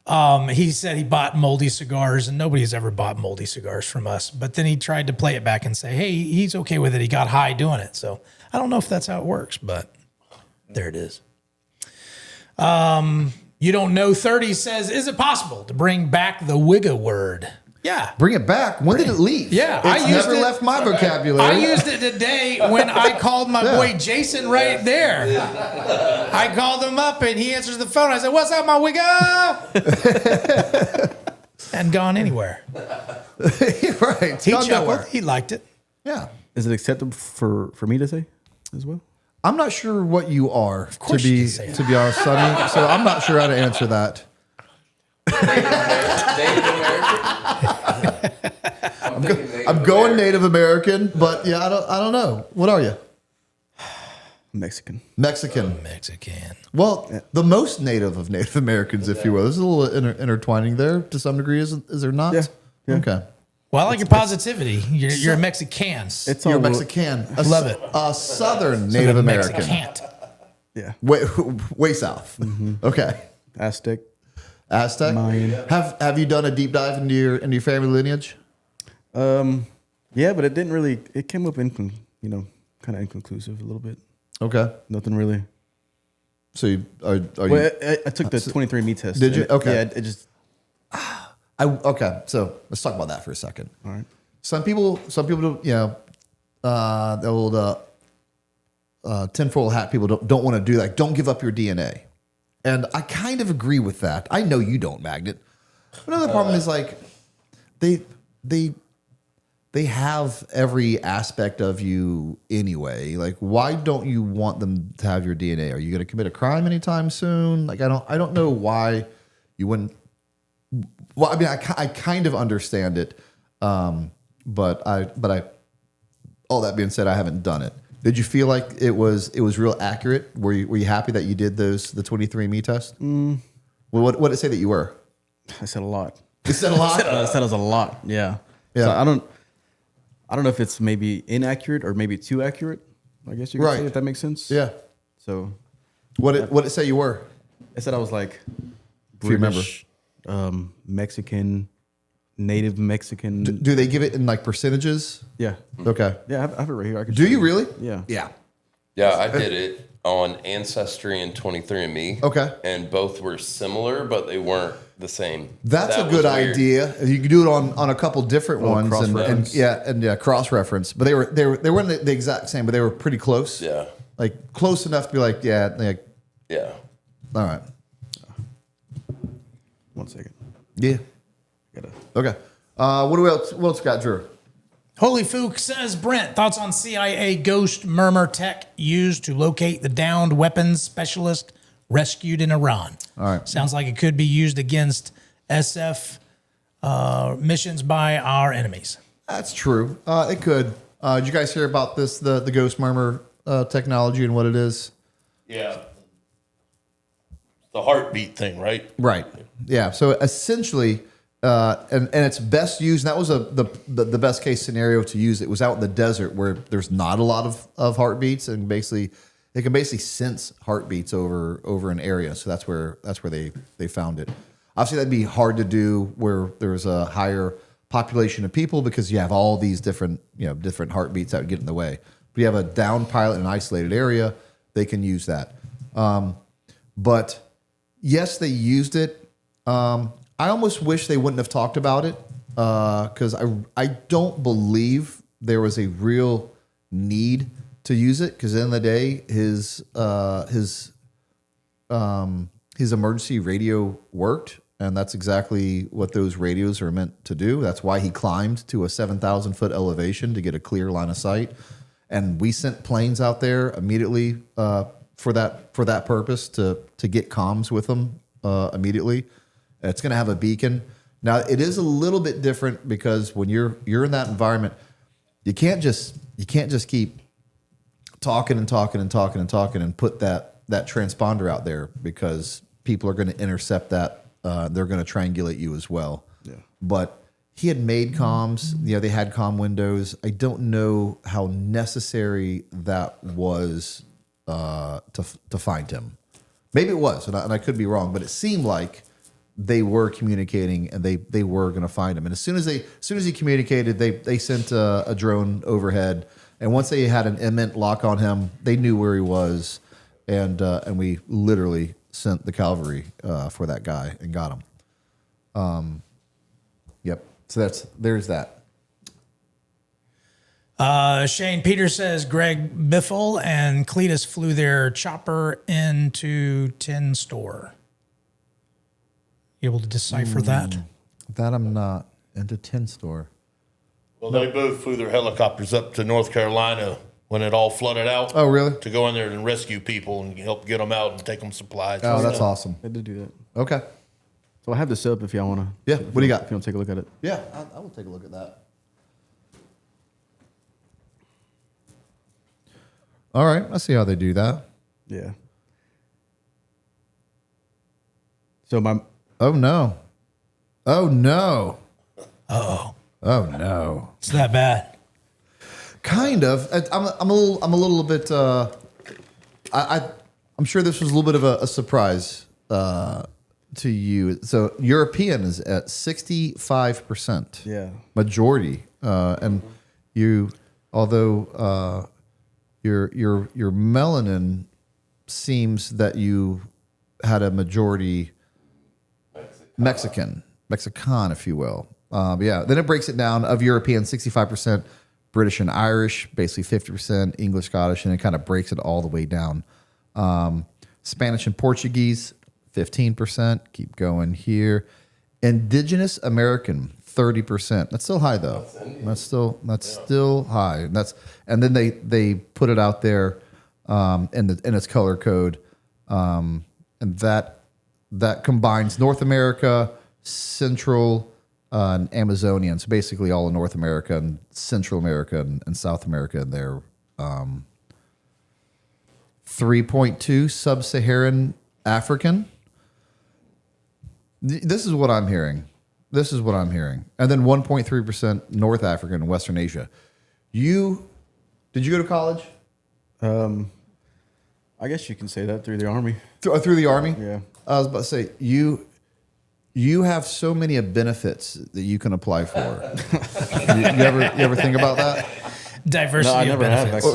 He said he bought moldy cigars, and nobody's ever bought moldy cigars from us. But then he tried to play it back and say, hey, he's okay with it. He got high doing it. So I don't know if that's how it works, but there it is. You don't know 30 says, is it possible to bring back the wigga word? Yeah. Bring it back. When did it leave? Yeah. It's never left my vocabulary. I used it today when I called my boy Jason right there. I called him up and he answers the phone. I said, what's up, my wigga? And gone anywhere. Right. He chuckled. He liked it. Yeah. Is it acceptable for me to say as well? I'm not sure what you are, to you be can say to be honest, Sonny. So I'm not sure how to answer that. I'm going Native American, but yeah, I don't know. What are you? Mexican. Mexican. Mexican. Well, the most native of Native Americans, if you will. There's a little intertwining there to some degree, is there not? Yeah. Okay. Well, I like your positivity. You're a Mexican. You're a Mexican. Love it. A Southern Native American. Mexican. Yeah. Way south. Okay. Aztec. Mayan. Have you done a deep dive into your family lineage? Yeah, but it didn't really. It came up kind of inconclusive a little bit. Okay. Nothing really. So you are well, you? I took the 23andMe test. Did you? Okay. Yeah, it just. Okay. So let's talk about that for a second. All right. Some people, the old tinfoil hat people don't want to do that. Don't give up your DNA. And I kind of agree with that. I know you don't, Magnet. Another problem is like they have every aspect of you anyway. Like, why don't you want them to have your DNA? Are you going to commit a crime anytime soon? Like, I don't know why you wouldn't. Well, I mean, I kind of understand it, but all that being said, I haven't done it. Did you feel like it was real accurate? Were you happy that you did the 23andMe test? Well, what did it say that you were? I said a lot. You said a lot? I said it was a lot. Yeah. Yeah. So I don't know if it's maybe inaccurate or maybe too accurate. I guess you could say, if that makes sense. Yeah. So what did it say you were? It said I was like If you remember. Mexican, native Mexican. Do they give it in like percentages? Yeah. Okay. Yeah, I have it right here. I can Do you really? Yeah. Yeah. Yeah, I did it on Ancestry and 23andMe. Okay. And both were similar, but they weren't the same. That's That a good was weird. idea. You can do it on a couple different ones cross-reference. and cross reference. But they weren't the exact same, but they were pretty close. Yeah. Like close enough to be like, yeah. All right. 1 second. Yeah. Okay. What else got, Drew? Holy Fook says, Brent, thoughts on CIA ghost murmur tech used to locate the downed weapons specialist rescued in Iran? All right. Sounds like it could be used against SF missions by our enemies. That's true. It could. Did you guys hear about this, the ghost murmur technology and what it is? Yeah. The heartbeat thing, right? Right. Yeah. So essentially, and it's best used. And that was the best case scenario to use. It was out in the desert where there's not a lot of heartbeats, and basically it can basically sense heartbeats over an area. So that's where they found it. Obviously, that'd be hard to do where there's a higher population of people because you have all these different heartbeats that would get in the way. But you have a down pilot in an isolated area, they can use that. But yes, they used it. I almost wish they wouldn't have talked about it because I don't believe there was a real need to use it because at the end of the day, his emergency radio worked, and that's exactly what those radios are meant to do. That's why he climbed to a 7,000 foot elevation to get a clear line of sight, and we sent planes out there immediately for that purpose to get comms with them immediately. It's going to have a beacon. Now it is a little bit different because when you're in that environment, you can't just keep talking and put that transponder out there because people are going to intercept that. They're going to triangulate you as well. Yeah. But he had made comms. They had comm windows. I don't know how necessary that was to find him. Maybe it was, and I could be wrong, but it seemed like they were communicating and they were going to find him. And as soon as he communicated, they sent a drone overhead. And once they had an imminent lock on him, they knew where he was. And we literally sent the cavalry for that guy and got him. Yep. So there's that. Shane Peter says Greg Biffle and Cletus flew their chopper into Tin Store. You able to decipher that? That I'm not. Into Tin Store. Well, they both flew their helicopters up to North Carolina when it all flooded out. Oh, really? To go in there and rescue people and help get them out and take them supplies. Oh, that's awesome. They did do that. Okay. So I have this up if y'all want to. Yeah. What do you got? If you want to take a look at it. Yeah, I will take a look at that. All right, I see how they do that. Yeah. So my. Oh no. Oh no. Uh-oh. Oh no. It's that bad. Kind of. I'm a little bit. I'm sure this was a little bit of a surprise to you. So European is at 65%. Yeah. Majority, and you, although your melanin seems that you had a majority Mexican, if you will. Yeah. Then it breaks it down of European 65%. British and Irish, basically 50%, English, Scottish, and it kind of breaks it all the way down. Spanish and Portuguese, 15%. Keep going here. Indigenous American, 30%. That's still high though. That's still high. And then they put it out there in its color code, and that combines North America, Central. And Amazonian, so basically all of North America and Central America and South America, and they're 3.2 Sub-Saharan African. This is what I'm hearing. And then 1.3% North African and Western Asia. Did you go to college? I guess you can say that through the Army. Through the Army? Yeah. I was about to say, you have so many benefits that you can apply for. you ever think about that? Diversity. No, I never benefits.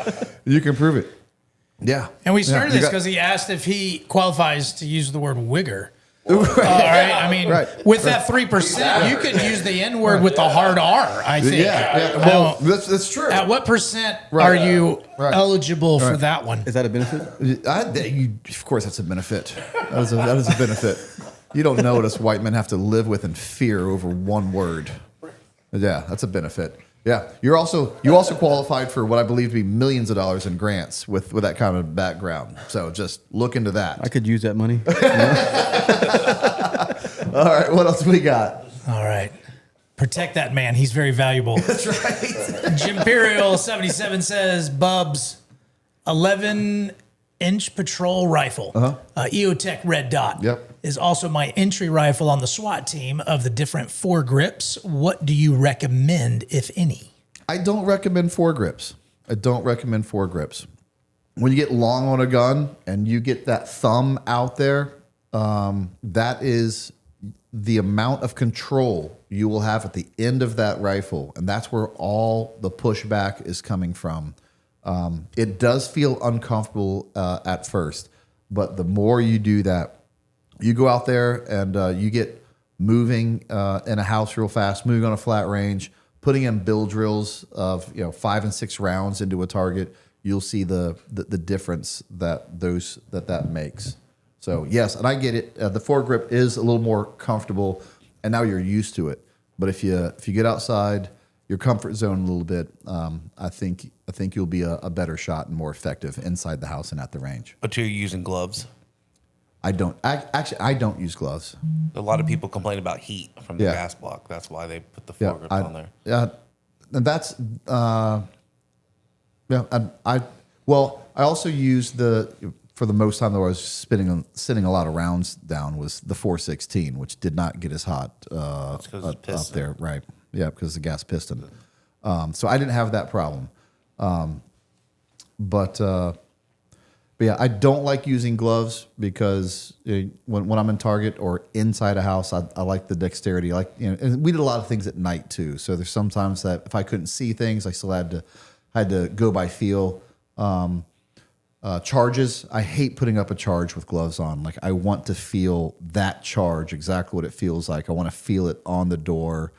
have. You can prove it. Yeah. And we started this because he asked if he qualifies to use the word wigger. Right. All right. I mean, with that 3%, you could use the N word with the hard R, I think. Yeah. Well, that's true. At what percent are you eligible for that one? Is that a benefit? Of course, that's a benefit. That is a benefit. You don't know what us white men have to live with and fear over one word. Yeah, that's a benefit. Yeah, you also qualified for what I believe to be millions of dollars in grants with that kind of background. So just look into that. I could use that money. All right, what else we got? All right. Protect that man. He's very valuable. That's right. Jimperial 77 says, Bubs, 11-inch patrol rifle, EOTech Red Dot. Yep. Is also my entry rifle on the SWAT team of the different foregrips. What do you recommend, if any? I don't recommend foregrips. When you get long on a gun and you get that thumb out there, that is the amount of control you will have at the end of that rifle. And that's where all the pushback is coming from. It does feel uncomfortable at first, but the more you do that, you go out there and you get moving in a house real fast, moving on a flat range, putting in bill drills of 5 and 6 rounds into a target. You'll see the difference that makes. So yes, and I get it. The foregrip is a little more comfortable, and now you're used to it. But if you get outside your comfort zone a little bit, I think you'll be a better shot and more effective inside the house and at the range. But you're using gloves. I don't use gloves. A lot of people complain about heat from the gas block. That's why they put the foregrips on there. Yeah, and that's I also use for the most time that I was sitting a lot of rounds down was the 416, which did not get as hot up there, right? Yeah, because of the gas piston. So I didn't have that problem, but. But yeah, I don't like using gloves because when I'm in Target or inside a house, I like the dexterity. And we did a lot of things at night too. So there's sometimes that if I couldn't see things, I still had to go by feel. Charges, I hate putting up a charge with gloves on. Like I want to feel that charge, exactly what it feels like. I want to feel it on the door.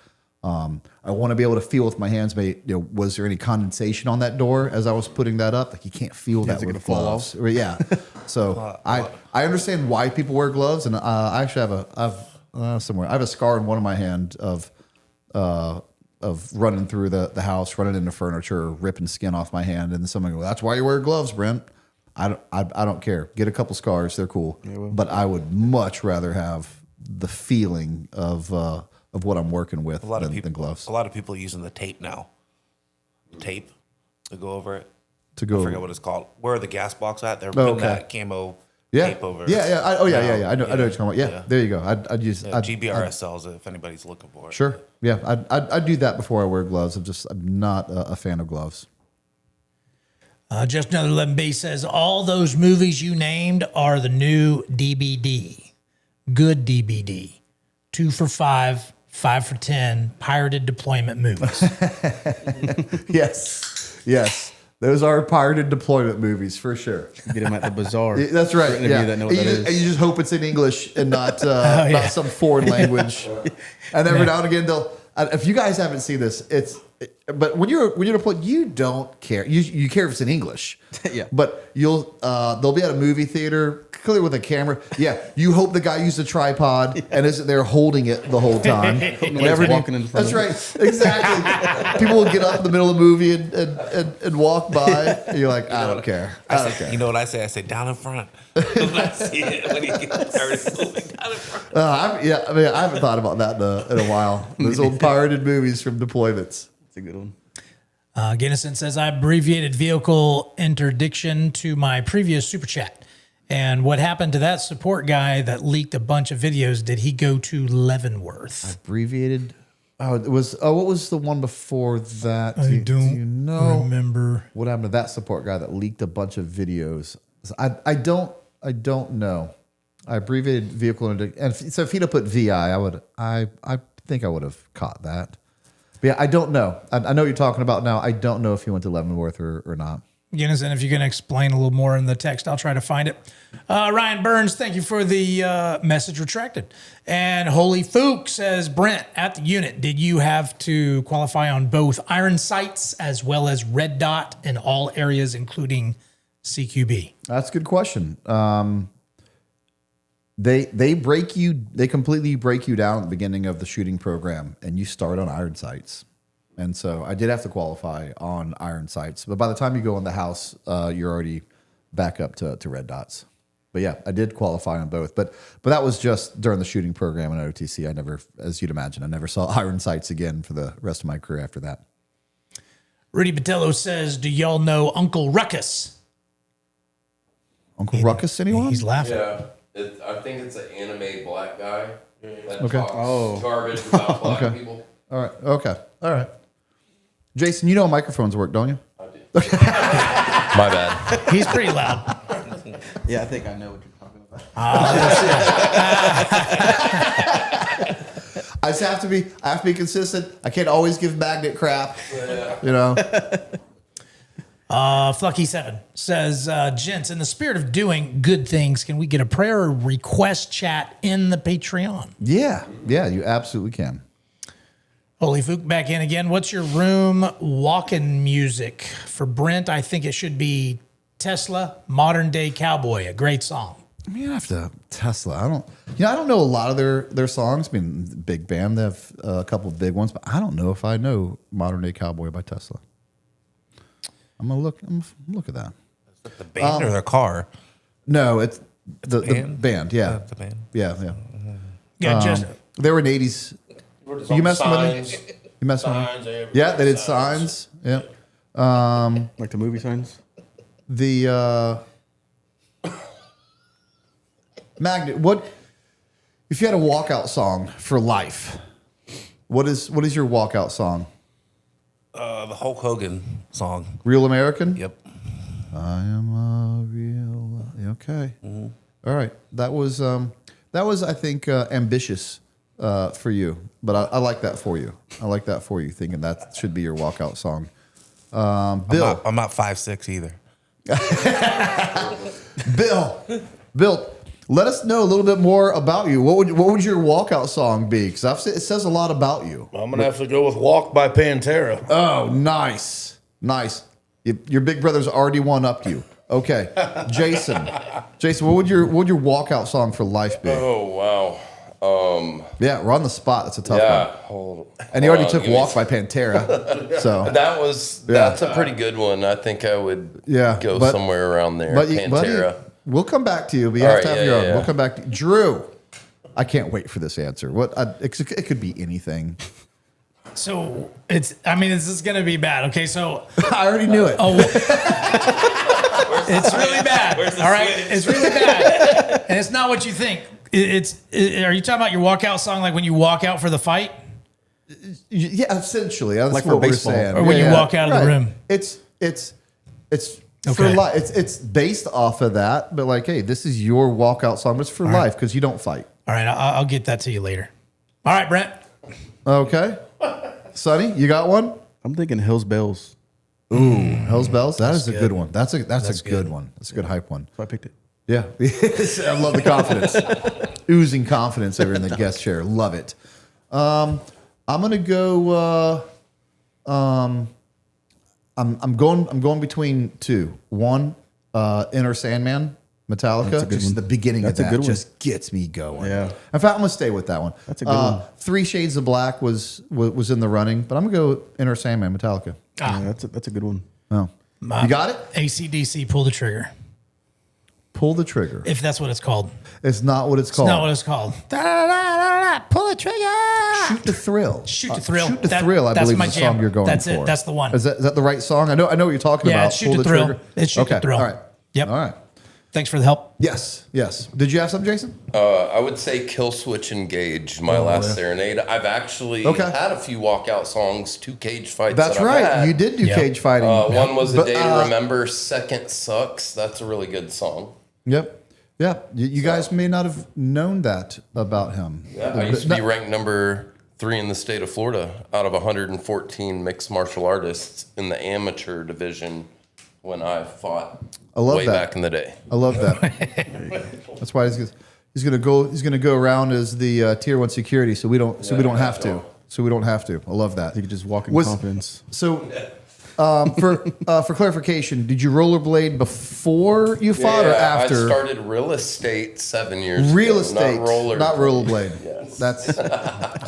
I want to be able to feel with my hands. Was there any condensation on that door as I was putting that up? Like you can't feel that with gloves. Yeah. So I understand why people wear gloves, and I actually I have a scar in one of my hand of running through the house, running into furniture, ripping skin off my hand, and then someone goes, "That's why you wear gloves, Brent." I don't care. Get a couple scars; they're cool. Yeah, well. But I would much rather have the feeling of what I'm working with than gloves. A lot of people using the tape now. Tape to go over it. I forget what it's called. Where are the gas box at? They're putting that camo tape over it. Yeah. I know what you're talking about. Yeah, there you go. I'd use GBRS sells it if anybody's looking for it. Sure. Yeah, I'd do that before I wear gloves. I'm not a fan of gloves. Just Another 11B says, all those movies you named are the new DBD. Good DBD. 2 for $5, 5 for 10, pirated deployment movies. Yes. Those are pirated deployment movies for sure. Get them at the bazaar. That's right. Yeah. And you just hope it's in English and not not some foreign language. And every now and again, if you guys haven't seen this, but when you're deployed, you don't care. You care if it's in English. Yeah. But they'll be at a movie theater, clearly with a camera. Yeah. You hope the guy used a tripod and isn't there holding it the whole time. Walking in front that's right. Exactly. People will get up in the middle of the movie and walk by. And you're like, I don't care. I don't care. You know what I say? I say down in front. I see it when he gets started moving down in front. I haven't thought about that in a while. Those old pirated movies from deployments. It's a good one. Ginnison says, I abbreviated vehicle interdiction to my previous super chat. And what happened to that support guy that leaked a bunch of videos? Did he go to Leavenworth? Abbreviated? What was the one before that? Do you know? Remember what happened to that support guy that leaked a bunch of videos? I don't know. I abbreviated vehicle interdiction. And so if he'd have put VI, I think I would have caught that. But yeah, I don't know. I know what you're talking about now. I don't know if he went to Leavenworth or not. Guinness, and if you can explain a little more in the text, I'll try to find it. Ryan Burns, thank you for the message retracted. And Holy Fook says, Brent, at the unit, did you have to qualify on both iron sights as well as red dot in all areas, including CQB? That's a good question. They completely break you down at the beginning of the shooting program, and you start on iron sights. And so I did have to qualify on iron sights, but by the time you go in the house, you're already back up to red dots. But yeah, I did qualify on both, but that was just during the shooting program in OTC. I never, as you'd imagine, I never saw iron sights again for the rest of my career after that. Rudy Botello says, do y'all know Uncle Ruckus? Uncle Ruckus, anyone? He's laughing. Yeah, I think it's an anime black guy that Okay. talks garbage about black people. All right. Okay. All right. Jason, you know how microphones work, don't you? I do. My bad. He's pretty loud. Yeah, I think I know what you're talking about. I just have to be consistent. I can't always give magnet crap. Yeah. You know. Flucky7 says, gents, in the spirit of doing good things, can we get a prayer or request chat in the Patreon? Yeah, you absolutely can. Holy Fook back in again. What's your room walking music? For Brent, I think it should be Tesla, Modern Day Cowboy, a great song. I mean, after Tesla, I don't know a lot of their songs. I mean, big band, they have a couple of big ones, but I don't know if I know Modern Day Cowboy by Tesla. I'm gonna look at that. Is that the band or the car? No, it's the band. Yeah, the band. Yeah. Yeah, just they were in the 80s. You messing with me? You messing with me? Yeah, they did Signs. Yeah. Like the movie Signs? The Magnet, what if you had a walkout song for life? What is your walkout song? The Hulk Hogan song. Real American? Yep. I am a real Okay. All right. That was I think ambitious for you, but I like that for you. I like that for you, thinking that should be your walkout song. Bill, I'm not 5'6" either. Bill, let us know a little bit more about you. What would your walkout song be? Because it says a lot about you. I'm gonna have to go with "Walk" by Pantera. Oh, nice. Your big brother's already one-upped you. Okay, Jason, what would your walkout song for life be? Oh wow. Yeah, we're on the spot. That's a tough one. And he already took "Walk" by Pantera. So that's a pretty good one. I think I would go somewhere around there. Pantera. We'll come back to you, but you have to have your own. We'll come back to Drew. I can't wait for this answer. It could be anything. So this is going to be bad. Okay, so I already knew it. Oh, it's really bad. All right, it's really bad, and it's not what you think. Are you talking about your walkout song, like when you walk out for the fight? Yeah, essentially. That's like what for we're baseball. saying. Or when you walk out of the room. It's for life. It's based off of that, but like, hey, this is your walkout song, but it's for life because you don't fight. All right, I'll get that to you later. All right, Brent. Okay. Sonny, you got one? I'm thinking Hills Bells. Ooh, Hell's Bells. That's a good one. That's a good one. That's a good hype one. So I picked it. Yeah. I love the confidence. Oozing confidence over in the guest chair. Love it. I'm gonna go I'm going between two. One, Inner Sandman, Metallica. Just the beginning of that just gets me going. Yeah. In fact, I'm gonna stay with that one. That's a good one. 3 Shades of Black was in the running, but I'm gonna go Inner Sandman, Metallica. Yeah, that's a good one. Oh. You got it? AC/DC, Pull the Trigger. Pull the Trigger. If that's what it's called. It's not what it's called. It's not what it's called. Pull the trigger. Shoot the Thrill. Shoot the Thrill. Shoot the Thrill, I believe is the song you're going that's for. That's the one. Is that the right song? I know what you're talking about. It's Shoot the Thrill. Trigger. It's Shoot the Thrill. All right. Yep. All right. Thanks for the help. Yes. Did you have something, Jason? I would say Kill Switch Engage, my last serenade. I've actually had a few walkout songs, 2 cage fights. That's right. You did do cage fighting. One was A Day to Remember, Second Sucks. That's a really good song. Yep. Yeah. You guys may not have known that about him. Yeah, I used to be ranked number 3 in the state of Florida out of 114 mixed martial artists in the amateur division when I fought way back in the day. I love that. That's why he's going to go around as the Tier 1 security, so we don't have to. So we don't have to. I love that. You could just walk in confidence. So for clarification, did you rollerblade before you fought or after? I started real estate 7 years real ago. estate, not rollerblade. Yes. That's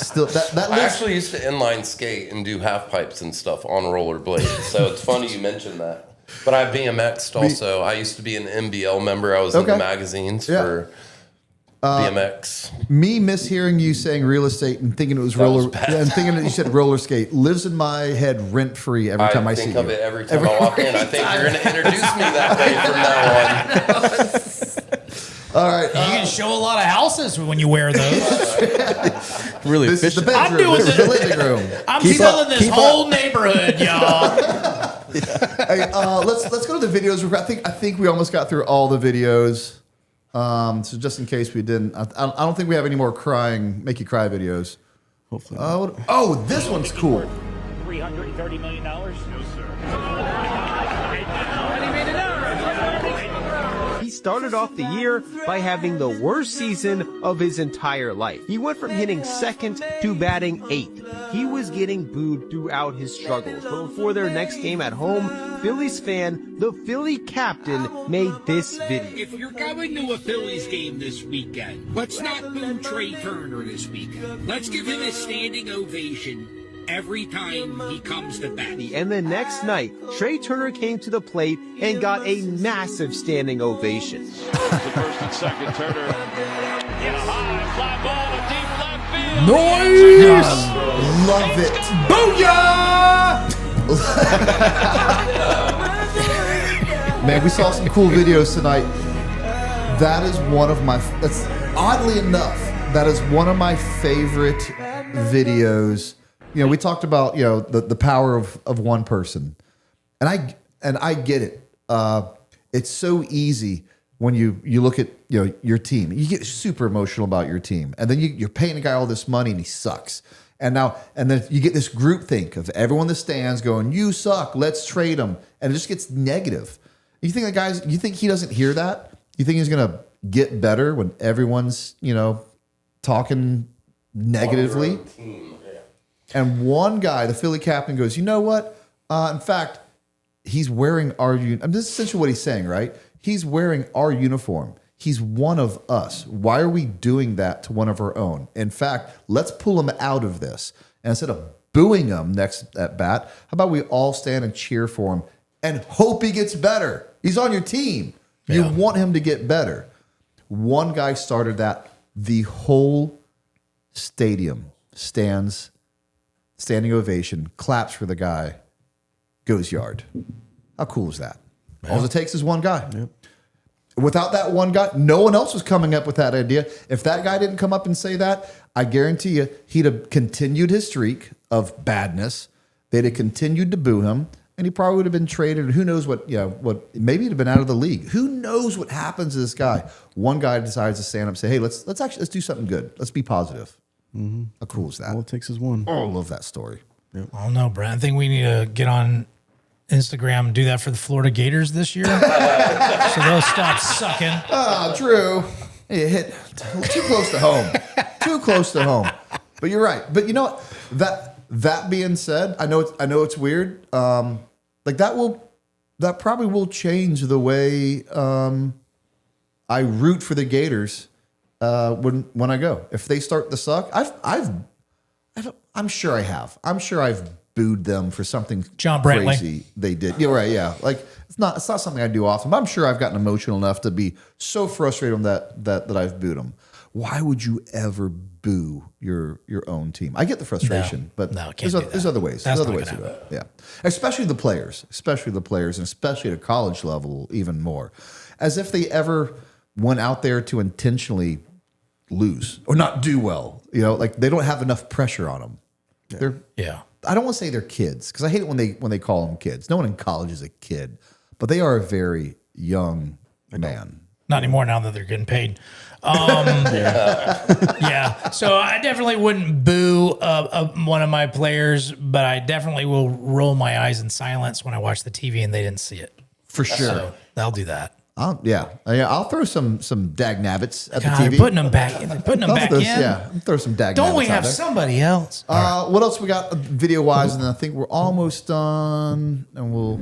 still that. I actually used to inline skate and do half pipes and stuff on rollerblades. So it's funny you mentioned that. But I BMX'd also. I used to be an MBL member. I was in the magazines for BMX. Me mishearing you saying real estate and thinking it was roller and thinking that you said roller skate lives in my head rent free every time I see you. I think of it every time I walk in. I think you're going to introduce me that way from now on. All right. You can show a lot of houses when you wear those. Really this efficient. Is the bedroom. I'm doing this is the living room. I'm selling this whole neighborhood, y'all. Hey, let's go to the videos. I think we almost got through all the videos. So just in case we didn't, I don't think we have any more make you cry videos. Hopefully. Oh, this one's cool. $330 million? No, sir. He started off the year by having the worst season of his entire life. He went from hitting second to batting 8th. He was getting booed throughout his struggles. But before their next game at home, Phillies fan, the Philly captain, made this video. If you're going to a Phillies game this weekend, let's not boo Trey Turner this weekend. Let's give him a standing ovation every time he comes to bat. And the next night, Trey Turner came to the plate and got a massive standing ovation. The first and second, Turner in a high fly ball to deep left field. Noise! Love it. Booyah! Man, we saw some cool videos tonight. That is one of my. That's oddly enough, that is one of my favorite videos. You know, we talked about the power of one person, and I get it. It's so easy when you look at your team, you get super emotional about your team, and then you're paying a guy all this money and he sucks. And then you get this group think of everyone in the stands going, "You suck, let's trade him," and it just gets negative. You think you think he doesn't hear that? You think he's gonna get better when everyone's talking negatively? And one guy, the Philly captain, goes, "You know what? In fact, he's wearing our uniform." This is essentially what he's saying, right? He's wearing our uniform. He's one of us. Why are we doing that to one of our own? In fact, let's pull him out of this. And instead of booing him next at bat, how about we all stand and cheer for him and hope he gets better? He's on your team. You want him to get better. One guy started that. The whole stadium standing ovation, claps for the guy, goes yard. How cool is that? All it takes is one guy. Yep. Without that one guy, no one else was coming up with that idea. If that guy didn't come up and say that, I guarantee you he'd have continued his streak of badness. They'd have continued to boo him, and he probably would have been traded. Who knows what maybe he'd have been out of the league. Who knows what happens to this guy? One guy decides to stand up and say, "Hey, let's do something good. Let's be positive." Mm-hmm. How cool is that? All it takes is one. Oh, I love that story. Yep. I don't know, Brent. I think we need to get on Instagram and do that for the Florida Gators this year. So they'll stop sucking. Ah, true. You hit too close to home. Too close to home. But you're right. But you know what? That being said, I know it's weird. That probably will change the way I root for the Gators when I go. If they start to suck, I'm sure I have. I'm sure I've booed them for something John crazy they did. You're right, yeah. Like it's not something I do often, but I'm sure I've gotten emotional enough to be so frustrated on that I've booed them. Why would you ever boo your own team? I get the frustration, but there's other ways. There's other ways to do it. Yeah. Especially the players, and especially at a college level even more. As if they ever went out there to intentionally lose or not do well. Like they don't have enough pressure on them. I don't want to say they're kids because I hate it when they call them kids. No one in college is a kid, but they are a very young man. Not anymore now that they're getting paid. Yeah. So I definitely wouldn't boo one of my players, but I definitely will roll my eyes in silence when I watch the TV and they didn't see it. For sure. So I'll do that. I'll throw some dag nabbits at the TV. They're putting them back in. Yeah, I'll throw some dag nabbits. Don't we have somebody else? What else we got video wise? And I think we're almost done. And we'll.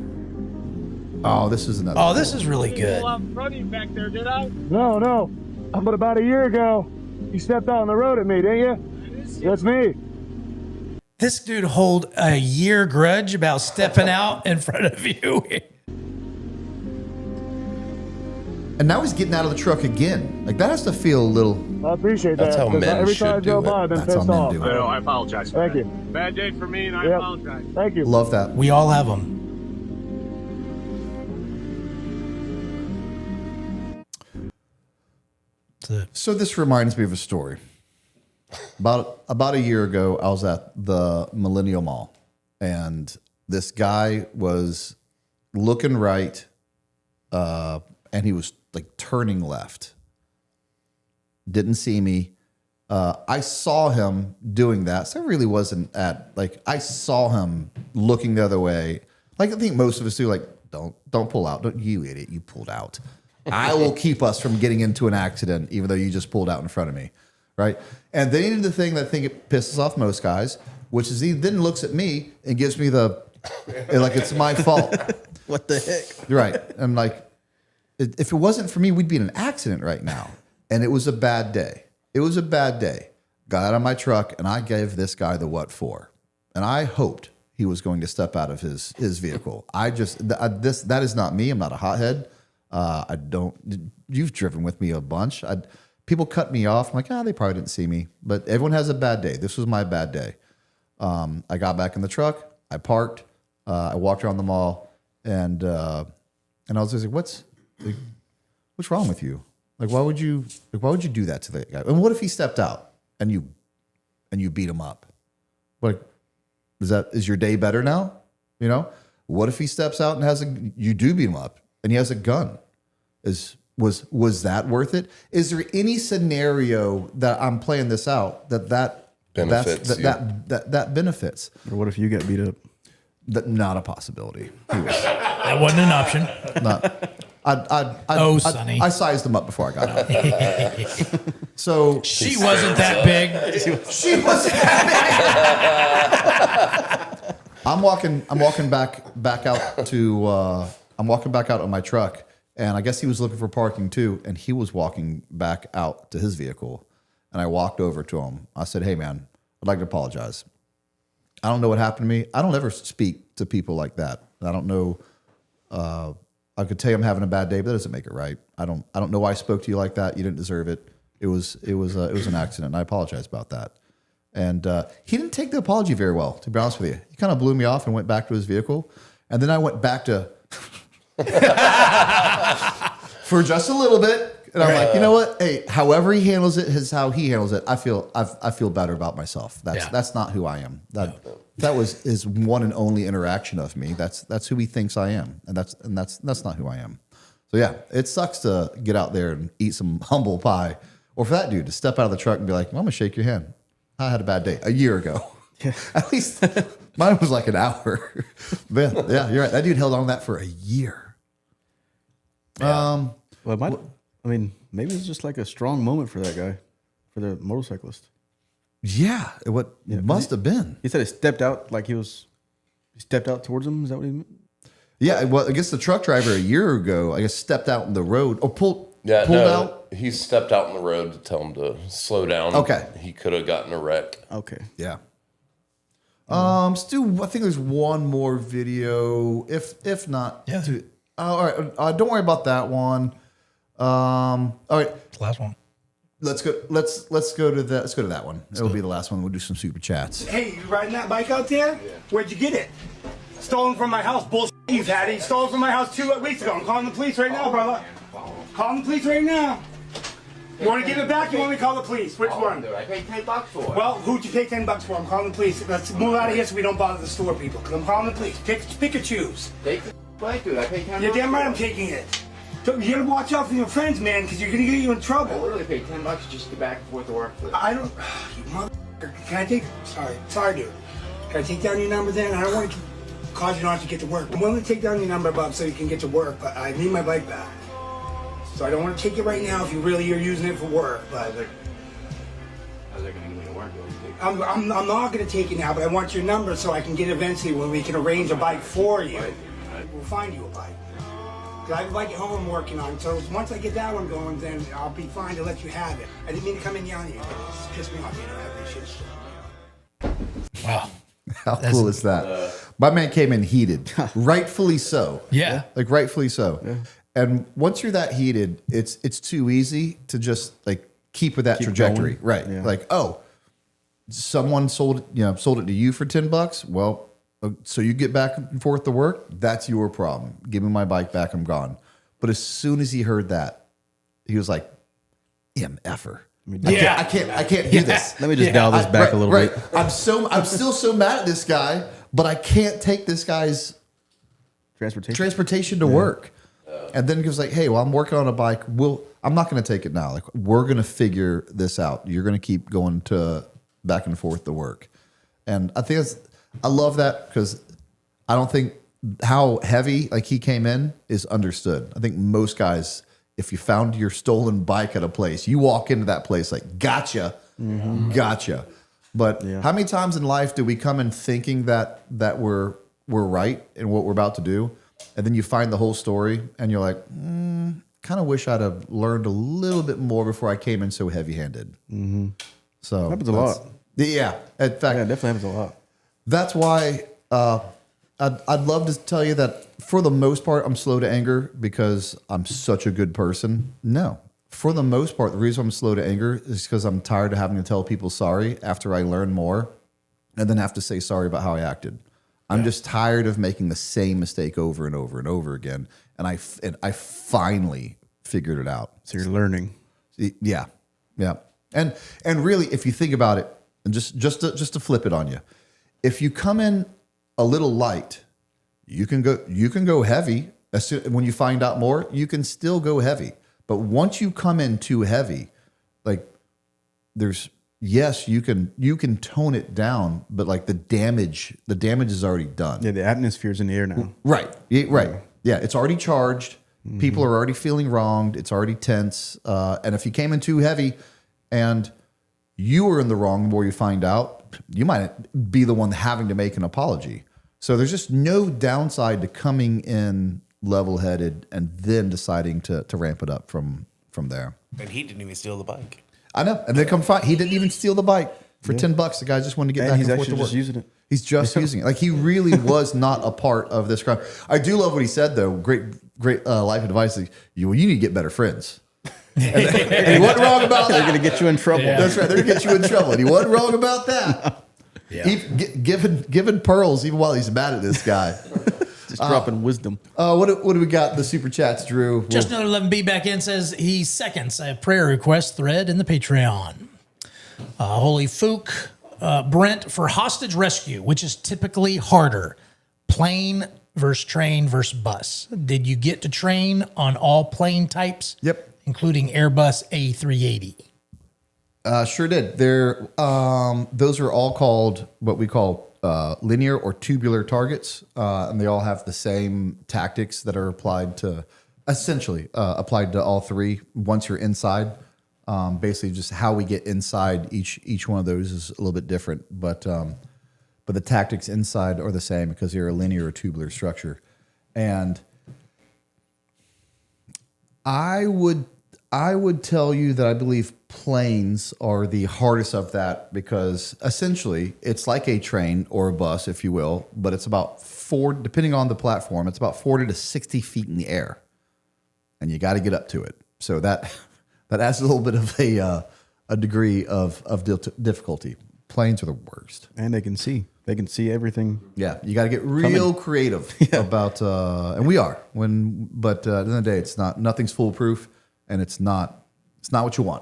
Oh, this is another. Oh, this is really good. Running back there, did I? No. But about a year ago, you stepped out on the road at me, didn't you? That's me. This dude hold a year grudge about stepping out in front of you. And now he's getting out of the truck again. Like that has to feel a little. I appreciate that. That's how men every time I should go do by, it. I've been That's how pissed men off. do I it. know, I apologize. Thank you. Bad day for me, and I Yep. apologize. Thank you. Love that. We all have them. So this reminds me of a story. About a year ago, I was at the Millennial Mall, and this guy was looking right, and he was like turning left. Didn't see me. I saw him doing that, so I really wasn't I saw him looking the other way. Like I think most of us do. Like don't pull out. Don't you idiot? You pulled out. I will keep us from getting into an accident, even though you just pulled out in front of me, right? And then he did the thing that I think it pisses off most guys, which is he then looks at me and gives me the like it's my fault. What the heck? Right? I'm like, if it wasn't for me, we'd be in an accident right now. And it was a bad day. It was a bad day. Got out of my truck and I gave this guy the what for, and I hoped he was going to step out of his vehicle. That is not me. I'm not a hothead. I don't. You've driven with me a bunch. People cut me off. I'm like, they probably didn't see me. But everyone has a bad day. This was my bad day. I got back in the truck. I parked. I walked around the mall, and I was just like, what's wrong with you? Like, why would you do that to the guy? And what if he stepped out and you beat him up? Like, is your day better now? What if he steps out and you do beat him up and he has a gun? was that worth it? Is there any scenario that I'm playing this out that benefits that benefits? Or what if you get beat up? Not a possibility. That wasn't an option. Sonny. I sized him up before I got out. So she wasn't that big. She wasn't that big. I'm walking back out to. I'm walking back out on my truck, and I guess he was looking for parking too, and he was walking back out to his vehicle, and I walked over to him. I said, "Hey, man, I'd like to apologize. I don't know what happened to me. I don't ever speak to people like that. I don't know. I could tell you I'm having a bad day, but that doesn't make it right. I don't know why I spoke to you like that. You didn't deserve it. It was an accident, and I apologize about that." And he didn't take the apology very well, to be honest with you. He kind of blew me off and went back to his vehicle, and then I went back to for just a little bit. And I'm like, you know what? Hey, however he handles it is how he handles it. I feel better about myself. That's not who I am. That was his one and only interaction of me. That's who he thinks I am, and that's not who I am. So yeah, it sucks to get out there and eat some humble pie, or for that dude to step out of the truck and be like, "Well, I'm gonna shake your hand. I had a bad day a year ago." Yeah. At least mine was like an hour. But yeah, you're right. That dude held on to that for a year. Yeah. Maybe it's just like a strong moment for that guy, for the motorcyclist. Yeah, it must have been. He said he stepped out like he stepped out towards him. Is that what he meant? Yeah, well, I guess the truck driver a year ago, I guess, stepped out in the road or pulled out. He stepped out in the road to tell him to slow down. Okay. He could have gotten a wreck. Okay. Yeah. Stu, I think there's one more video. If not, yeah. All right. Don't worry about that one. All right. It's the last one. Let's go to that. Let's go to that one. It'll be the last one. We'll do some super chats. Hey, you riding that bike out there? Yeah. Where'd you get it? Stolen from my house. Bullshit. You've had it. Stolen from my house 2 weeks ago. I'm calling the police right now, brother. Calling the police right now. You want to give it back? You want me to call the police? Which one? Dude, I paid $10 for it. Well, who'd you pay $10 for? I'm calling the police. Let's move out of here so we don't bother the store people. Because I'm calling the police. Pick or choose. Take the bike, dude. I paid $10. You're damn right I'm taking it. So you gotta watch out for your friends, man, because you're gonna get you in trouble. I literally paid $10 just to get back and forth to work. I don't. You motherfucker. Can I take? Sorry, dude. Can I take down your number then? I don't want to cause you not to get to work. I'm willing to take down your number, Bob, so you can get to work, but I need my bike back. So I don't want to take it right now if you really are using it for work. But how's that gonna get me to work? I'm not gonna take it now, but I want your number so I can get eventually when we can arrange a bike for you. We'll find you a bike. I have a bike at home I'm working on, so once I get that one going, then I'll be fine to let you have it. I didn't mean to come in yelling at you, but it's pissed me off, you know, I appreciate it. Wow. How cool is that? My man came in heated, rightfully so. Yeah. Like rightfully so. Yeah. And once you're that heated, it's too easy to just like keep with that trajectory. Going. Right. Yeah. Like, oh, someone sold it to you for $10. Well, so you get back and forth to work, that's your problem. Give me my bike back, I'm gone. But as soon as he heard that, he was like, MFer. I can't do this. Let me just dial this back a little bit. I'm still so mad at this guy, but I can't take this guy's transportation to work. And then he was like, hey, well, I'm working on a bike. I'm not going to take it now. Like, we're going to figure this out. You're going to keep going to back and forth to work. And I think I love that because I don't think how heavy like he came in is understood. I think most guys, if you found your stolen bike at a place, you walk into that place like, gotcha. But how many times in life do we come in thinking that we're right in what we're about to do, and then you find the whole story and you're like, kind of wish I'd have learned a little bit more before I came in so heavy-handed. Mm-hmm. So happens a lot. Yeah, in fact, it definitely happens a lot. That's why I'd love to tell you that for the most part, I'm slow to anger because I'm such a good person. No. For the most part, the reason I'm slow to anger is because I'm tired of having to tell people sorry after I learn more and then have to say sorry about how I acted. I'm just tired of making the same mistake over and over and over again. And I finally figured it out. So you're learning. Yeah. And really, if you think about it, and just to flip it on you, if you come in a little light, you can go heavy. When you find out more, you can still go heavy. But once you come in too heavy, like yes, you can tone it down, but like the damage is already done. Yeah, the atmosphere's in the air now. Right. Yeah, it's already charged. People are already feeling wronged. It's already tense. And if you came in too heavy and you were in the wrong, the more you find out, you might be the one having to make an apology. So there's just no downside to coming in level-headed and then deciding to ramp it up from there. And he didn't even steal the bike. I know. And then come find, he didn't even steal the bike for $10. The guy just wanted to get back and forth to work. He's using it. He's just using it. Like he really was not a part of this crime. I do love what he said though. Great life advice. You need to get better friends. And he wasn't wrong about that. They're going to get you in trouble. Yeah. That's right. They're going to get you in trouble. And he wasn't wrong about that. Yeah. Giving pearls even while he's mad at this guy. Just dropping wisdom. What do we got? The super chats, Drew. Just another 11B back in says he seconds a prayer request thread in the Patreon. Holy Fook. Brent, for hostage rescue, which is typically harder, plane versus train versus bus. Did you get to train on all plane types? Yep. Including Airbus A380? Sure did. Those are all called what we call linear or tubular targets, and they all have the same tactics that are applied to all three. Once you're inside, basically just how we get inside each one of those is a little bit different, but the tactics inside are the same because they're a linear or tubular structure. And I would tell you that I believe planes are the hardest of that because essentially it's like a train or a bus, if you will, but it's about depending on the platform, it's about 40 to 60 feet in the air, and you got to get up to it. So that adds a little bit of a degree of difficulty. Planes are the worst, and they can see everything. Yeah, you got to get real creative about, and we are but at the end of the day, nothing's foolproof. And it's not what you want.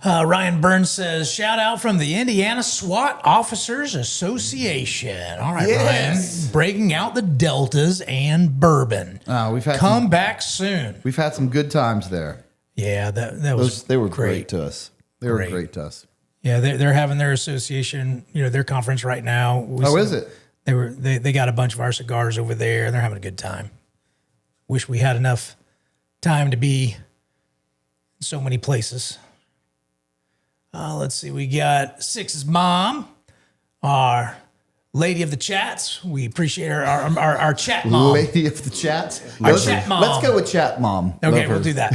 Ryan Burns says, shout out from the Indiana SWAT Officers Association. All right, yes. Ryan, breaking out the Deltas and bourbon. Come back soon. We've had some good times there. Yeah, they were great to us. They were great to us. Yeah, they're having their association, their conference right now. Is it? They got a bunch of our cigars over there, and they're having a good time. Wish we had enough time to be in so many places. Let's see. We got Six's mom, our lady of the chats. We appreciate our chat mom. Lady of the chats? Chat mom. Let's go with chat mom. Okay, we'll do that.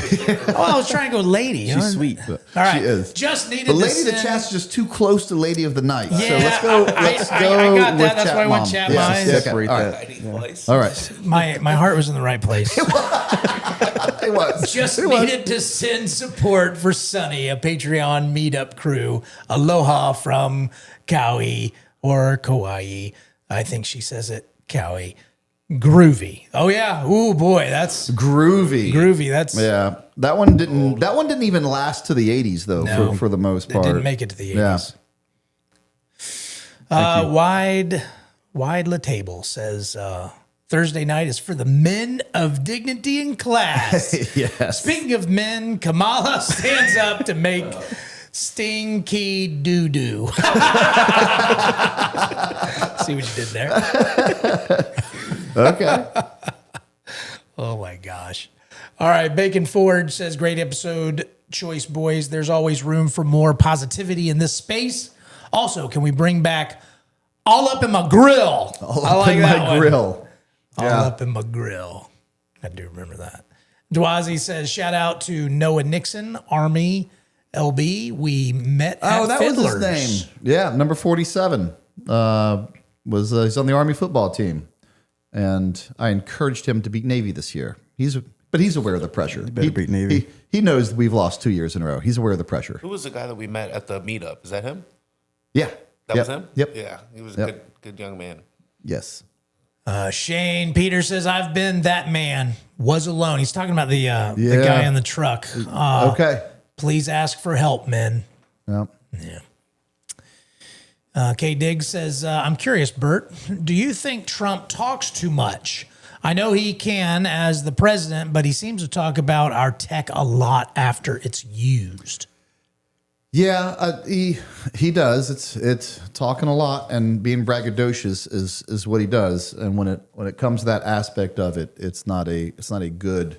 I was trying to go lady. She's sweet. All right. She is. Just needed the lady of the chat's just too close to lady of the night. Yeah, so let's go. I got that. That's why I went chat mom. Separate that. All right. My heart was in the right place. It was. Just needed to send support for Sunny, a Patreon meetup crew. Aloha from Kauai or Kauai. I think she says it Kauai. Groovy. Oh yeah. Ooh boy, that's groovy. Groovy. That's that one didn't. That one didn't even last to the 80s though. No, for the most part, it didn't make it to the 80s. Yeah. Wide La Table says. Thursday night is for the men of dignity and class. Yes. Speaking of men, Kamala stands up to make stinky doo-doo. See what you did there? Okay. Oh, my gosh. All right. Bacon Ford says, great episode, choice boys. There's always room for more positivity in this space. Also, can we bring back All Up in My Grill? All Up in My Grill. All up in my grill. I do remember that. Dwazi says, shout out to Noah Nixon, Army LB. We met at Fiddlers. Was his name. Yeah, number 47. He's on the Army football team. And I encouraged him to beat Navy this year. But he's aware of the pressure. He better beat Navy. He knows we've lost 2 years in a row. He's aware of the pressure. Who was the guy that we met at the meetup? Is that him? Yeah. That was him? Yep. Yeah, he was a good young man. Yes. Shane Peter says, I've been that man, was alone. He's talking about the guy in the truck. Okay. Please ask for help, men. Yep. Yeah. K Diggs says, I'm curious, Bert, do you think Trump talks too much? I know he can as the president, but he seems to talk about our tech a lot after it's used. Yeah, he does. It's talking a lot and being braggadocious is what he does. And when it comes to that aspect of it, it's not a good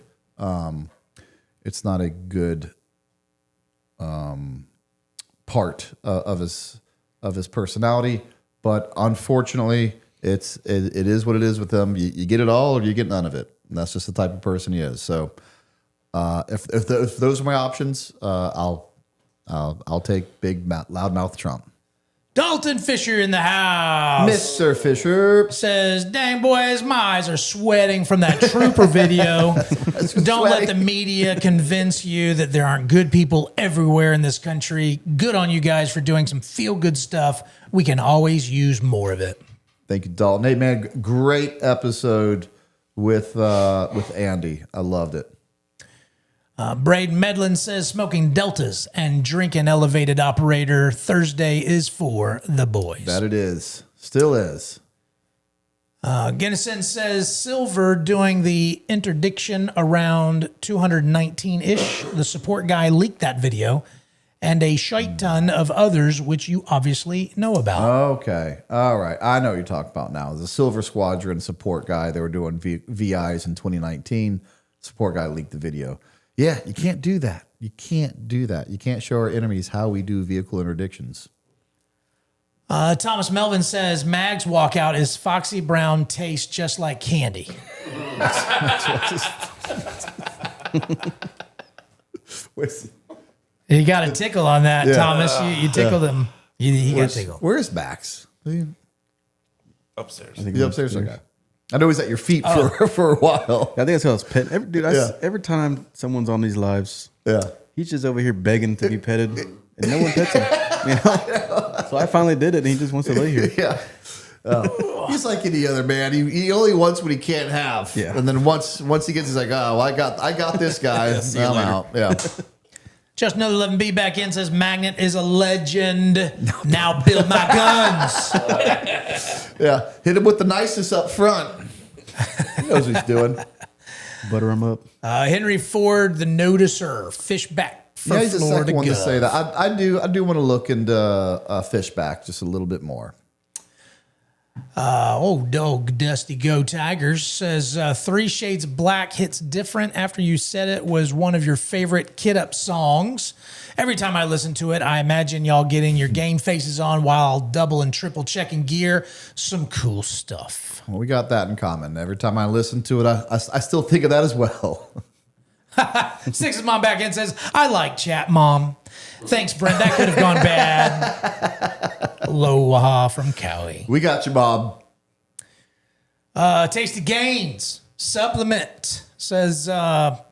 part of his personality. But unfortunately, it is what it is with him. You get it all or you get none of it. And that's just the type of person he is. So if those are my options, I'll take big loudmouth Trump. Dalton Fisher in the house. Mr. Fisher says, dang boys, my eyes are sweating from that trooper video. Don't let the media convince you that there aren't good people everywhere in this country. Good on you guys for doing some feel-good stuff. We can always use more of it. Thank you, Dalton. Hey, man, great episode with Andy. I loved it. Braden Medlin says, smoking Deltas and drinking elevated operator. Thursday is for the boys. That it is. Still is. Guinnison says, Silver doing the interdiction around 219-ish. The support guy leaked that video. And a shite ton of others, which you obviously know about. Okay. All right. I know what you're talking about now. The Silver Squadron support guy. They were doing VIs in 2019. Support guy leaked the video. Yeah, you can't do that. You can't do that. You can't show our enemies how we do vehicle interdictions. Thomas Melvin says, Mag's walkout is Foxy Brown tastes just like candy. You got a tickle on that, yeah. Thomas. You tickled him. He got tickled. Where's Max? Upstairs. He's upstairs? Okay. I know he's at your feet for a while. I think that's how I was petting. Every time someone's on these lives, he's just over here begging to be petted, and no one pets him. You know? So I finally did it, and he just wants to lay here. Yeah. He's like any other man. He only wants what he can't have. Yeah. And then once he gets, he's like, oh, well, I got this guy. I'm out. Yeah. Just another 11B back in says Magnet is a legend. Now build my guns. Yeah, hit him with the nicest up front. He knows what he's doing. Butter him up. Henry Ford, the noticer, Fishback for he's the Florida second one to Gov. say that. I do want to look into Fishback just a little bit more. Dog Dusty Go Tigers says 3 Shades of Black hits different after you said it was one of your favorite Kid Up songs. Every time I listen to it, I imagine y'all getting your game faces on while double and triple checking gear. Some cool stuff. Well, we got that in common. Every time I listen to it, I still think of that as well. Six's mom back in says, I like chat, Mom. Thanks, Brent. That could have gone bad. Aloha from Cowie. We got you, Bob. Tasty Gains Supplement says,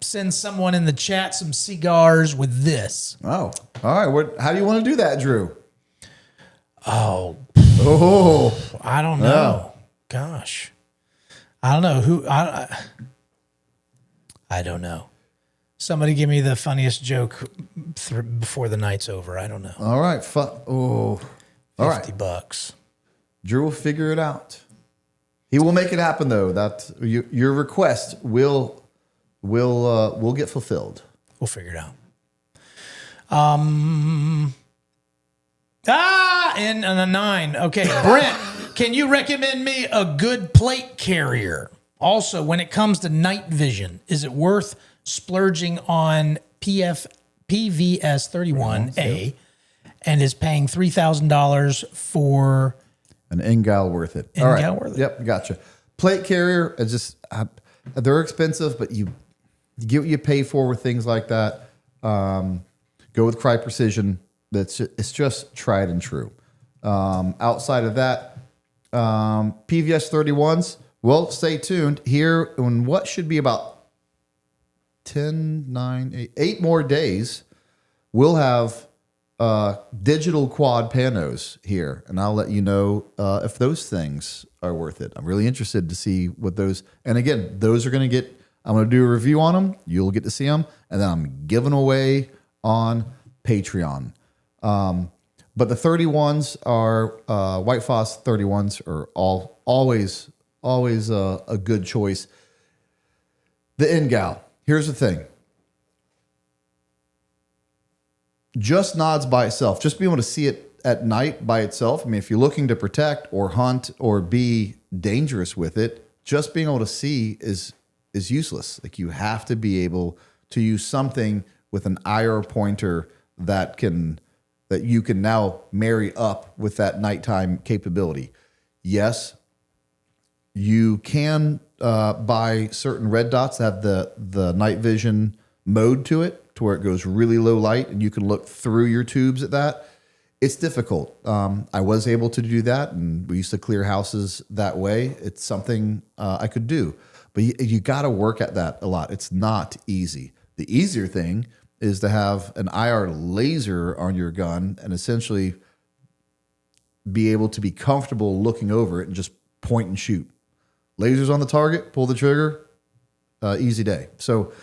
send someone in the chat some cigars with this. Oh, all right. How do you want to do that, Drew? Oh, I don't know. Yeah. Gosh, I don't know who. I don't know. Somebody give me the funniest joke before the night's over. I don't know. All right. All right. $50. Drew will figure it out. He will make it happen, though. That your request will get fulfilled. We'll figure it out. And a 9. Okay, Brent, can you recommend me a good plate carrier? Also, when it comes to night vision, is it worth splurging on PVS 31A and is paying $3,000 for an Ingal worth it? All right. Worth it. Yep, gotcha. Plate carrier, they're expensive, but you get what you pay for with things like that. Go with Cry Precision. It's just tried and true. Outside of that, PVS 31s. Well, stay tuned here in what should be about 8 more days. We'll have digital quad panos here, and I'll let you know if those things are worth it. I'm really interested to see what those. And again, those are going to get. I'm going to do a review on them. You'll get to see them, and then I'm giving away on Patreon. But the 31s are White Foss 31s are always a good choice. The end gal. Here's the thing. Just nods by itself. Just being able to see it at night by itself. I mean, if you're looking to protect or hunt or be dangerous with it, just being able to see is useless. Like, you have to be able to use something with an IR pointer that you can now marry up with that nighttime capability. Yes, you can buy certain red dots that have the night vision mode to it, to where it goes really low light and you can look through your tubes at that. It's difficult. I was able to do that, and we used to clear houses that way. It's something I could do, but you got to work at that a lot. It's not easy. The easier thing is to have an IR laser on your gun and essentially be able to be comfortable looking over it and just point and shoot. Lasers on the target, pull the trigger, easy day. So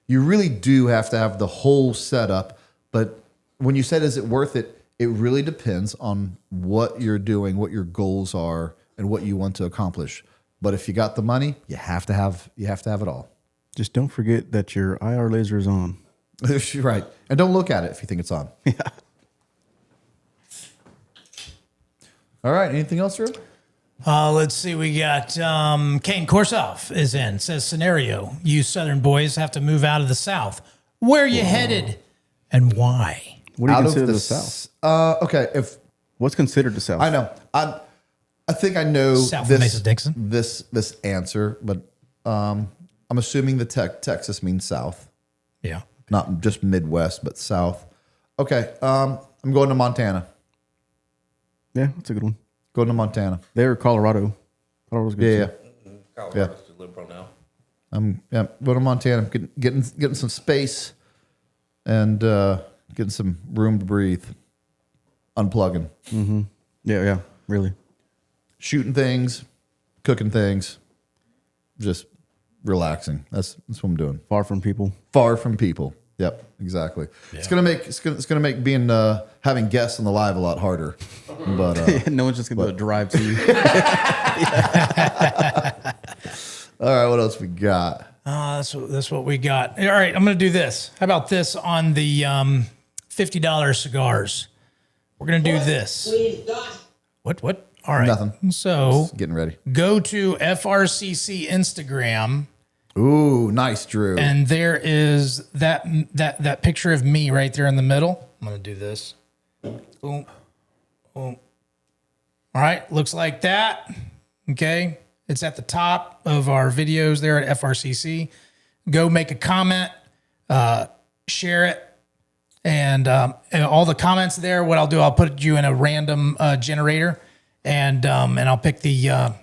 you really do have to have the whole setup. But when you said, is it worth it? It really depends on what you're doing, what your goals are, and what you want to accomplish. But if you got the money, you have to have it all. Just don't forget that your IR laser is on. Right. And don't look at it if you think it's on. Yeah. All right. Anything else, Drew? Let's see. We got Kane Korsoff is in. Says, scenario, you Southern boys have to move out of the South. Where are you headed and why? What do you consider the South? Okay. What's considered the South? I know. I think I know South of Mason-Dixon. this answer, but I'm assuming the Texas means South. Yeah. Not just Midwest, but South. Okay. I'm going to Montana. Yeah, that's a good one. Going to Montana. There, Colorado. Colorado's good too. Colorado's too liberal now. I'm going to Montana. I'm getting some space and getting some room to breathe. Unplugging. Mm-hmm. Yeah, really. Shooting things, cooking things, just relaxing. That's what I'm doing. Far from people. Far from people. Yep, exactly. Yeah. It's gonna make being having guests on the live a lot harder. But no one's just gonna drive to you. All right, what else we got? That's what we got. All right, I'm gonna do this. How about this on the $50 cigars? We're gonna do this. What? All right. Nothing. So just getting ready. Go to FRCC Instagram. Ooh, nice, Drew. And there is that picture of me right there in the middle. I'm going to do this. Boom. Boom. All right. Looks like that. Okay. It's at the top of our videos there at FRCC. Go make a comment, share it. And all the comments there, what I'll do, I'll put you in a random generator and I'll pick the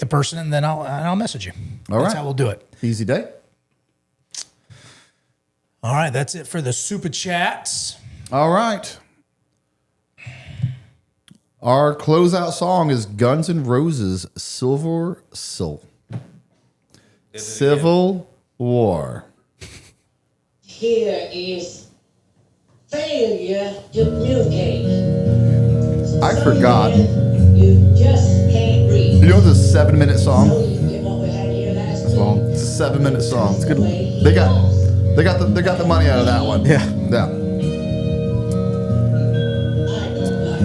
person and then I'll message you. That's how we'll do it. Easy day. All right, that's it for the super chats. All right. Our closeout song is Guns N' Roses' Civil War. Here is failure to communicate. I forgot. You just can't read. You know it's a 7-minute song? That's long. It's a 7-minute song. It's good. They got the money out of that one. Yeah.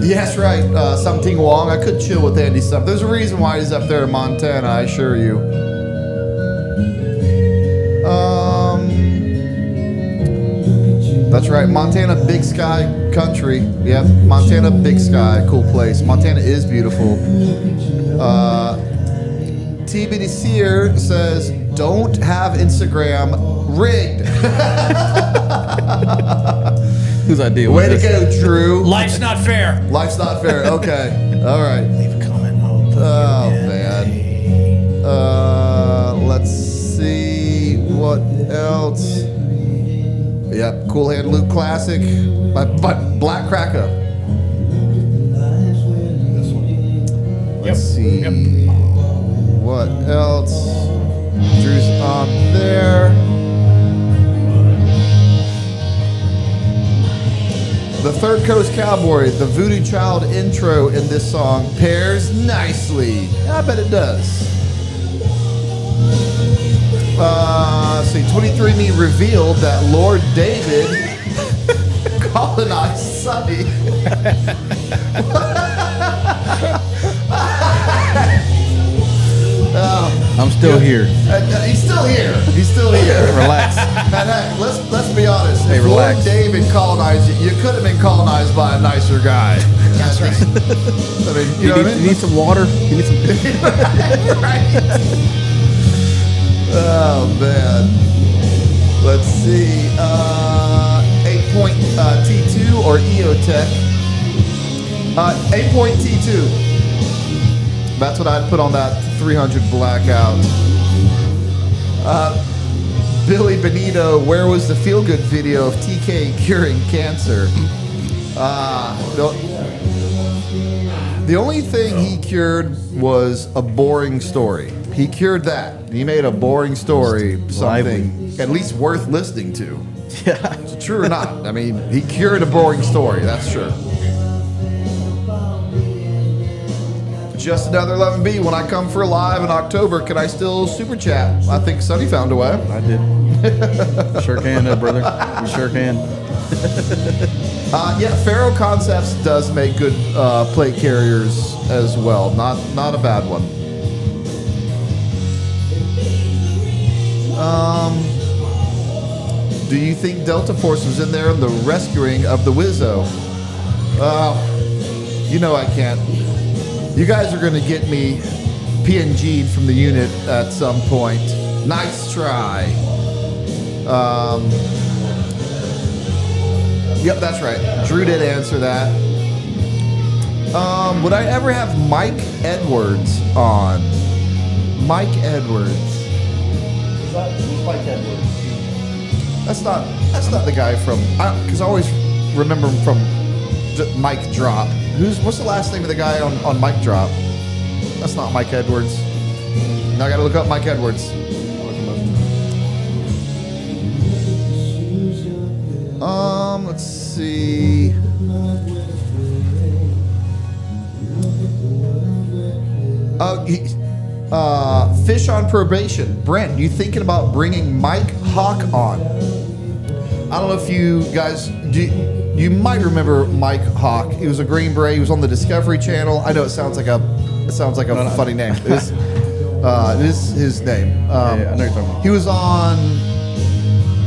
Yes, right. Something Wong. I could chill with Andy stuff. There's a reason why he's up there in Montana, I assure you. That's right. Montana, Big Sky country. Yep. Montana, Big Sky. Cool place. Montana is beautiful. TBD Sear says, don't have Instagram rigged. Whose idea Way was to this? go, Drew. Life's not fair. Life's not fair. Okay. All right. Leave a comment. Oh, man. Let's see what else. Yep. Cool Hand Luke Classic by Black Cracker. Let's see. What else? Drew's on there. The Third Coast Cowboy, the Voodoo Child intro in this song pairs nicely. I bet it does. 23andMe revealed that Lord David colonized Sunny. I'm still here. He's still here. He's still here. Relax. And let's be honest. Hey, if relax. Lord David colonized you, you could have been colonized by a nicer guy. That's right. I mean, you know what I mean? You need some water. You need some. Right. Oh man. Let's see. 8-point T2 or EOTech. 8-point T2. That's what I'd put on that 300 blackout. Billy Benito, where was the feel-good video of TK curing cancer? The only thing he cured was a boring story. He cured that. He made a boring story something at least worth listening to. Yeah. True or not? I mean, he cured a boring story. That's true. Just another 11B. When I come for live in October, can I still super chat? I think Sonny found a way. I did. Sure can, brother. You sure can. Yeah, Pharaoh Concepts does make good plate carriers as well. Not a bad one. Do you think Delta Force was in there in the rescuing of the Wizzo? You know I can't. You guys are going to get me PNG'd from the unit at some point. Nice try. Yep, that's right. Drew did answer that. Would I ever have Mike Edwards on? Mike Edwards. Who's Mike Edwards? That's not the guy from. Because I always remember him from Mike Drop. What's the last name of the guy on Mike Drop? That's not Mike Edwards. Now I gotta look up Mike Edwards. Let's see. Fish on probation. Brent, you thinking about bringing Mike Hawk on? I don't know if you guys you might remember Mike Hawk. He was a Green Beret. He was on the Discovery Channel. I know it sounds like a funny name. It is his name. Yeah, I know you're talking about. He was on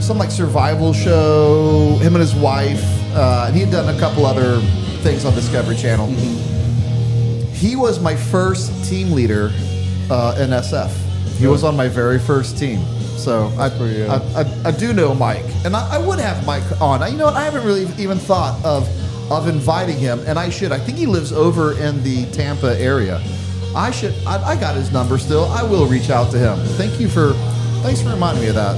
some like survival show. Him and his wife. He had done a couple other things on Discovery Channel. Mm-hmm. He was my first team leader in SF. He was on my very first team. So I do know Mike, and I would have Mike on. You know what? I haven't really even thought of inviting him, and I should. I think he lives over in the Tampa area. I should. I got his number still. I will reach out to him. Thanks for reminding me of that.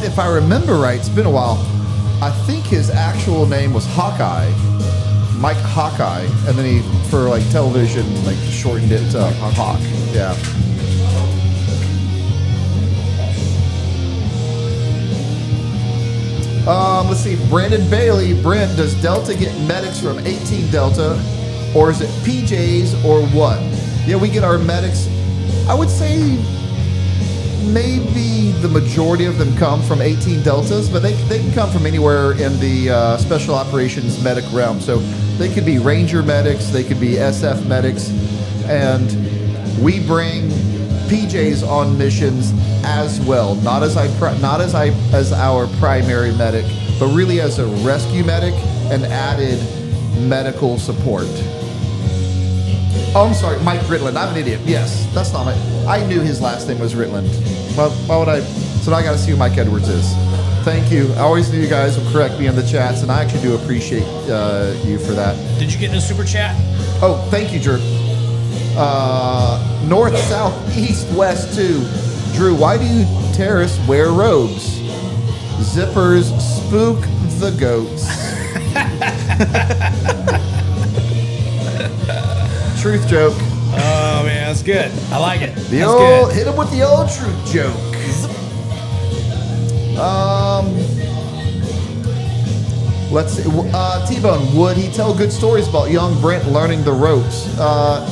If I remember right, it's been a while. I think his actual name was Hawkeye, Mike Hawkeye, and then he for like television like shortened it to Hawk. Yeah. Let's see. Brandon Bailey. Brent, does Delta get medics from 18 Delta, or is it PJs or what? Yeah, we get our medics. I would say maybe the majority of them come from 18 Deltas, but they can come from anywhere in the special operations medic realm. So they could be Ranger medics, they could be SF medics, and we bring PJs on missions as well, not as our primary medic, but really as a rescue medic and added medical support. Oh, I'm sorry, Mike Ritland. I'm an idiot. Yes, that's not I knew his last name was Ritland. Why would I? So now I got to see who Mike Edwards is. Thank you. I always knew you guys would correct me in the chats, and I actually do appreciate you for that. Did you get in the super chat? Oh, thank you, Drew. North, south, east, west, too. Drew, why do you terrorists wear robes? Zippers spook the goats. Truth joke. Oh man, that's good. I like it. Hit him with the old truth joke. Let's see. T-Bone, would he tell good stories about young Brent learning the ropes? I'm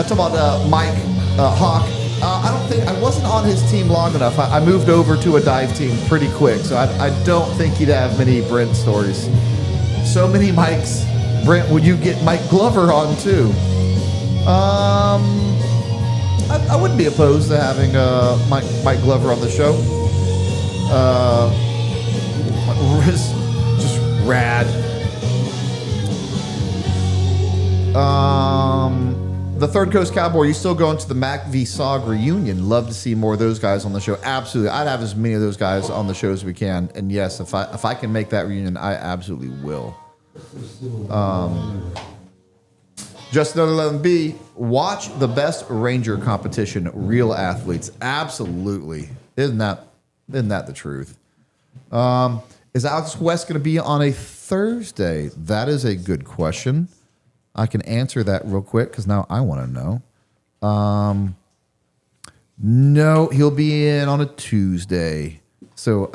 talking about Mike Hawk. I wasn't on his team long enough. I moved over to a dive team pretty quick, so I don't think he'd have many Brent stories. So many Mikes. Brent, would you get Mike Glover on too? I wouldn't be opposed to having Mike Glover on the show. Just rad. The Third Coast Cowboy, you still going to the Mac v. Sog reunion? Love to see more of those guys on the show. Absolutely. I'd have as many of those guys on the show as we can. And yes, if I can make that reunion, I absolutely will. Just another 11B. Watch the best Ranger competition. Real athletes. Absolutely. Isn't that the truth? Is Alex West going to be on a Thursday? That is a good question. I can answer that real quick because now I want to know. No, he'll be in on a Tuesday, so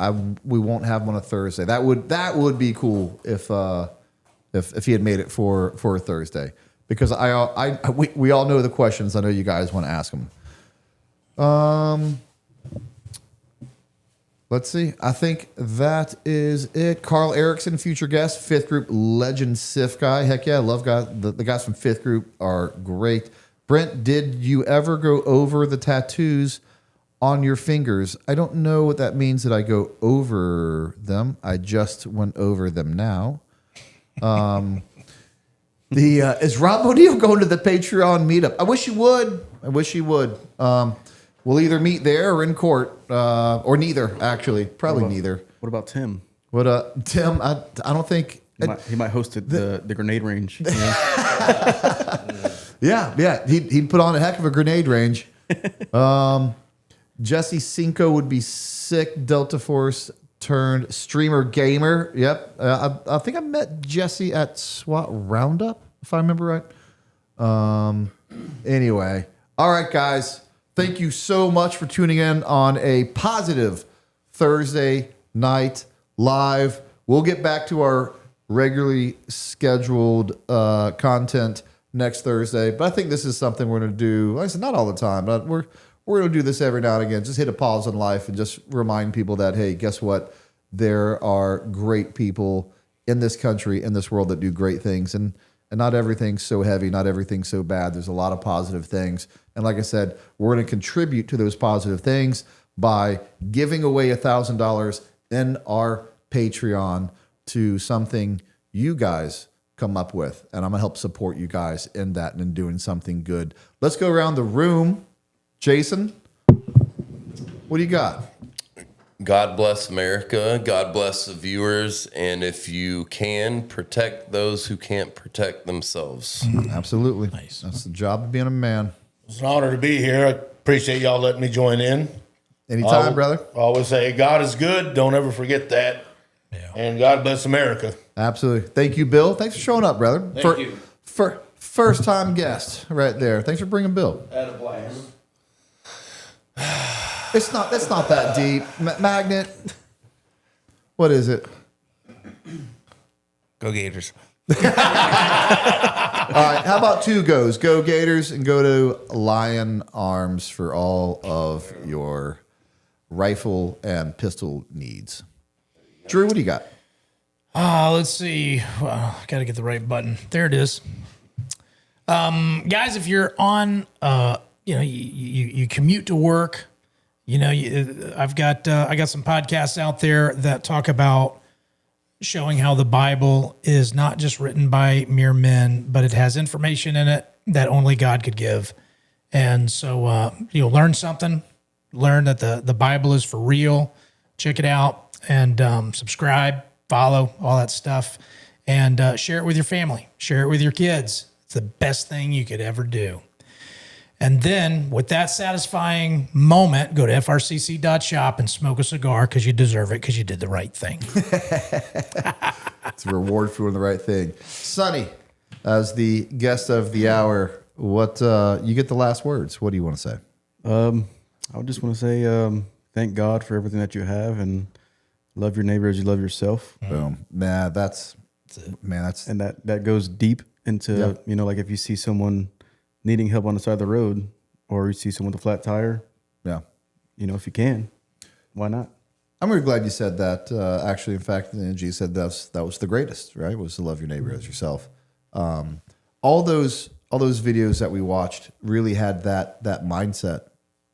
we won't have him on a Thursday. That would be cool if he had made it for a Thursday, because we all know the questions. I know you guys want to ask them. Let's see. I think that is it. Carl Erickson, future guest, Fifth Group legend Sif guy. Heck yeah, I love guys. The guys from Fifth Group are great. Brent, did you ever go over the tattoos on your fingers? I don't know what that means that I go over them. I just went over them now. Is Rob O'Neill going to the Patreon meetup? I wish he would. We'll either meet there or in court, or neither, actually. Probably neither. What about Tim? Tim, I don't think... He might host the grenade range. Yeah. He'd put on a heck of a grenade range. Jesse Cinco would be sick. Delta Force turned streamer gamer. Yep. I think I met Jesse at SWAT Roundup, if I remember right. Anyway. All right, guys. Thank you so much for tuning in on a positive Thursday night live. We'll get back to our regularly scheduled content next Thursday, but I think this is something we're going to do. Like I said, not all the time, but we're going to do this every now and again. Just hit a pause on life and just remind people that, hey, guess what? There are great people in this country, in this world, that do great things, and not everything's so heavy, not everything's so bad. There's a lot of positive things. And like I said, we're going to contribute to those positive things by giving away $1,000 in our Patreon to something you guys come up with. And I'm going to help support you guys in that and in doing something good. Let's go around the room. Jason, what do you got? God bless America. God bless the viewers. And if you can, protect those who can't protect themselves. Absolutely. Nice. That's the job of being a man. It's an honor to be here. I appreciate y'all letting me join in. Anytime, brother. I always say, God is good. Don't ever forget that. Yeah. And God bless America. Absolutely. Thank you, Bill. Thanks for showing up, brother. Thank you. First time guest right there. Thanks for bringing Bill. Had a blast. It's not that deep. Magnet. What is it? Go Gators. All right. How about two goes? Go Gators and go to Lion Arms for all of your rifle and pistol needs. Drew, what do you got? Let's see. Well, got to get the right button. There it is. Guys, if you're on, you commute to work, I got some podcasts out there that talk about showing how the Bible is not just written by mere men, but it has information in it that only God could give. And so you'll learn something, learn that the Bible is for real. Check it out and subscribe, follow, all that stuff, and share it with your family, share it with your kids. It's the best thing you could ever do. And then with that satisfying moment, go to frcc.shop and smoke a cigar because you deserve it because you did the right thing. It's a reward for doing the right thing. Sonny, as the guest of the hour, what you get the last words. What do you want to say? I would just want to say thank God for everything that you have and love your neighbor as you love yourself. Boom. Man, that's and that goes deep into, like if you see someone needing help on the side of the road, or you see someone with a flat tire. Yeah. You know, if you can, why not? I'm really glad you said that. Actually, in fact, G said that was the greatest, right? Was to love your neighbor as yourself. All those videos that we watched really had that mindset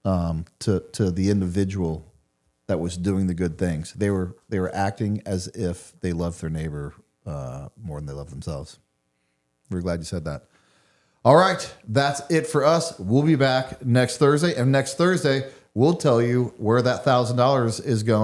to the individual that was doing the good things. They were acting as if they loved their neighbor more than they love themselves. We're glad you said that. All right, that's it for us. We'll be back next Thursday, and next Thursday we'll tell you where that $1,000 is going.